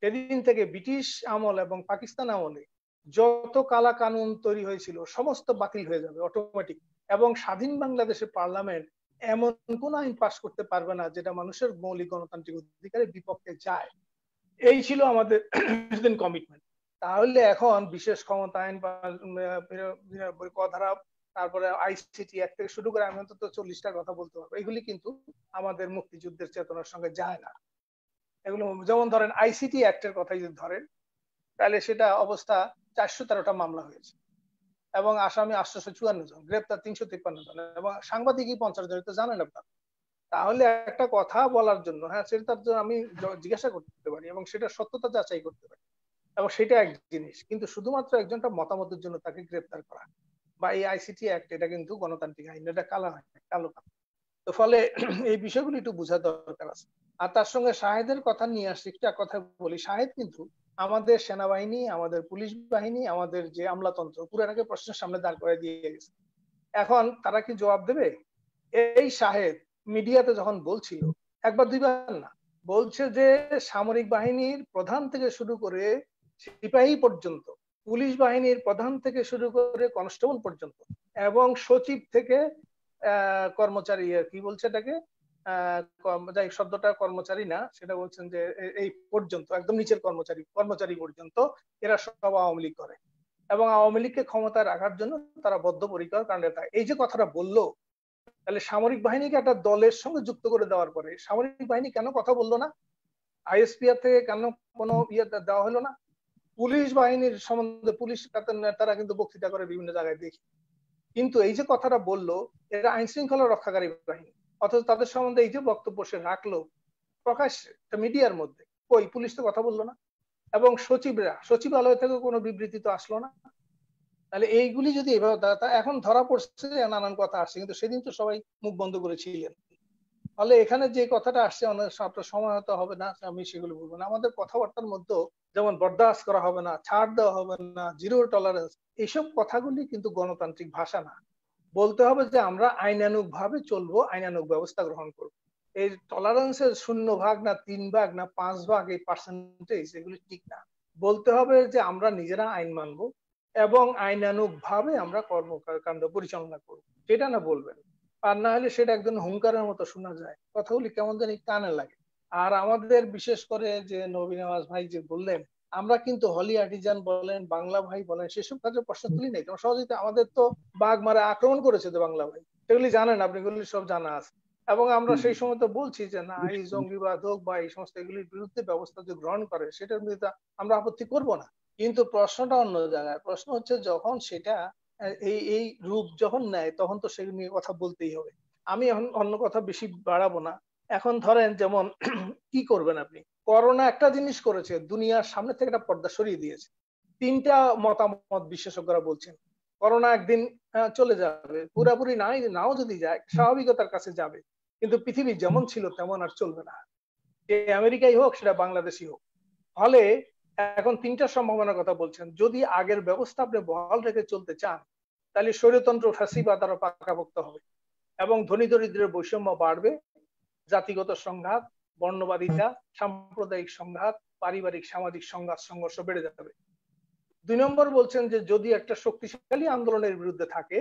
সেদিন থেকে ব্রিটিশ আমল এবং পাকিস্তান আমলে যত কালা কানুন তৈরি হয়েছিল সমস্ত বাতিল হয়ে যাবে অটোমেটিক, এবং স্বাধীন বাংলাদেশের পার্লামেন্ট এমন কোন আইন পাশ করতে পারবে না যেটা মানুষের মৌলিক গণতান্ত্রিক অধিকারের বিপক্ষে যায়। এই ছিল আমাদের সেদিন কমিটমেন্ট। তাহলে এখন বিশেষ ক্ষমতা আইন বা ধারা, তারপরে আইসিটি অ্যাক্ট থেকে শুরু করে আমি অন্তত 40টা কথা বলতে পারবো, এগুলি কিন্তু আমাদের মুক্তিযুদ্ধের চেতনার সঙ্গে যায় না। এগুলো যেমন ধরেন আইসিটি অ্যাক্টের কথা যদি ধরেন তাহলে সেটা অবস্থা 413টা মামলা হয়েছে এবং আসামি 854 জন, গ্রেপ্তার 353 জন এবং সাংবাদিকই 50 জন, তো জানেন আপনার। তাহলে একটা কথা বলার জন্য, হ্যাঁ সেটার জন্য আমি জিজ্ঞাসা করতে পারি এবং সেটা সত্যতা যাচাই করতে পারি এবং সেটা এক জিনিস, কিন্তু শুধুমাত্র একজনটা মতামতের জন্য তাকে গ্রেপ্তার করা বা এই আইসিটি অ্যাক্ট, এটা কিন্তু গণতান্ত্রিক আইন, এটা কালো কালো। তো ফলে এই বিষয়গুলি একটু বোঝার দরকার আছে। আর তার সঙ্গে শাহেদের কথা নিয়ে আসছি, একটা কথা বলি, শাহেদ কিন্তু আমাদের সেনাবাহিনী, আমাদের পুলিশ বাহিনী, আমাদের যে আমলাতন্ত্র পুরাটাকে প্রশ্নের সামনে দাঁড় করে দিয়ে গেছে। এখন তারা কি জবাব দেবে? এই শাহেদ মিডিয়াতে যখন বলছিল, একবার দুইবার না, বলছে যে সামরিক বাহিনীর প্রধান থেকে শুরু করে সিপাহী পর্যন্ত, পুলিশ বাহিনীর প্রধান থেকে শুরু করে কনস্টেবল পর্যন্ত এবং সচিব থেকে কর্মচারী, কি বলছে এটাকে, শব্দটা কর্মচারী না, সেটা বলছেন যে এই পর্যন্ত একদম নিচের কর্মচারী পর্যন্ত এরা সব আওয়ামী লীগ করে এবং আওয়ামী লীগকে ক্ষমতায় রাখার জন্য তারা বদ্ধপরিকর। কারণ এই যে কথাটা বললো, তাহলে সামরিক বাহিনীকে একটা দলের সঙ্গে যুক্ত করে দেওয়ার পরে সামরিক বাহিনী কেন কথা বললো না? আইএসপিআর থেকে কেন কোনো ইয়ে দেওয়া হলো না? পুলিশ বাহিনীর সম্বন্ধে পুলিশ তারা কিন্তু বক্তৃতা করে বিভিন্ন জায়গায় দেখি, কিন্তু এই যে কথাটা বললো এরা আইন শৃঙ্খলা রক্ষাকারী বাহিনী, অথচ তাদের সম্বন্ধে এই যে বক্তব্য সে রাখলো প্রকাশ্যে মিডিয়ার মধ্যে, কই পুলিশ তো কথা বললো না এবং সচিবালয় থেকে কোনো বিবৃতি তো আসলো না। তাহলে এইগুলি যদি এভাবে, এখন ধরা পড়ছে নানান কথা আসছে, কিন্তু সেদিন তো সবাই মুখ বন্ধ করেছিলেন। ফলে এখানে যে কথাটা আসছে অনেক আপনার সময় হতে হবে না, আমি সেগুলো বলবো না। আমাদের কথাবার্তার মধ্যে যেমন বরদাস্ত করা হবে না, ছাড় দেওয়া হবে না, জিরো টলারেন্স, এইসব কথাগুলি কিন্তু গণতান্ত্রিক ভাষা না। বলতে হবে যে আমরা আইনানুগ ভাবে চলবো, আইনানুগ ব্যবস্থা গ্রহণ করবো। এই টলারেন্সের 0 ভাগ না 3 ভাগ না 5 ভাগ এই পার্সেন্টেজ, এগুলি ঠিক না। বলতে হবে যে আমরা নিজেরা আইন মানবো এবং আইনানুগ ভাবে আমরা কর্মকাণ্ড পরিচালনা করবো, সেটা না বলবেন। আর না হলে সেটা একদম হুঙ্কারের মতো শোনা যায়, কথাগুলি কেমন জানি কানে লাগে। আর আমাদের বিশেষ করে যে নবীন নওয়াজ ভাই যে বললেন, আমরা কিন্তু হলি আর্টিজান বলেন, বাংলা ভাই বলেন, সেসব কাজের প্রশ্ন তুলি নাই। কারণ সহজে আমাদের তো বাঘ মারা আক্রমণ করেছে তো বাংলা ভাই, সেগুলি জানেন আপনি, এগুলি সব জানা আছে। এবং আমরা সেই সময় তো বলছি যে না, এই জঙ্গিবাদ হোক বা এই সমস্ত এগুলির বিরুদ্ধে ব্যবস্থা যদি গ্রহণ করে সেটার বিরুদ্ধে আমরা আপত্তি করব না। কিন্তু প্রশ্নটা অন্য জায়গায়। প্রশ্ন হচ্ছে যখন সেটা এই রূপ যখন নেয় তখন তো সেগুলো নিয়ে কথা বলতেই হবে। আমি এখন অন্য কথা বেশি বাড়াবো না। এখন ধরেন যেমন কি করবেন আপনি, করোনা একটা জিনিস করেছে, দুনিয়ার সামনে থেকে একটা পর্দা সরিয়ে দিয়েছে। তিনটা মতামত বিশেষজ্ঞরা বলছেন করোনা একদিন চলে যাবে, পুরাপুরি নাও যদি যায় স্বাভাবিকতার কাছে যাবে, কিন্তু পৃথিবী যেমন ছিল তেমন আর চলবে না, সে আমেরিকাই হোক সেটা বাংলাদেশই হোক। ফলে এখন তিনটা সম্ভাবনার কথা বলছেন। যদি আগের ব্যবস্থা আপনি বহাল রেখে চলতে চান তাহলে স্বৈরতন্ত্র ফ্যাসিবাদ আরো পাকাপোক্ত হবে এবং ধনী দরিদ্রের বৈষম্য বাড়বে, জাতিগত সংঘাত, বর্ণবাদিতা, সাম্প্রদায়িক সংঘাত, পারিবারিক সামাজিক সংঘর্ষ বেড়ে যাবে। 2 নম্বর বলছেন যে যদি একটা শক্তিশালী আন্দোলনের বিরুদ্ধে থাকে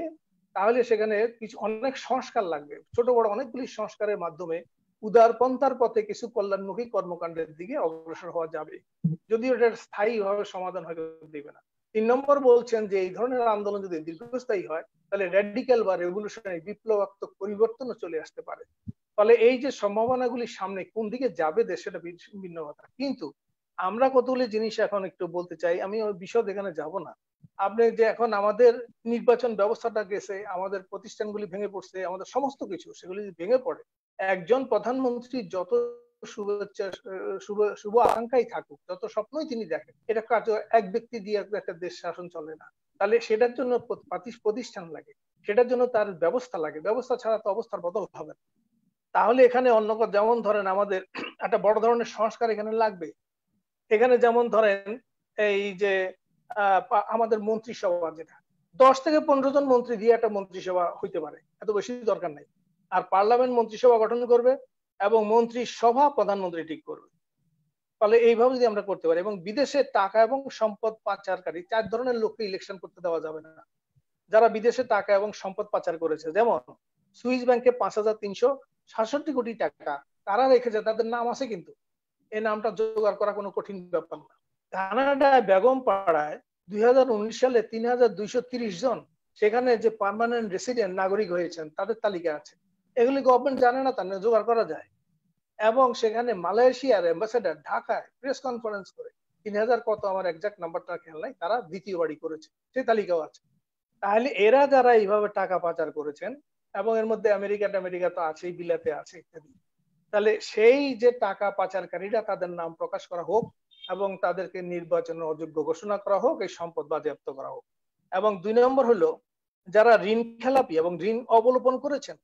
তাহলে সেখানে কিছু অনেক সংস্কার লাগবে, ছোট বড় অনেকগুলি সংস্কারের মাধ্যমে উদারপন্থার পথে কিছু কল্যাণমুখী কর্মকাণ্ডের দিকে অগ্রসর হওয়া যাবে, যদিও এটার স্থায়ীভাবে সমাধান হয়তো দিবে না। 3 নম্বর বলছেন যে এই ধরনের আন্দোলন যদি দীর্ঘস্থায়ী হয় তাহলে র্যাডিক্যাল বা রেভলিউশনারি বিপ্লবাত্মক পরিবর্তনও চলে আসতে পারে। ফলে এই যে সম্ভাবনাগুলি সামনে কোন দিকে যাবে দেশ, সেটা ভিন্ন কথা। কিন্তু আমরা কতগুলি জিনিস এখন একটু বলতে চাই, আমি ওই বিষয় এখানে যাব না। আপনি যে এখন আমাদের নির্বাচন ব্যবস্থাটা গেছে, আমাদের প্রতিষ্ঠানগুলি ভেঙে পড়ছে, আমাদের সমস্ত কিছু সেগুলি ভেঙে পড়ে, একজন প্রধানমন্ত্রী যত শুভেচ্ছা শুভ আকাঙ্ক্ষাই থাকুক, যত স্বপ্নই তিনি দেখেন, এটা কাজ এক ব্যক্তি দিয়ে একটা দেশ শাসন চলে না। তাহলে সেটার জন্য প্রতিষ্ঠান লাগে, সেটার জন্য তার ব্যবস্থা লাগে, ব্যবস্থা ছাড়া তো অবস্থার বদল হবে না। তাহলে এখানে অন্য যেমন ধরেন আমাদের একটা বড় ধরনের সংস্কার এখানে লাগবে। এখানে যেমন ধরেন এই যে আমাদের মন্ত্রিসভা, যেটা 10 থেকে 15 জন মন্ত্রী দিয়ে একটা মন্ত্রিসভা হইতে পারে, এত বেশি দরকার নাই। আর পার্লামেন্ট মন্ত্রিসভা গঠন করবে এবং মন্ত্রিসভা প্রধানমন্ত্রী ঠিক করবে। ফলে এইভাবে যদি আমরা করতে পারি, এবং বিদেশে টাকা এবং সম্পদ পাচারকারী 4 ধরনের লোককে ইলেকশন করতে দেওয়া যাবে না, যারা বিদেশে টাকা এবং সম্পদ পাচার করেছে। যেমন সুইস ব্যাংকে 5,367 কোটি টাকা তারা রেখেছে, তাদের নাম আছে, কিন্তু এই নামটা জোগাড় করা কোনো কঠিন ব্যাপার না। কানাডায় বেগম পাড়ায় 2019 সালে 3,230 জন সেখানে যে পার্মানেন্ট রেসিডেন্ট নাগরিক হয়েছেন তাদের তালিকা আছে, এগুলি গভর্নমেন্ট জানে না, তা জোগাড় করা যায়। এবং সেখানে মালয়েশিয়ার অ্যাম্বাসেডার ঢাকায় প্রেস কনফারেন্স করে 3,000 কত, আমার এক্সাক্ট নাম্বারটা খেয়াল নাই, তারা দ্বিতীয় বাড়ি করেছে, সেই তালিকাও আছে। তাহলে এরা যারা এইভাবে টাকা পাচার করেছেন, এবং এর মধ্যে আমেরিকা তো আছেই, বিলাতে আছে ইত্যাদি, তাহলে সেই যে টাকা পাচারকারীরা তাদের নাম প্রকাশ করা হোক এবং তাদেরকে নির্বাচনের অযোগ্য ঘোষণা করা হোক, এই সম্পদ বাজেয়াপ্ত করা হোক। এবং 2 নম্বর হলো যারা ঋণ খেলাপি এবং ঋণ অবলোপন করেছেন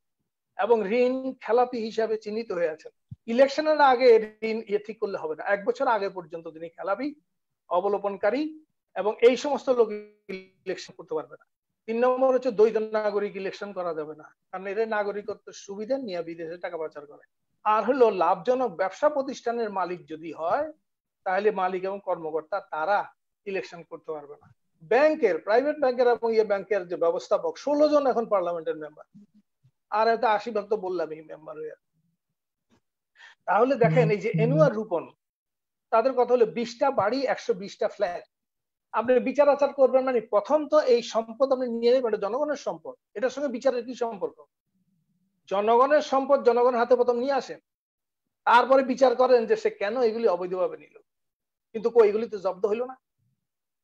এবং ঋণ খেলাপি হিসাবে চিহ্নিত হয়ে আছেন, ইলেকশনের আগে ঋণ ঠিক করলে হবে না, 1 বছর আগে পর্যন্ত তিনি খেলাপি, অবলোপনকারী এবং এই সমস্ত লোক ইলেকশন করতে পারবে না। 3 নম্বর হচ্ছে দ্বৈত নাগরিক ইলেকশন করা যাবে না, কারণ এর নাগরিকত্বের সুবিধা নিয়ে বিদেশে টাকা পাচার করে। আর হলো লাভজনক ব্যবসা প্রতিষ্ঠানের মালিক যদি হয় তাহলে মালিক এবং কর্মকর্তা তারা ইলেকশন করতে পারবে না। ব্যাংকের, প্রাইভেট ব্যাংকের এবং ব্যাংকের যে ব্যবস্থাপক 16 জন এখন পার্লামেন্টের মেম্বার, আর এত 80 ভাগ তো বললামই মেম্বার হয়ে। তাহলে দেখেন এই যে এনুয়ার রূপন, তাদের কথা হলো 20টা বাড়ি, 120টা ফ্ল্যাট। আপনি বিচার আচার করবেন মানে প্রথম তো এই সম্পদ আপনি নিয়ে নেবেন, এটা জনগণের সম্পদ, এটার সঙ্গে বিচারের কি সম্পর্ক? জনগণের সম্পদ জনগণের হাতে প্রথম নিয়ে আসেন, তারপরে বিচার করেন যে সে কেন এগুলি অবৈধভাবে নিল, কিন্তু এগুলি তো জব্দ হইল না।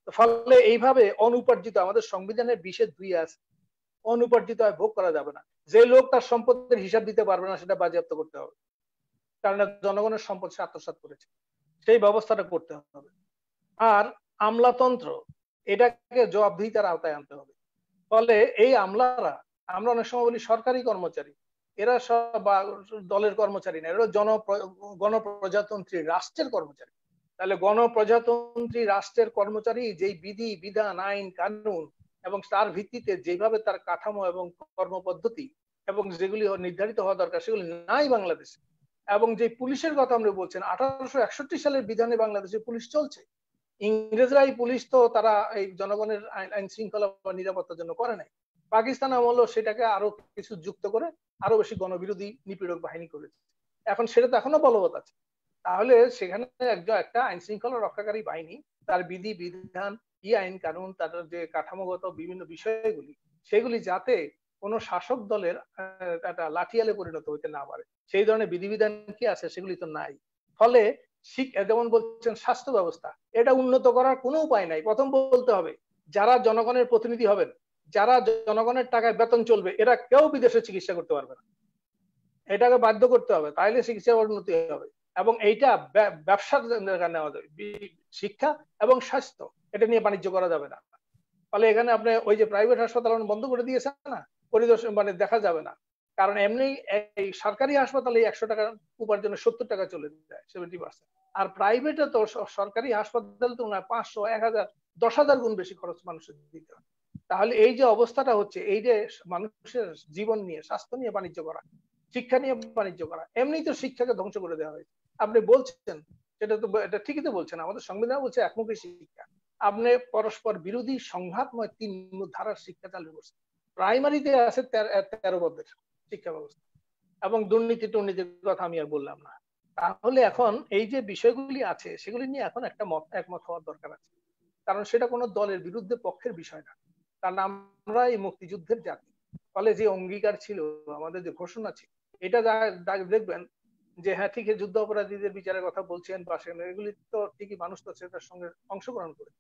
ফলে এইভাবে অনুপার্জিত, আমাদের সংবিধানের 20(2) আছে, অনুপার্জিত ভোগ করা যাবে না। যে লোক তার সম্পদের হিসাব দিতে পারবে না সেটা বাজেয়াপ্ত করতে হবে, কারণ জনগণের সম্পদ সে আত্মসাৎ করেছে, সেই ব্যবস্থাটা করতে হবে। আর আমলাতন্ত্র, এটাকে জবাবদিহিতার আওতায় আনতে হবে। ফলে এই আমলারা, আমরা অনেক সময় বলি সরকারি কর্মচারী, এরা সব দলের কর্মচারী না, এরা গণপ্রজাতন্ত্রী রাষ্ট্রের কর্মচারী। তাহলে গণপ্রজাতন্ত্রী রাষ্ট্রের কর্মচারী যেই বিধি বিধান, আইন কানুন এবং তার ভিত্তিতে যেভাবে তার কাঠামো এবং কর্মপদ্ধতি এবং যেগুলি নির্ধারিত হওয়া দরকার সেগুলি নাই বাংলাদেশে। এবং যে পুলিশের কথা আমরা বলছেন, 1861 সালের বিধানে বাংলাদেশে পুলিশ চলছে। ইংরেজরা এই পুলিশ তো তারা এই জনগণের আইন শৃঙ্খলা বা নিরাপত্তার জন্য করে নাই। পাকিস্তান আমলও সেটাকে আরো কিছু যুক্ত করে আরো বেশি গণবিরোধী নিপীড়ক বাহিনী করেছে। এখন সেটা তো এখনো বলবৎ আছে। তাহলে সেখানে একটা আইন শৃঙ্খলা রক্ষাকারী বাহিনী তার বিধি বিধান, আইন কানুন, তার যে কাঠামোগত বিভিন্ন বিষয়গুলি, সেগুলি যাতে কোনো শাসক দলের একটা লাঠিয়ালে পরিণত হইতে না পারে, সেই ধরনের বিধিবিধান কি আছে সেগুলি তো নাই। ফলে যেমন বলছেন স্বাস্থ্য ব্যবস্থা, এটা উন্নত করার কোনো উপায় নাই। প্রথম বলতে হবে যারা জনগণের প্রতিনিধি হবেন, যারা জনগণের টাকায় বেতন চলবে, এরা কেউ বিদেশে চিকিৎসা করতে পারবে না, এটাকে বাধ্য করতে হবে, তাইলে চিকিৎসা উন্নতি হবে। এবং এইটা ব্যবসার জায়গা নেওয়া যাবে। শিক্ষা এবং স্বাস্থ্য এটা নিয়ে বাণিজ্য করা যাবে না। ফলে এখানে আপনি ওই যে প্রাইভেট হাসপাতাল বন্ধ করে দিয়েছে না, পরিদর্শন মানে দেখা যাবে না। কারণ এমনি এই সরকারি হাসপাতালে 100 টাকা উপার্জনে 70 টাকা চলে যায়, 70%। আর প্রাইভেটে তো সরকারি হাসপাতাল তো 500, 1000, 10,000 গুণ বেশি খরচ মানুষের দিতে হয়। তাহলে এই যে অবস্থাটা হচ্ছে, এই যে মানুষের জীবন নিয়ে, স্বাস্থ্য নিয়ে বাণিজ্য করা, শিক্ষা নিয়ে বাণিজ্য করা, এমনি তো শিক্ষাকে ধ্বংস করে দেওয়া হয়েছে। আপনি বলছেন সেটা তো, এটা ঠিকই তো বলছেন, আমাদের সংবিধান বলছে একমুখী শিক্ষা। আপনি পরস্পর বিরোধী সংঘাতময় 3 ধারার শিক্ষা চালু করছেন। প্রাইমারিতে আছে 13 পদের শিক্ষা ব্যবস্থা, এবং দুর্নীতির কথা আমি আর বললাম না। তাহলে এখন এই যে বিষয়গুলি আছে সেগুলি নিয়ে এখন একটা একমত হওয়ার দরকার আছে, কারণ সেটা কোনো দলের বিরুদ্ধে পক্ষের বিষয় না। কারণ আমরা এই মুক্তিযুদ্ধের জাতি, ফলে যে অঙ্গীকার ছিল, আমাদের যে ঘোষণা ছিল, এটা দেখবেন যে হ্যাঁ ঠিক যুদ্ধ অপরাধীদের বিচারের কথা বলছেন বা এগুলি তো ঠিকই, মানুষ তো সেটার সঙ্গে অংশগ্রহণ করে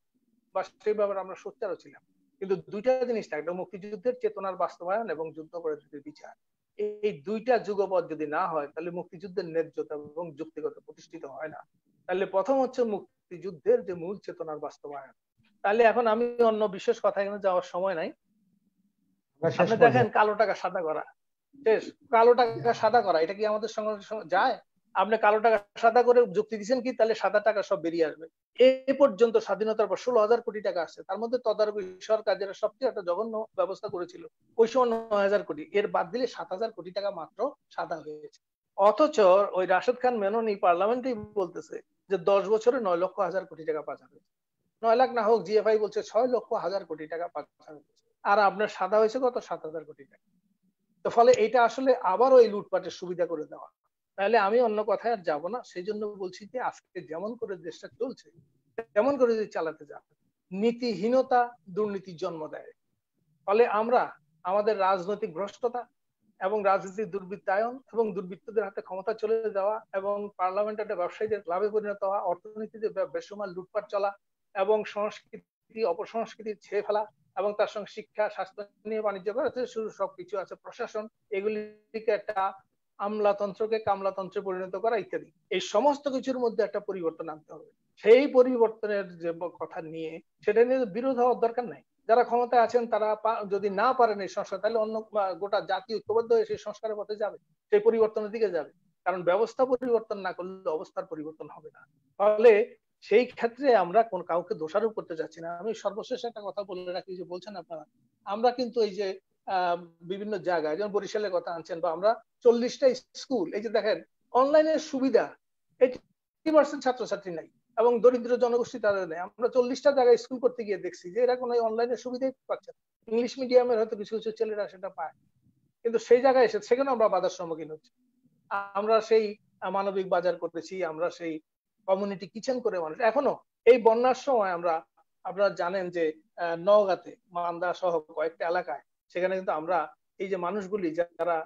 বা সেই ব্যাপারে আমরা সোচ্চারও ছিলাম। কিন্তু দুইটা জিনিস থাকবে, মুক্তিযুদ্ধের চেতনার বাস্তবায়ন এবং যুদ্ধ অপরাধীদের বিচার। এই দুইটা যুগপৎ যদি না হয় তাহলে মুক্তিযুদ্ধের ন্যায্যতা এবং যুক্তিগত প্রতিষ্ঠিত হয় না। তাহলে প্রথম হচ্ছে মুক্তিযুদ্ধের যে মূল চেতনার বাস্তবায়ন। তাহলে এখন আমি অন্য বিশেষ কথা এখানে যাওয়ার সময় নাই। আপনি দেখেন কালো টাকা সাদা করা, শেষ। কালো টাকা সাদা করা এটা কি আমাদের সঙ্গে যায়? আপনি কালো টাকা সাদা করে যুক্তি দিচ্ছেন কি, তাহলে সাদা টাকা সব বেরিয়ে আসবে। এই পর্যন্ত স্বাধীনতার পর 16,000 কোটি টাকা আসছে, তার মধ্যে তদারকি সরকার যেটা সবচেয়ে একটা জঘন্য ব্যবস্থা করেছিল, ওই সময় 9,000 কোটি, এর বাদ দিলে 7,000 কোটি টাকা মাত্র সাদা হয়েছে। অথচ ওই রাশেদ খান মেনন পার্লামেন্টেই বলতেছে যে 10 বছরে 9,00,000 কোটি টাকা পাচার হয়েছে। 9 লাখ না হোক, জিএফআই বলছে 6,00,000 কোটি টাকা পাচার হয়েছে, আর আপনার সাদা হয়েছে কত? 7,000 কোটি টাকা। তো ফলে এটা আসলে আবারও এই লুটপাটের সুবিধা করে দেওয়া। তাহলে আমি অন্য কথায় আর যাবো না, সেই জন্য বলছি যে আজকে যেমন করে দেশটা চলছে তেমন করে যদি চালাতে যাবে, নীতিহীনতা দুর্নীতির জন্ম দেয়। ফলে আমরা আমাদের রাজনৈতিক ভ্রষ্টতা এবং রাজনীতির দুর্বৃত্তায়ন এবং দুর্বৃত্তদের হাতে ক্ষমতা চলে যাওয়া এবং পার্লামেন্টে ব্যবসায়ীদের লাভে পরিণত হওয়া, অর্থনীতিতে বেসমান লুটপাট চলা এবং সংস্কৃতি অপসংস্কৃতি ছেয়ে ফেলা এবং তার সঙ্গে শিক্ষা স্বাস্থ্য নিয়ে বাণিজ্য করা, শুরু সবকিছু আছে, প্রশাসন, এগুলিকে একটা আমলাতন্ত্রকে কামলাতন্ত্রে পরিণত করা ইত্যাদি। এই সমস্ত কিছুর মধ্যে একটা পরিবর্তন আনতে হবে। সেই পরিবর্তনের যে কথা নিয়ে, সেটা নিয়ে বিরোধ হওয়ার দরকার নাই। যারা ক্ষমতায় আছেন তারা যদি না পারেন এই সংস্কার, তাহলে অন্য গোটা জাতি ঐক্যবদ্ধ হয়ে সেই সংস্কারের পথে যাবে, সেই পরিবর্তনের দিকে যাবে। কারণ ব্যবস্থা পরিবর্তন না করলে অবস্থার পরিবর্তন হবে না। ফলে সেই ক্ষেত্রে আমরা কোন কাউকে দোষারোপ করতে যাচ্ছি না। আমি সর্বশেষ একটা কথা বলে রাখি, যে বলছেন আপনারা, আমরা কিন্তু এই যে বিভিন্ন জায়গায়, যেমন বরিশালের কথা আনছেন, বা আমরা 40টা স্কুল, এই যে দেখেন অনলাইনের সুবিধা 80% ছাত্রছাত্রী নাই এবং দরিদ্র জনগোষ্ঠী তাদের নেই। আমরা 40টা জায়গায় স্কুল করতে গিয়ে দেখছি যে এরা কোনো অনলাইনের সুবিধাই পাচ্ছে না। ইংলিশ মিডিয়ামের হয়তো কিছু কিছু ছেলেরা সেটা পায়, কিন্তু সেই জায়গায় এসে সেখানে আমরা বাধার সম্মুখীন হচ্ছি। আমরা সেই মানবিক বাজার করতেছি, আমরা সেই কমিউনিটি কিচেন করে মানুষ এখনো। এই বন্যার সময় আমরা, আপনারা জানেন যে নওগাঁতে, মান্দা সহ কয়েকটা এলাকায়, সেখানে কিন্তু আমরা এই যে মানুষগুলি যারা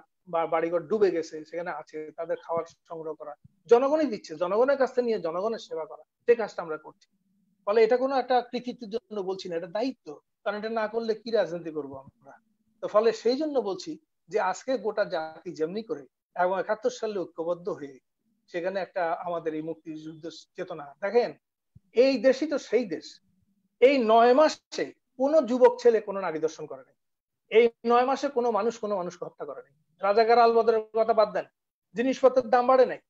বাড়িঘর ডুবে গেছে সেখানে আছে, তাদের খাবার সংগ্রহ করা, জনগণই দিচ্ছে, জনগণের কাছ থেকে নিয়ে জনগণের সেবা করা, সেই কাজটা আমরা করছি। ফলে এটা কোনো একটা কৃতিত্বের জন্য বলছি না, এটা দায়িত্ব। কারণ এটা না করলে কি রাজনীতি করবো আমরা? তো ফলে সেই জন্য বলছি যে আজকে গোটা জাতি যেমনি করে এবং 71 সালে ঐক্যবদ্ধ হয়ে সেখানে একটা আমাদের এই মুক্তিযুদ্ধের চেতনা, দেখেন এই দেশই তো সেই দেশ। এই 9 মাসে কোনো যুবক ছেলে কোনো নারী দর্শন করে নাই। এই 9 মাসে কোনো মানুষকে হত্যা করে নাই। রাজাকার আলবদরের কথা বাদ দেন, জিনিসপত্রের দাম বাড়ে নাই।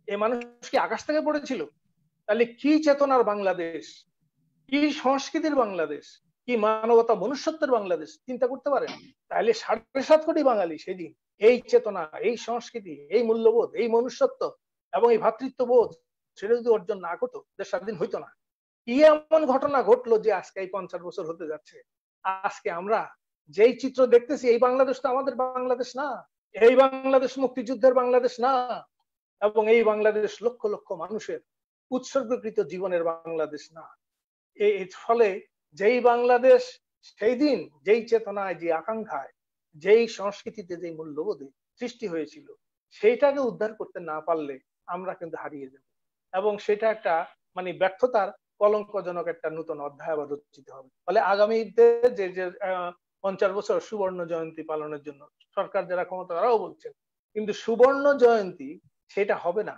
এই মানুষ কি আকাশ থেকে পড়েছিল? তাহলে কি চেতনার বাংলাদেশ, কি সংস্কৃতির বাংলাদেশ, কি মানবতা মনুষ্যত্বের বাংলাদেশ চিন্তা করতে পারেন? তাহলে 7.5 কোটি বাঙালি সেদিন এই চেতনা, এই সংস্কৃতি, এই মূল্যবোধ, এই মনুষ্যত্ব এবং এই ভ্রাতৃত্ববোধ সেটা যদি অর্জন না করতো, দেশ স্বাধীন হইতো না। কি এমন ঘটনা ঘটলো যে আজকে এই 50 বছর হতে যাচ্ছে, আজকে আমরা যেই চিত্র দেখতেছি, এই বাংলাদেশ তো আমাদের বাংলাদেশ না, এই বাংলাদেশ মুক্তিযুদ্ধের বাংলাদেশ না, এবং এই বাংলাদেশ লক্ষ লক্ষ মানুষের উৎসর্গকৃত জীবনের বাংলাদেশ না। এর ফলে যেই বাংলাদেশ সেই দিন যেই চেতনায়, যে আকাঙ্ক্ষায়, যেই সংস্কৃতিতে, যেই মূল্যবোধে সৃষ্টি হয়েছিল, সেইটাকে উদ্ধার করতে না পারলে আমরা কিন্তু হারিয়ে যাব, এবং সেটা একটা মানে ব্যর্থতার কলঙ্কজনক একটা নতুন অধ্যায় আবার রচিত হবে। ফলে আগামীতে যে 50 বছর সুবর্ণ জয়ন্তী পালনের জন্য সরকার যারা ক্ষমতা তারাও বলছেন, কিন্তু সুবর্ণ জয়ন্তী সেটা হবে না,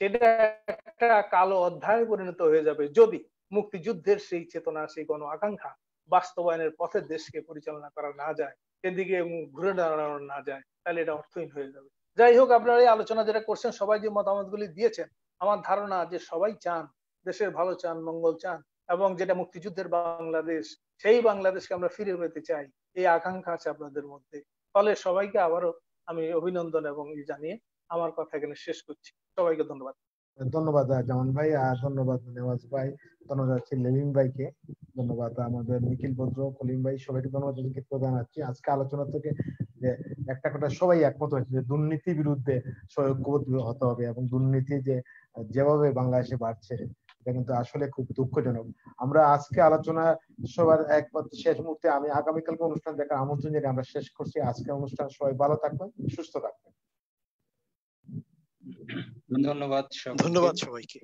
সেটা একটা কালো অধ্যায়ে পরিণত হয়ে যাবে যদি মুক্তিযুদ্ধের সেই চেতনা, সেই গণ আকাঙ্ক্ষা বাস্তবায়নের পথে দেশকে পরিচালনা করা না যায়, সেদিকে ঘুরে দাঁড়ানো না যায়, তাহলে এটা অর্থহীন হয়ে যাবে। যাই হোক, আপনারা এই আলোচনা যেটা করছেন, সবাই যে মতামতগুলি দিয়েছেন, আমার ধারণা যে সবাই চান, দেশের ভালো চান, মঙ্গল চান, এবং যেটা মুক্তিযুদ্ধের বাংলাদেশ, সেই বাংলাদেশকে আমরা ফিরে পেতে চাই, এই আকাঙ্ক্ষা আছে আপনাদের মধ্যে। ফলে সবাইকে আবারও আমি অভিনন্দন এবং জানিয়ে আমার কথা এখানে শেষ করছি। সবাইকে ধন্যবাদ। ধন্যবাদ জামান ভাই, আর ধন্যবাদ নেওয়াজ ভাই, ধন্যবাদ লেলিন ভাইকে, ধন্যবাদ আমাদের নিখিল ভদ্র, কলিম ভাই, সবাইকে ধন্যবাদ জানাচ্ছি। আজকে আলোচনা থেকে যে একটা কথা সবাই একমত হয়েছে যে দুর্নীতির বিরুদ্ধে ঐক্যবদ্ধ হতে হবে, এবং দুর্নীতি যেভাবে বাংলাদেশে বাড়ছে এটা কিন্তু আসলে খুব দুঃখজনক। আমরা আজকে আলোচনা সবার একমত শেষ মুহূর্তে আমি আগামীকালকে অনুষ্ঠান দেখার আমন্ত্রণ জানিয়ে আমরা শেষ করছি আজকে অনুষ্ঠান। সবাই ভালো থাকবেন, সুস্থ থাকবেন। ধন্যবাদ ধন্যবাদ সবাইকে।